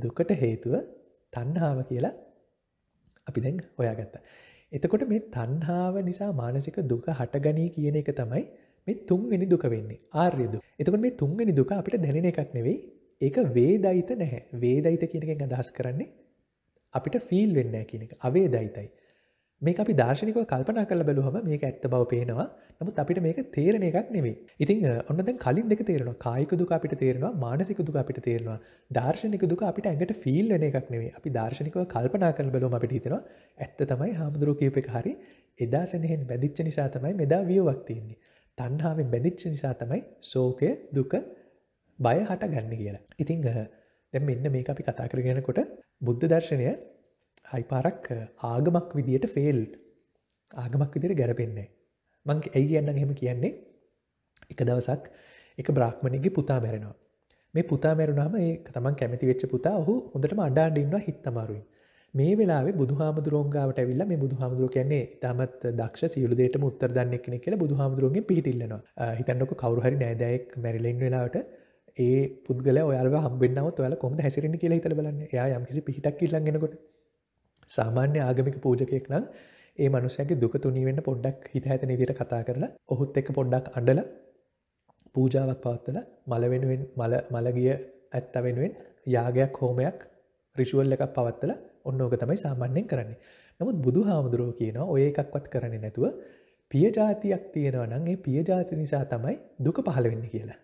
දුකට හේතුව තණ්හාව කියලා අපි දැන් හොයාගත්තා. එතකොට මේ තණ්හාව නිසා මානසික දුක හටගනී කියන එක තමයි මේ තුන්වෙනි දුක වෙන්නේ. ආර්ය දුක. එතකොට මේ තුන්වෙනි දුක අපිට දැනෙන එකක් නෙවෙයි. ඒක වේදිත නැහැ. වේදිත කියන එකෙන් අදහස් කරන්නේ අපිට ෆීල් වෙන්නේ නැහැ කියන එක. අවේදිතයි. මේක අපි දාර්ශනිකව කල්පනා කරලා බැලුවම මේක ඇත්ත බව පේනවා. නමුත් අපිට මේක තේරෙන එකක් නෙවෙයි. ඉතින් ඔන්න දැන් කලින් දෙක තේරෙනවා. කායික දුක අපිට තේරෙනවා, මානසික දුක අපිට තේරෙනවා. දාර්ශනික දුක අපිට ඇඟට ෆීල් වෙන එකක් නෙවෙයි. අපි දාර්ශනිකව කල්පනා කරලා බැලුවම අපිට හිතෙනවා ඇත්ත තමයි හාමුදුරුවෝ කියප එක හරි. එදා සෙනෙහෙන් බැඳිච්ච නිසා තමයි මෙදා වියෝවක් තියෙන්නේ. තණ්හාවෙන් බැඳිච්ච නිසා තමයි ශෝකය, දුක, බය හටගන්නේ කියලා. ඉතින් දැන් මෙන්න මේක අපි කතා කරගෙන යනකොට බුද්ධ දර්ශනය හයි පාරක් ආගමක් විදියට ෆේල් ආගමක් විදියට ගැලපෙන්නේ නැහැ. මම ඇයි කියන්නම් එහෙම කියන්නේ? එක දවසක් එක බ්‍රාහ්මණයෙක්ගේ පුතා මැරෙනවා. මේ පුතා මැරුණාම ඒ තමන් කැමති වෙච්ච පුතා ඔහු හොඳටම අඬ ඉන්නවා හිත අමාරුයි. මේ වෙලාවේ බුදුහාමුදුරුවෝ ගාවට ඇවිල්ලා මේ බුදුහාමුදුරුවෝ කියන්නේ ඊටමත් දක්ෂ සියලු දෙයකටම උත්තර දන්නේ කෙනෙක් කියලා බුදුහාමුදුරුවන්ගෙන් පිහිටිල්ලනවා. හිතන්නකො කවුරු හරි නෑදෑයෙක් මැරිලා ඉන්න වෙලාවට ඒ පුද්ගලයා ඔයාලව හම්බෙන්නවොත් ඔයාලා කොහොමද හැසිරෙන්නේ කියලා හිතලා බලන්න. එයා යම්කිසි පිහිටක් ඉල්ලන් එනකොට සාමාන්‍ය ආගමික පූජකයෙක් නම් ඒ මනුස්සයාගේ දුක තුනී වෙන්න පොඩ්ඩක් හිත හැදෙන විදිහට කතා කරලා ඔහුත් එක්ක පොඩ්ඩක් අඬලා පූජාවක් පවත්වලා මල වෙනුවෙන් මල ගිය ඇත්ත වෙනුවෙන් යාගයක් හෝමයක් රිචුවල් එකක් පවත්වලා ඔන්න ඕක තමයි සාමාන්‍යයෙන් කරන්නේ. නමුත් බුදුහාමුදුරුවෝ කියනවා ඔය එකක්වත් කරන්නේ නැතුව පිය જાතියක් තියෙනවා නම් ඒ පිය જાති නිසා තමයි දුක පහළ වෙන්නේ කියලා.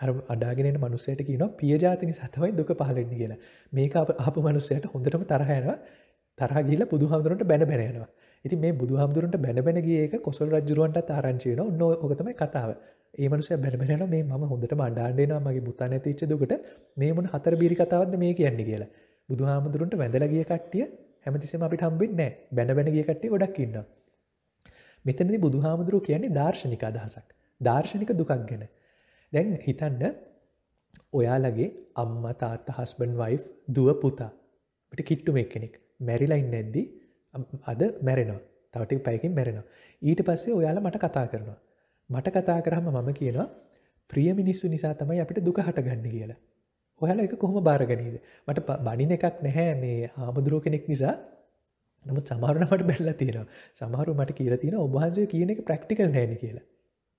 අර අඩාගෙන එන මිනිස්සයාට කියනවා පිය જાති නිසා තමයි දුක පහළ වෙන්නේ කියලා. මේක අහපු මිනිස්සයාට හොඳටම තරහ යනවා. තරහ ගිහිල්ලා බුදුහාමුදුරන්ට බැන යනවා. ඉතින් මේ බුදුහාමුදුරන්ට බැන ගිය එක කොසල් රජුරවන්ටත් ආරංචි වෙනවා. ඔන්න ඕක තමයි කතාව. ඒ මිනිස්සයා බැන යනවා මේ මම හොඳටම අඬාන්න එනවා මගේ පුතා නැතිච්ච දුකට මේ මොන හතර බීරි කතාවක්ද මේ කියන්නේ කියලා. බුදුහාමුදුරන්ට වැඳලා ගිය කට්ටිය හැමතිස්සෙම අපිට හම්බෙන්නේ නැහැ. බැන ගිය කට්ටිය ගොඩක් ඉන්නවා. මෙතනදී බුදුහාමුදුරුවෝ කියන්නේ දාර්ශනික අදහසක්. දාර්ශනික දුකක් ගැන. දැන් හිතන්න ඔයාලගේ අම්මා තාත්තා හස්බන්ඩ් වයිෆ් දුව පුතා අපිට කිට්ටු මේක කෙනෙක් මැරිලා ඉන්නේ නැද්දි අද මැරෙනවා. තව ටික පැයකින් මැරෙනවා. ඊට පස්සේ ඔයාලා මට කතා කරනවා. මට කතා කරාම මම කියනවා ප්‍රිය මිනිස්සු නිසා තමයි අපිට දුක හටගන්නේ කියලා. ඔයාලා ඒක කොහොම බාරගනීද? මට බණින එකක් නැහැ මේ ආමුදුරෝ කෙනෙක් නිසා. නමුත් සමහරව මට බැලලා තියෙනවා. සමහරව මට කියලා තියෙනවා ඔබ වහන්සේ කියන එක ප්‍රැක්ටිකල් නැහැ කියලා.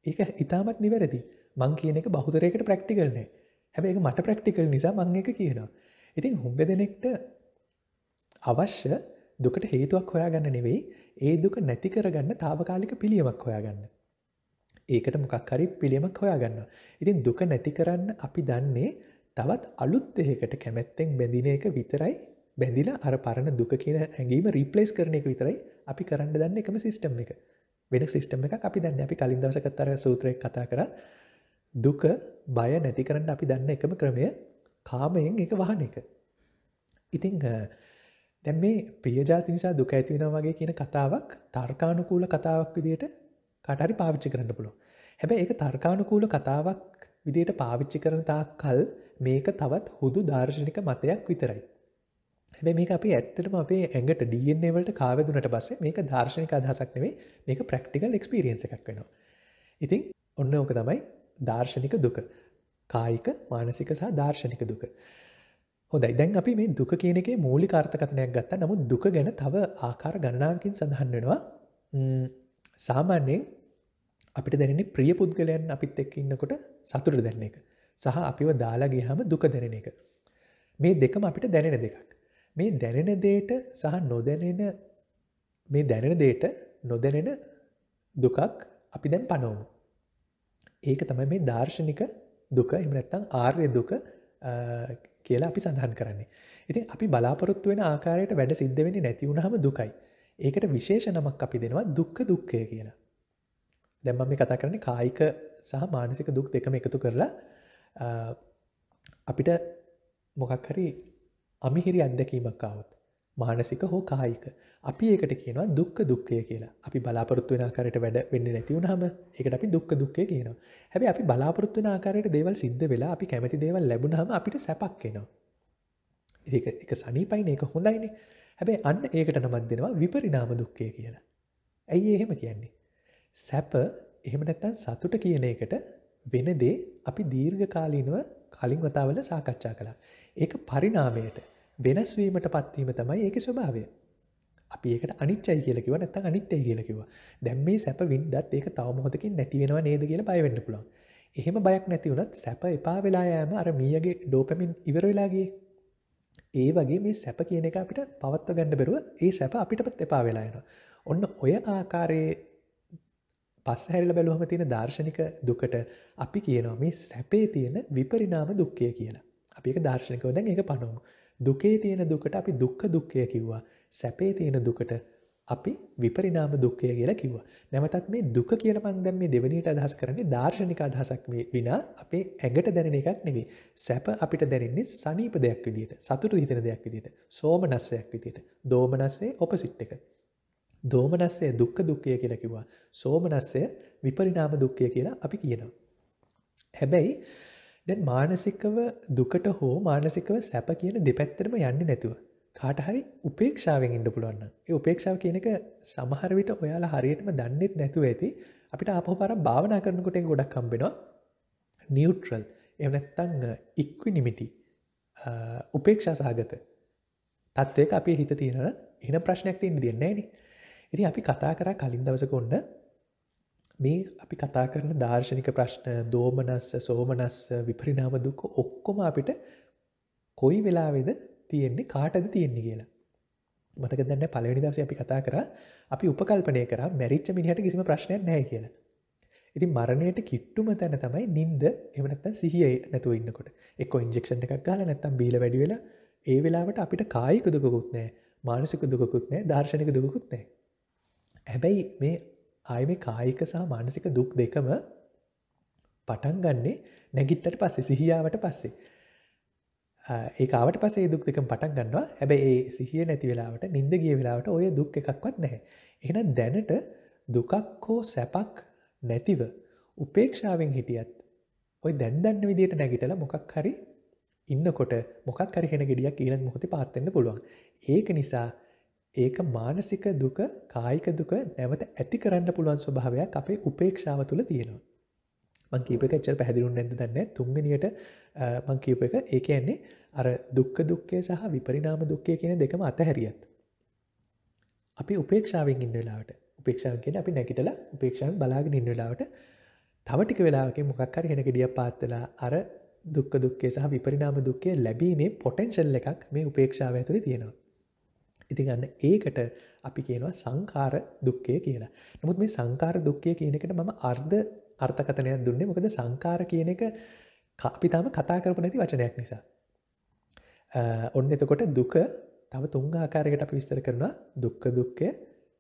ඒක ඊටමත් නිවැරදි. මං කියන එක බහුතරයකට ප්‍රැක්ටිකල් නැහැ. හැබැයි ඒක මට ප්‍රැක්ටිකල් නිසා මං ඒක කියනවා. ඉතින් හුඟ දෙනෙක්ට අවශ්‍ය දුකට හේතුවක් හොයාගන්න නෙවෙයි ඒ දුක නැති කරගන්න తాවකාලික පිළියමක් හොයාගන්න. ඒකට මොකක් හරි පිළියමක් හොයාගන්නවා. ඉතින් දුක නැති කරන්න අපි දන්නේ තවත් අලුත් දෙයකට කැමැත්තෙන් බැඳින එක විතරයි. බැඳිලා අර පරණ දුක කියන හැඟීම රීප්ලේස් කරන එක විතරයි අපි කරන්න දන්නේ එකම සිස්ටම් එක. වෙන සිස්ටම් එකක් අපි දන්නේ. අපි කලින් දවසකත් අර සූත්‍රයක් කතා කරා. දුක බය නැති කරන්න අපි දන්න එකම ක්‍රමය කාමයෙන් ඒක වහන එක. ඉතින් දැන් මේ ප්‍රියජාති නිසා දුක ඇති වෙනවා වගේ කියන කතාවක් තර්කානුකූල කතාවක් විදිහට කාට හරි පාවිච්චි කරන්න පුළුවන්. හැබැයි ඒක තර්කානුකූල කතාවක් විදිහට පාවිච්චි කරන තාක්කල් මේක තවත් හුදු දාර්ශනික මතයක් විතරයි. හැබැයි මේක අපි ඇත්තටම අපේ ඇඟට DNA වලට කාවැදුනට පස්සේ මේක දාර්ශනික අදහසක් නෙවෙයි මේක ප්‍රැක්ටිකල් එක්ස්පීරියන්ස් එකක් වෙනවා. ඉතින් ඔන්න ඕක තමයි දාර්ශනික දුක. කායික, මානසික සහ දාර්ශනික දුක. හොඳයි. දැන් අපි මේ දුක කියන එකේ මූලික අර්ථකථනයක් ගත්තා. නමුත් දුක ගැන තව ආකාර ගණනාවකින් සඳහන් වෙනවා. සාමාන්‍යයෙන් අපිට දැනෙන්නේ ප්‍රිය පුද්ගලයන් අපිත් එක්ක ඉන්නකොට සතුට දැනෙන එක. සහ අපිව දාලා ගියාම දුක දැනෙන එක. මේ දෙකම අපිට දැනෙන දෙකක්. මේ දැනෙන දෙයට සහ නොදැනෙන මේ දැනෙන දෙයට නොදැනෙන දුකක් අපි දැන් පනවමු. ඒක තමයි මේ දාර්ශනික දුක එහෙම නැත්නම් ආර්ය දුක කියලා අපි සඳහන් කරන්නේ. ඉතින් අපි බලාපොරොත්තු වෙන ආකාරයට වැඩ සිද්ධ වෙන්නේ නැති වුනහම දුකයි. ඒකට විශේෂ නමක් අපි දෙනවා දුක්ඛ දුක්ඛය කියලා. දැන් මම මේ කතා කරන්නේ කායික සහ මානසික දුක් දෙකම එකතු කරලා අපිට මොකක් හරි අමිහිරි අත්දැකීමක් ආවොත් මානසික හෝ කායික අපි ඒකට කියනවා දුක්ඛ දුක්ඛය කියලා. අපි බලාපොරොත්තු වෙන ආකාරයට වැඩ වෙන්නේ නැති වුනහම ඒකට අපි දුක්ඛ දුක්ඛය කියනවා. හැබැයි අපි බලාපොරොත්තු වෙන ආකාරයට දේවල් සිද්ධ වෙලා අපි කැමති දේවල් ලැබුණාම අපිට සැපක් එනවා. ඒක සනීපයිනේ, ඒක හොඳයිනේ. හැබැයි අන්න ඒකට නමක් දෙනවා විපරිණාම දුක්ඛය කියලා. ඇයි එහෙම කියන්නේ? සැප එහෙම නැත්නම් සතුට කියන එකට වෙන දේ අපි දීර්ඝ කාලීනව කලින් වතාවල සාකච්ඡා කළා. ඒක පරිණාමයට වෙනස් වීමට පත්වීම තමයි ඒකේ ස්වභාවය. අපි ඒකට අනිත්‍යයි කියලා කිව්වා නැත්නම් අනිත්‍යයි කියලා කිව්වා. දැන් මේ සැප වින්දත් ඒක තව මොහොතකින් නැති වෙනව නේද කියලා බය වෙන්න පුළුවන්. එහෙම බයක් නැති වුණත් සැප එපා වෙලා යෑම අර මීයගේ ඩෝපමින් ඉවර වෙලා ගියේ. ඒ වගේ මේ සැප කියන එක අපිට පවත්ව ගන්න බැරුව ඒ සැප අපිටපත් එපා වෙලා යනවා. ඔන්න ඔය ආකාරයේ පස්ස හැරිලා බැලුවම තියෙන දාර්ශනික දුකට අපි කියනවා මේ සැපේ තියෙන විපරිණාම දුක්ඛය කියලා. අපි ඒක දාර්ශනිකව දැන් ඒක පනවමු. දුකේ තියෙන දුකට අපි දුක්ඛ දුක්ඛය කිව්වා. සැපේ තියෙන දුකට අපි විපරිණාම දුක්ඛය කියලා කිව්වා. නැවතත් මේ දුක කියලා මම දැන් මේ දෙවෙනියට අදහස් කරන්නේ දාර්ශනික අදහසක් විනා අපේ ඇඟට දැනෙන එකක් නෙවෙයි. සැප අපිට දැනෙන්නේ සනීප දෙයක් විදියට, සතුට හිතෙන දෙයක් විදියට, සෝමනස්සයක් විදියට. දෝමනස්සේ ඔපොසිට් එක. දෝමනස්සය දුක්ඛ දුක්ඛය කියලා කිව්වා. සෝමනස්සය විපරිණාම දුක්ඛය කියලා අපි කියනවා. හැබැයි දැන් මානසිකව දුකට හෝ මානසිකව සැප කියන දෙපැත්තටම යන්නේ නැතුව කාට හරි උපේක්ෂාවෙන් ඉන්න පුළුවන් නම් ඒ උපේක්ෂාව කියන එක සමහර විට ඔයාලා හරියටම දන්නෙත් නැතුව ඇති අපිට ආපහු පාරක් භාවනා කරනකොට ඒක ගොඩක් හම්බෙනවා නියුට්‍රල් එහෙම නැත්නම් ඉක්විනිමිටි උපේක්ෂා සහගත තත්වයක අපේ හිත තියෙනවා එහෙනම් ප්‍රශ්නයක් තියෙන්න දෙන්නේ නැහැ නේ. ඉතින් අපි කතා කරා කලින් දවසක ඔන්න මේ අපි කතා කරන දාර්ශනික ප්‍රශ්න දෝමනස්ස සෝමනස්ස විපරිණාම දුක ඔක්කොම අපිට කොයි වෙලාවේද තියෙන්නේ කාටද තියෙන්නේ කියලා. මතකද නැහැ පළවෙනි දවසේ අපි කතා කරා අපි උපකල්පනය කරා මැරිච්ච මිනිහට කිසිම ප්‍රශ්නයක් නැහැ කියලා. ඉතින් මරණයට කිට්ටුම තැන තමයි නිින්ද එහෙම නැත්නම් සිහිය නැතුව ඉන්නකොට. එක්ක ඉන්ජෙක්ෂන් එකක් ගහලා නැත්නම් බීලා වැඩි වෙලා ඒ වෙලාවට අපිට කායික දුකකුත් නැහැ, මානසික දුකකුත් නැහැ, දාර්ශනික දුකකුත් නැහැ. හැබැයි මේ ආයේ මේ කායික සහ මානසික දුක් දෙකම පටන් ගන්නෙ නැගිට්ටට පස්සේ සිහියාවට පස්සේ. ඒක ආවට පස්සේ මේ දුක් දෙකම පටන් ගන්නවා. හැබැයි ඒ සිහිය නැති වෙලාවට, නිින්ද ගිය වෙලාවට ඔය දුක් එකක්වත් නැහැ. එහෙනම් දැනට දුකක් හෝ සැපක් නැතිව උපේක්ෂාවෙන් හිටියත් ඔය දැන් දන්න විදියට නැගිටලා මොකක් හරි ඉන්නකොට මොකක් හරි කෙන ගෙඩියක් ඊළඟ මොහොතේ පාත් වෙන්න පුළුවන්. ඒක නිසා ඒක මානසික දුක, කායික දුක නැවත ඇති කරන්න පුළුවන් ස්වභාවයක් අපේ උපේක්ෂාව තුළ තියෙනවා. මං කියපු එක ඇත්තට පැහැදිලි නැද්ද දන්නේ නැහැ. තුන්වෙනියට මං කියපු එක ඒ කියන්නේ අර දුක්ඛ දුක්ඛය සහ විපරිණාම දුක්ඛය කියන දෙකම අතහැරියත් අපි උපේක්ෂාවෙන් ඉන්න වෙලාවට උපේක්ෂාව කියන්නේ අපි නැගිටලා උපේක්ෂාවෙන් බලාගෙන ඉන්න වෙලාවට තව ටික වෙලාවකින් මොකක් හරි වෙන ගෙඩියක් පාත් වෙලා අර දුක්ඛ දුක්ඛය සහ විපරිණාම දුක්ඛය ලැබීමේ පොටෙන්ෂල් එකක් මේ උපේක්ෂාව ඇතුලේ තියෙනවා. ඉතින් අන්න ඒකට අපි කියනවා සංඛාර දුක්ඛය කියලා. නමුත් මේ සංඛාර දුක්ඛය කියන එකට මම අර්ථකථනයක් දුන්නේ මොකද සංඛාර කියන එක අපි තාම කතා කරපු නැති වචනයක් නිසා. ඔන්න එතකොට දුක තව තුන් ආකාරයකට අපි විස්තර කරනවා දුක්ඛ දුක්ඛය,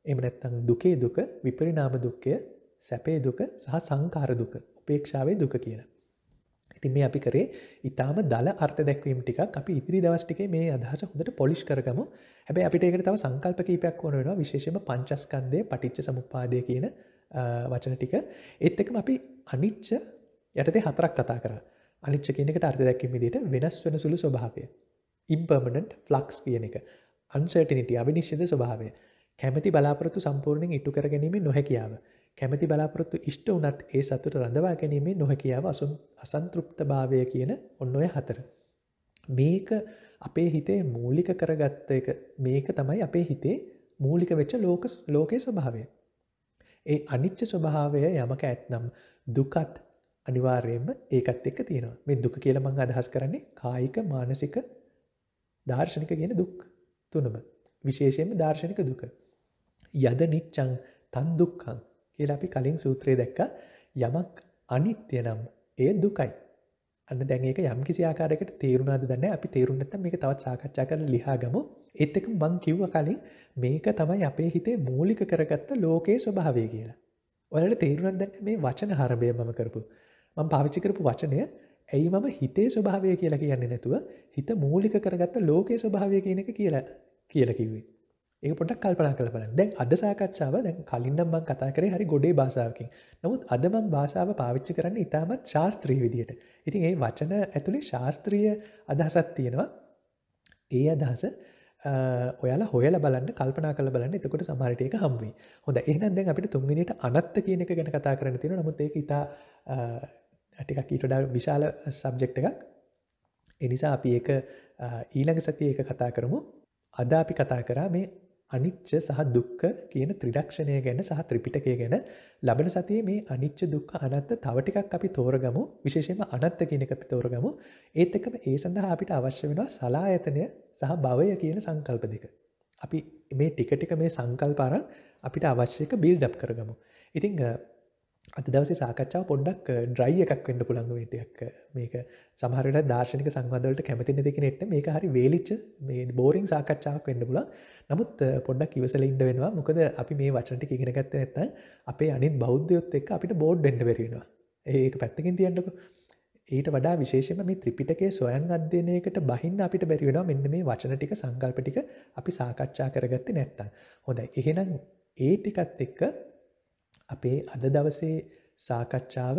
එහෙම නැත්නම් දුකේ දුක, විපරිණාම දුක්ඛය, සැපේ දුක සහ සංඛාර දුක, උපේක්ෂාවේ දුක කියලා. ඉතින් මේ අපි කරේ ඊටාම දල අර්ථ දැක්වීම ටිකක් අපි ඉදිරි දවස් ටිකේ මේ අදහස හොඳට පොලිෂ් කරගමු. හැබැයි අපිට ඒකට තව සංකල්ප කීපයක් ඕන වෙනවා විශේෂයෙන්ම පංචස්කන්ධය පටිච්ච සමුප්පාදය කියන වචන ටික. ඒත් එක්කම අපි අනිච්ච යටතේ හතරක් කතා කරා. අනිච්ච කියන එකට අර්ථ දැක්වීම විදිහට වෙනස් වෙන සුළු ස්වභාවය. impermanent flux කියන එක. uncertainty අවිනිශ්චිත ස්වභාවය. කැමැති බලාපොරොත්තු සම්පූර්ණයෙන් ඉටු කර ගැනීමේ නොහැකියාව. කැමැති බලාපොරොත්තු ඉෂ්ට වුණත් ඒ සතුට රඳවා ගැනීමේ නොහැකියාව අසන්තෘප්තභාවය කියන ඔන්න ඔය හතර. මේක අපේ හිතේ මූලික කරගත්ත එක මේක තමයි අපේ හිතේ මූලික වෙච්ච ලෝකයේ ස්වභාවය. ඒ අනිච්ච ස්වභාවය යමක ඇත්නම් දුකත් අනිවාර්යයෙන්ම ඒකත් එක්ක තියෙනවා. මේ දුක කියලා මම අදහස් කරන්නේ කායික මානසික දාර්ශනික කියන දුක් තුනම. විශේෂයෙන්ම දාර්ශනික දුක. යද නිච්ඡං තන් දුක්ඛං කියලා අපි කලින් සූත්‍රයේ දැක්කා. යමක් අනිත්‍ය නම් ඒ දුකයි. අන්න දැන් ඒක යම් කිසි ආකාරයකට තේරුණාද දන්නේ නැහැ. අපි තේරුම් නැත්නම් මේක තවත් සාකච්ඡා කරලා ලියා ගමු. ඒත් එක්ක මම කිව්වා කලින් මේක තමයි අපේ හිතේ මූලික කරගත්ත ලෝකයේ ස්වභාවය කියලා. ඔයාලට තේරුණාද දැන් මේ වචන හරබය මම කරපු. මම පාවිච්චි කරපු වචනය ඇයි මම හිතේ ස්වභාවය කියලා කියන්නේ නැතුව හිත මූලික කරගත්ත ලෝකයේ ස්වභාවය කියන එක කියලා කිව්වේ. ඒක පොඩ්ඩක් කල්පනා කරලා බලන්න. දැන් අද සාකච්ඡාව දැන් කලින් නම් මම කතා කරේ හරි ගොඩේ භාෂාවකින්. නමුත් අද මම භාෂාව පාවිච්චි කරන්නේ ඉතාමත් ශාස්ත්‍රීය විදියට. ඉතින් මේ වචන ඇතුලේ ශාස්ත්‍රීය අදහසක් තියෙනවා. ඒ අදහස ඔයාලා හොයලා බලන්න, කල්පනා කරලා බලන්න. එතකොට සමහර විට ඒක හම්බ වෙයි. හොඳයි. එහෙනම් දැන් අපිට තුන්වෙනියට අනත්ත කියන එක ගැන කතා කරන්න තියෙනවා. නමුත් ඒක ඉතා ටිකක් ඊට වඩා විශාල සබ්ජෙක්ට් එකක්. ඒ නිසා අපි ඒක ඊළඟ සතියේ ඒක කතා කරමු. අද අපි කතා කරා මේ අනිච්ච සහ දුක්ඛ කියන ත්‍රිලක්ෂණය ගැන සහ ත්‍රිපිටකය ගැන. ලබන සතියේ මේ අනිච්ච දුක්ඛ අනාත්ත තව ටිකක් අපි තෝරගමු. විශේෂයෙන්ම අනාත්ත කියන එක අපි තෝරගමු. ඒත් එක්කම ඒ සඳහා අපිට අවශ්‍ය වෙනවා සලායතනය සහ භවය කියන සංකල්ප දෙක. අපි මේ ටික මේ සංකල්ප අරන් අපිට අවශ්‍ය එක බිල්ඩ් අප් කරගමු. ඉතින් අද දවසේ සාකච්ඡාව පොඩ්ඩක් ඩ්‍රයි එකක් වෙන්න පුළුවන් මේ ටිකක්. මේක සමහර වෙලාවට දාර්ශනික සංවාද වලට කැමති නැති කෙනෙක්ට මේක හරි වේලිච්ච මේ බෝරින් සාකච්ඡාවක් වෙන්න පුළුවන්. නමුත් පොඩ්ඩක් ඉවසලා ඉන්න වෙනවා. මොකද අපි මේ වචන ටික ඉගෙන ගත්තේ නැත්නම් අපේ අනිත් බෞද්ධයොත් එක්ක අපිට බෝඩ් වෙන්න බැරි වෙනවා. ඒක පැත්තකින් තියන්නකෝ. ඊට වඩා විශේෂයෙන්ම මේ ත්‍රිපිටකයේ සොයන් අධ්‍යයනයකට බහින්න අපිට බැරි වෙනවා. මෙන්න මේ වචන ටික සංකල්ප ටික අපි සාකච්ඡා කරගත්තේ නැත්නම්. හොඳයි. එහෙනම් ඒ ටිකත් එක්ක අපේ අද දවසේ සාකච්ඡාව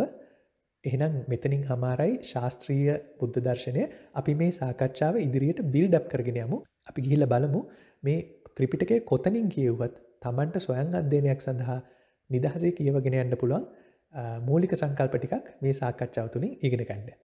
එහෙනම් මෙතනින් හමාරයි. ශාස්ත්‍රීය බුද්ධ දර්ශනය අපි මේ සාකච්ඡාව ඉදිරියට බිල්ඩ් අප් කරගෙන යමු. අපි ගිහිල්ලා බලමු මේ ත්‍රිපිටකයේ කොතනින් කියුවත් Tamanට ස්වයං අධ්‍යයනයක් සඳහා නිදහසේ කියවගෙන යන්න පුළුවන් මූලික සංකල්ප ටිකක් මේ සාකච්ඡාව තුලින් ඉගෙන ගන්න.